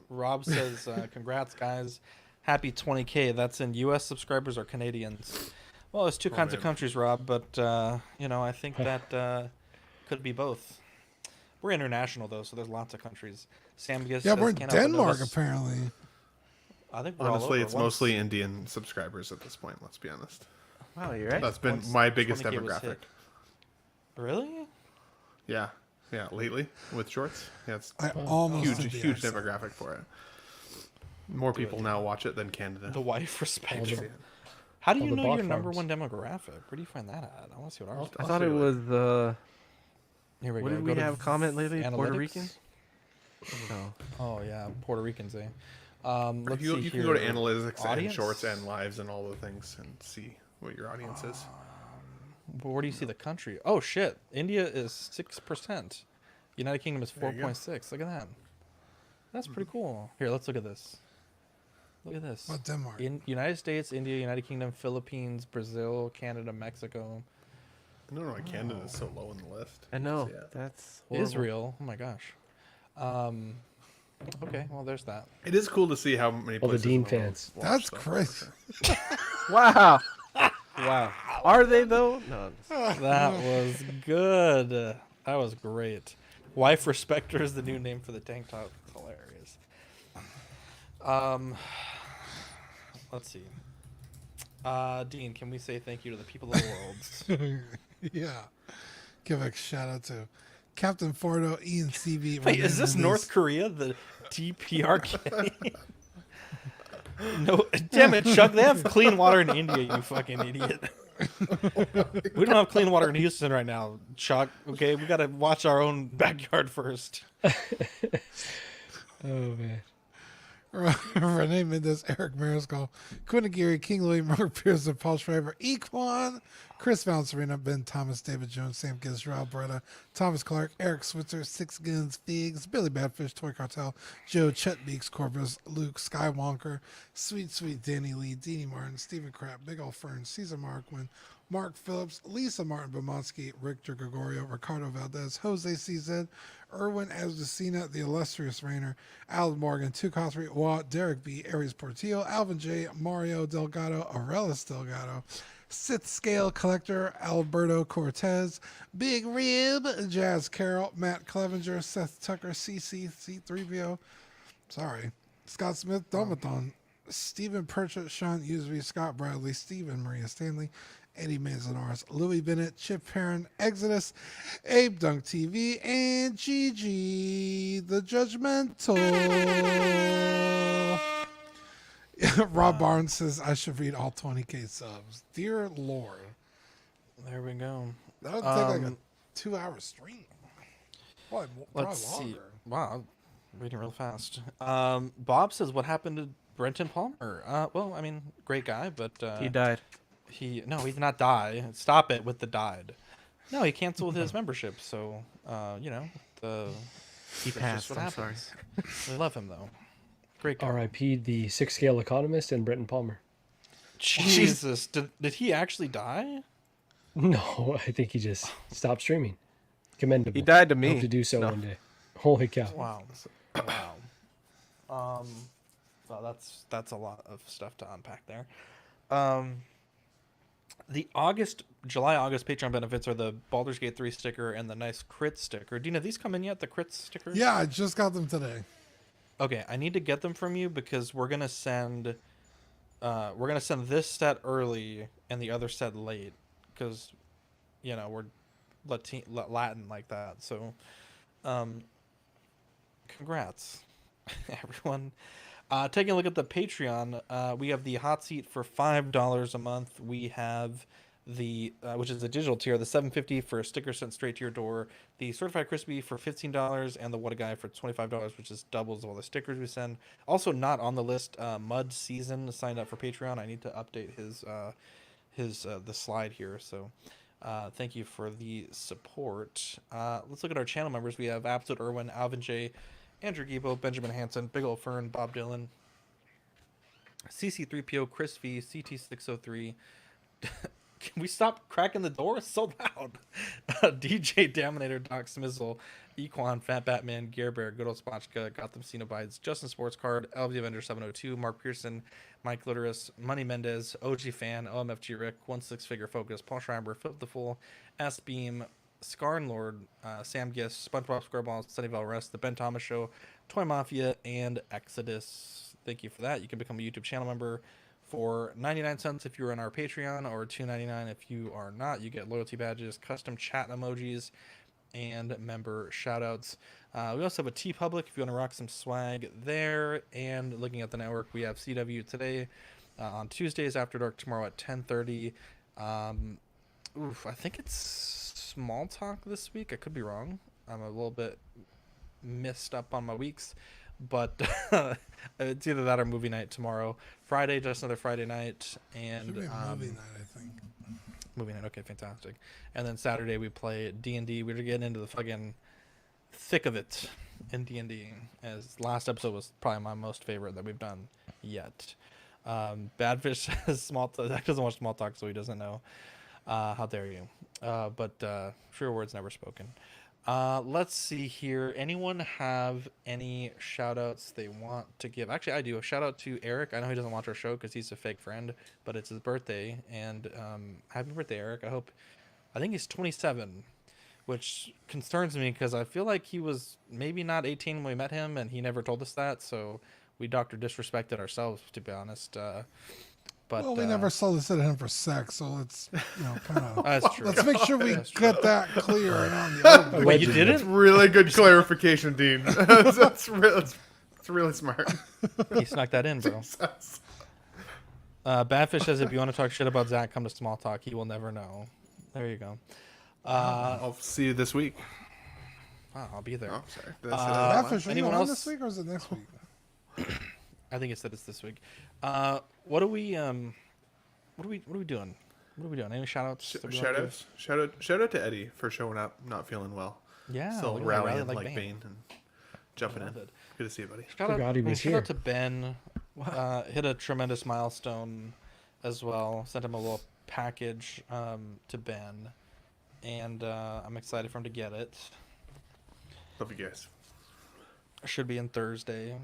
Rob says, congrats, guys. Happy 20K. That's in U.S. subscribers or Canadians. Well, there's two kinds of countries, Rob, but, I think that could be both. We're international, though, so there's lots of countries. Sam Giss Yeah, says, we're in "Can't help but Denmark, notice-" apparently. I think we're all Honestly, over. it's Once- mostly Indian subscribers at this point. Let's be honest. wow, you're right. That's been Once my biggest 20K was demographic. hit. Really? Yeah, lately with shorts. Yeah, it's I almost did the huge accent. demographic for it. More people now watch it than Canada. The wife respect. the- How do all you the know your bot number farms. one demographic? Where do you find that at? I want to see what ours. I thought it was Here we what go. did Go we to have comment lately? Puerto analytics. Rican? No. Oh yeah, Puerto Ricans, eh? Let's You, see you can go to here. analytics and Audience? shorts and lives and all the things and see what your audience is. Where do you see the country? Oh shit! India is 6%. United Kingdom is There you go. 4.6. Look at that. That's pretty cool. Here, let's look at this. Look at this. What, Denmark? In United States, India, United Kingdom, Philippines, Brazil, Canada, Mexico, I don't know why Canada is so low on the list. I know. Yeah. That's horrible. Israel. Oh my gosh. Okay, well there's that. It is cool to see how many All the places Dean in the world fans. watch That's stuff, crazy. for sure. Wow. Wow. Are they though? No. That was good. That was great. Wife Respecter is the new name for the tank top. Hilarious. Let's see. Dean, can we say thank you to the people of the world? Yeah. Give a shout out to Captain Fordo, Ian CB. Wait, is this North Korea? The DPRK? No, damn it, Chuck. They have clean water in India, you fucking idiot. We don't have clean water in Houston right now, Chuck. Okay, we gotta watch our own backyard first. Oh man. Renee Mendes, Eric Mariscal, Quinn Aguirre, King Louis, Mark Pearson, Paul Schreiber, Equan, Chris Valencerina, Ben Thomas, David Jones, Sam Giz, Rob Beretta, Thomas Clark, Eric Switzer, Six Guns, Figs, Billy Badfish, Toy Cartel, Joe, Chet Beeks, Corbus, Luke, Skywalker, Sweet Danny Lee, Deanie Martin, Stephen Krapp, Big Ol' Fern, Caesar Markman, Mark Phillips, Lisa Martin Bomonsky, Richter Gregorio, Ricardo Valdez, Jose CZ, Erwin Asdecina, The Illustrious Rainer, Alan Morgan, Tukothri, Watt, Derek B, Aries Portillo, Alvin J, Mario Delgado, Aurelus Delgado, Sith Scale Collector, Alberto Cortez, Big Rib, Jazz Carroll, Matt Clevenger, Seth Tucker, CC, C3PO, sorry, Scott Smith, Domathon, Stephen Purchett, Sean Usby, Scott Bradley, Stephen Maria Stanley, Eddie Manzanares, Louis Bennett, Chip Perrin, Exodus, Abe Dunk TV, and Gigi the Judgmental. Rob Barnes says I should read all 20K subs. Dear Lord. There we go. That would take like a 2-hour stream. Probably Let's longer. see. Wow, reading real fast. Bob says, "What happened to Brenton Palmer?" Well, I mean, great guy, but He died. He did not die. Stop it with the died. No, he canceled his membership. So, He that's passed. just what I'm sorry. happens. We love him though. Great guy. R.I.P. the 6-scale economist and Brenton Palmer. Jesus, did he actually die? No, I think he just stopped streaming. Commendable. He died to me. Hope to do so No. one day. Holy cow. Wow. Well, that's a lot of stuff to unpack there. The July-August Patreon benefits are the Baldur's Gate 3 sticker and the nice crit sticker. Dina, these come in yet? The crit stickers? Yeah, I just got them today. Okay, I need to get them from you because we're gonna send this set early and the other set late because we're Latin like that. So, congrats, everyone. Taking a look at the Patreon, we have the hot seat for $5 a month. We have the which is the digital tier, the $7.50 for a sticker sent straight to your door, the certified crispy for $15, and the What a Guy for $25, which is doubles all the stickers we send. Also not on the list, Mud Season signed up for Patreon. I need to update his the slide here. So thank you for the support. Let's look at our channel members. We have Absolute Irwin, Alvin J, Andrew Gibo, Benjamin Hansen, Big Ol' Fern, Bob Dylan, CC3PO, Chris V, CT603. Can we stop cracking the door? It's so loud. DJ Daminator, Doc Smizzle, Equan, Fat Batman, Gear Bear, Good Old Spotchka, Gotham Cenobites, Justin Sports Card, LV Avenger 702, Mark Pearson, Mike Literis, Money Mendez, OG Fan, OMFG Rick, 16 Focus, Paul Schreiber, Flip the Fool, S Beam, Scarn Lord, Sam Gist, SpongeBob SquareBall, Sunnyvale Rest, The Ben Thomas Show, Toy Mafia, and Exodus. Thank you for that. You can become a YouTube channel member for 99 cents if you're on our Patreon, or $2.99 if you are not. You get loyalty badges, custom chat emojis, and member shoutouts. We also have a TeePublic if you want to rock some swag there. And looking at the network, we have CW today on Tuesdays After Dark, tomorrow at 10:30. I think it's Small Talk this week. I could be wrong. I'm a little bit messed up on my weeks. But it's either that or movie night tomorrow. Friday, just another Friday night. And Should be movie night, I think. Movie night, okay, fantastic. And then Saturday we play D&D. We're getting into the fucking thick of it in D&D. As last episode was probably my most favorite that we've done yet. Badfish says Zach doesn't watch Small Talk, so he doesn't know. How dare you? But truer words never spoken. Let's see here. Anyone have any shout outs they want to give? Actually, I do. A shout out to Eric. I know he doesn't watch our show because he's a fake friend, but it's his birthday. And happy birthday, Eric. I think he's 27, which concerns me because I feel like he was maybe not 18 when we met him, and he never told us that. So we Dr. disrespected ourselves, to be honest. But, well, we never solicited him for sex, so let's, kind of. That's true. Let's make sure we get that clear and on the open. Wait, you didn't? That's really good clarification, Dean. that's really smart. He snuck that in, bro. Badfish says if you want to talk shit about Zach, come to Small Talk. He will never know. There you go. I'll see you this week. Oh, I'll be there. Oh, sorry. Badfish, are you anyone on else this week or is it next week? I think it said it's this week. What are we doing? What are we doing? Any shout outs? Shout out to Eddie for showing up, not feeling well. Yeah. Still rallying like Bane and jumping in. Good to see you, buddy. Shout out to Ben. Hit a tremendous milestone as well. Sent him a little package to Ben. And I'm excited for him to get it. Love you guys. Should be in Thursday.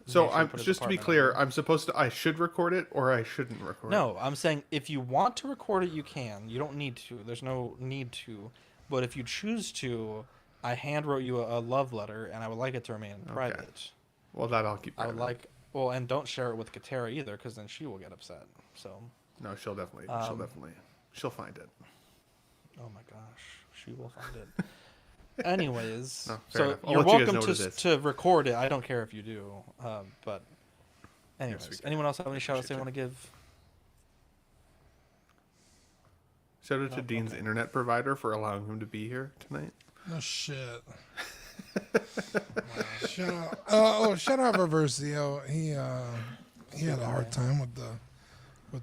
So just to be clear, I should record it or I shouldn't record it? No, I'm saying if you want to record it, you can. You don't need to. There's no need to. But if you choose to, I hand wrote you a love letter, and I would like it to remain private. Well, that I'll keep private. I would like, and don't share it with Katera either, because then she will get upset. So. No, she'll definitely. She'll find it. Oh my gosh, she will find it. Anyways, so you're welcome to record it. I don't care if you do. But anyways, anyone else have any shout outs they want to give? Shout out to Dean's internet provider for allowing him to be here tonight. No shit. Shout out Reversio. He had a hard time with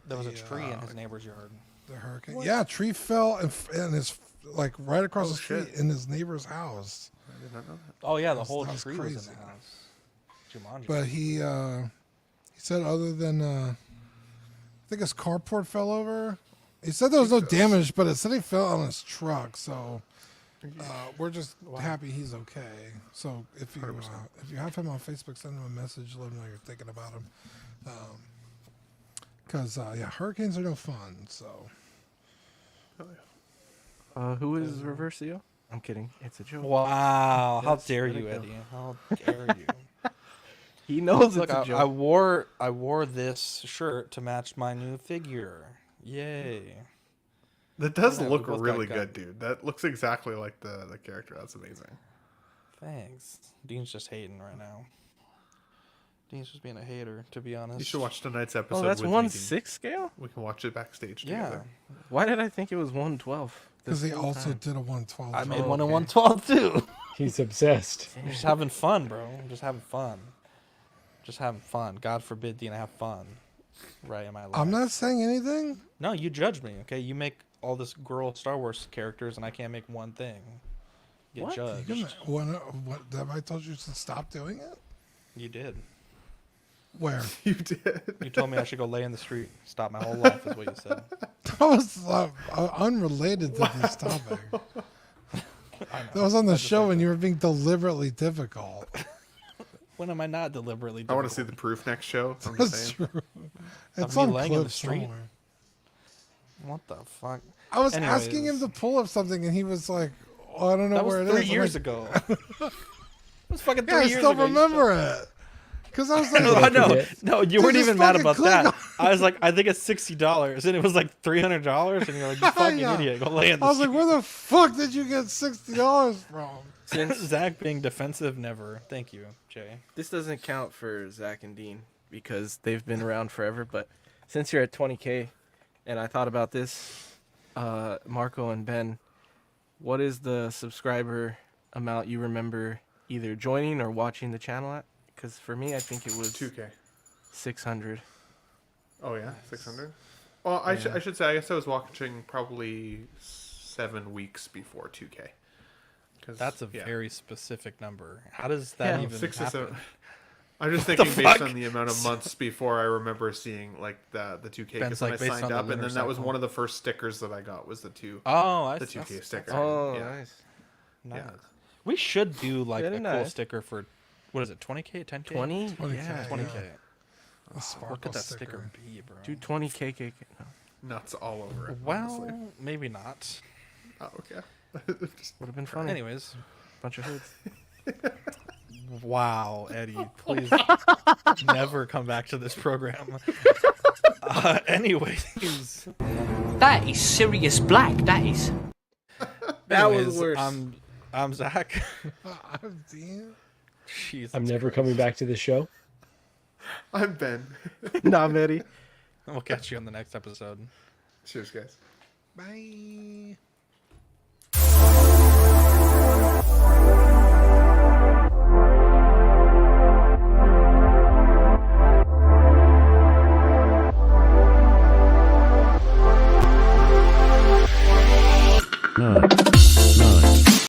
there was a tree in his neighbor's yard. The hurricane. What? Yeah, a tree fell and his right across the street in his neighbor's house. I did not know that. Oh yeah, the whole tree was in the house. Jumanji. But he said other than I think his carport fell over. He said there was no damage, but it said he fell on his truck. So we're just happy he's okay. So if you have him on Facebook, send him a message. Let him know you're thinking about him. Because hurricanes are no fun. So. Who is Reversio? I'm kidding. It's a joke. Wow! How dare you, Eddie? How dare you? He knows Look, it's a joke. I wore this shirt to match my new figure. Yay! That does look really good, dude. That looks exactly like the character. That's amazing. Thanks. Dean's just hating right now. Dean's just being a hater, to be honest. You should watch tonight's episode. Oh, that's with 1/6 scale? We can watch it backstage together. Yeah. Why did I think it was 112? Because he also did a 112. I made one in 112 too. He's obsessed. I'm just having fun, bro. Just having fun. God forbid Dean have fun. Right in my life. I'm not saying anything. No, you judge me, okay? You make all this girl Star Wars characters, and I can't make one thing. Get What? judged. What have I told you to stop doing it? You did. Where? You did. You told me I should go lay in the street. Stop my whole life is what you said. That was unrelated to this topic. That was on the show and you were being deliberately difficult. When am I not deliberately difficult? I want to see the proof next show. I'm That's just saying. true. It's Of me on laying in the clip street? somewhere. What the fuck? I was Anyways, asking him to pull up something and he was like, oh, I don't know that where it was is. 3 I'm years like, ago. It was fucking 3 Yeah, I years still ago. remember it. Because I was like, No, no, you Dude, weren't just even mad fucking about click that. on- I was like, I think it's $60, and it was like $300, and you're like, you fucking Yeah. idiot, go lay in the I was like, street. where the fuck did you get $60 from? Zach being defensive, never. Thank you, Jay. This doesn't count for Zach and Dean because they've been around forever. But since you're at 20K, and I thought about this, Marco and Ben, what is the subscriber amount you remember either joining or watching the channel at? Because for me, I think it was 2K. 600. Oh yeah, 600. Well, I should say I guess I was watching probably 7 weeks before 2K. That's a very specific number. How does that even 6 or happen? 7. I'm just What thinking the based fuck? on the amount of months before I remember seeing like the 2K Ben's because when like, I based signed on the up, and lunar then that was cycle. one of the first stickers that I got was the 2K That's sticker. Oh, yeah. nice. Nice. Yeah. We should do like Very a cool nice. sticker for, what is it, 20K, 10K? 20? 20K, Yeah. 20K. A What sparkle could that sticker. sticker be, bro? Do 20K. No. Nuts all over it. Well, honestly. maybe not. Oh, okay. Would have been funny. Anyways. Bunch of hoods. Wow, Eddie, please never come back to this program. Anyways. That is Sirius Black, that is. That was Anyways, worse. I'm Zach. I'm Dean. Jesus I'm never Christ. coming back to this show. I'm Ben. Nah, I'm Eddie. We'll catch you on the next episode. Cheers, guys. Bye.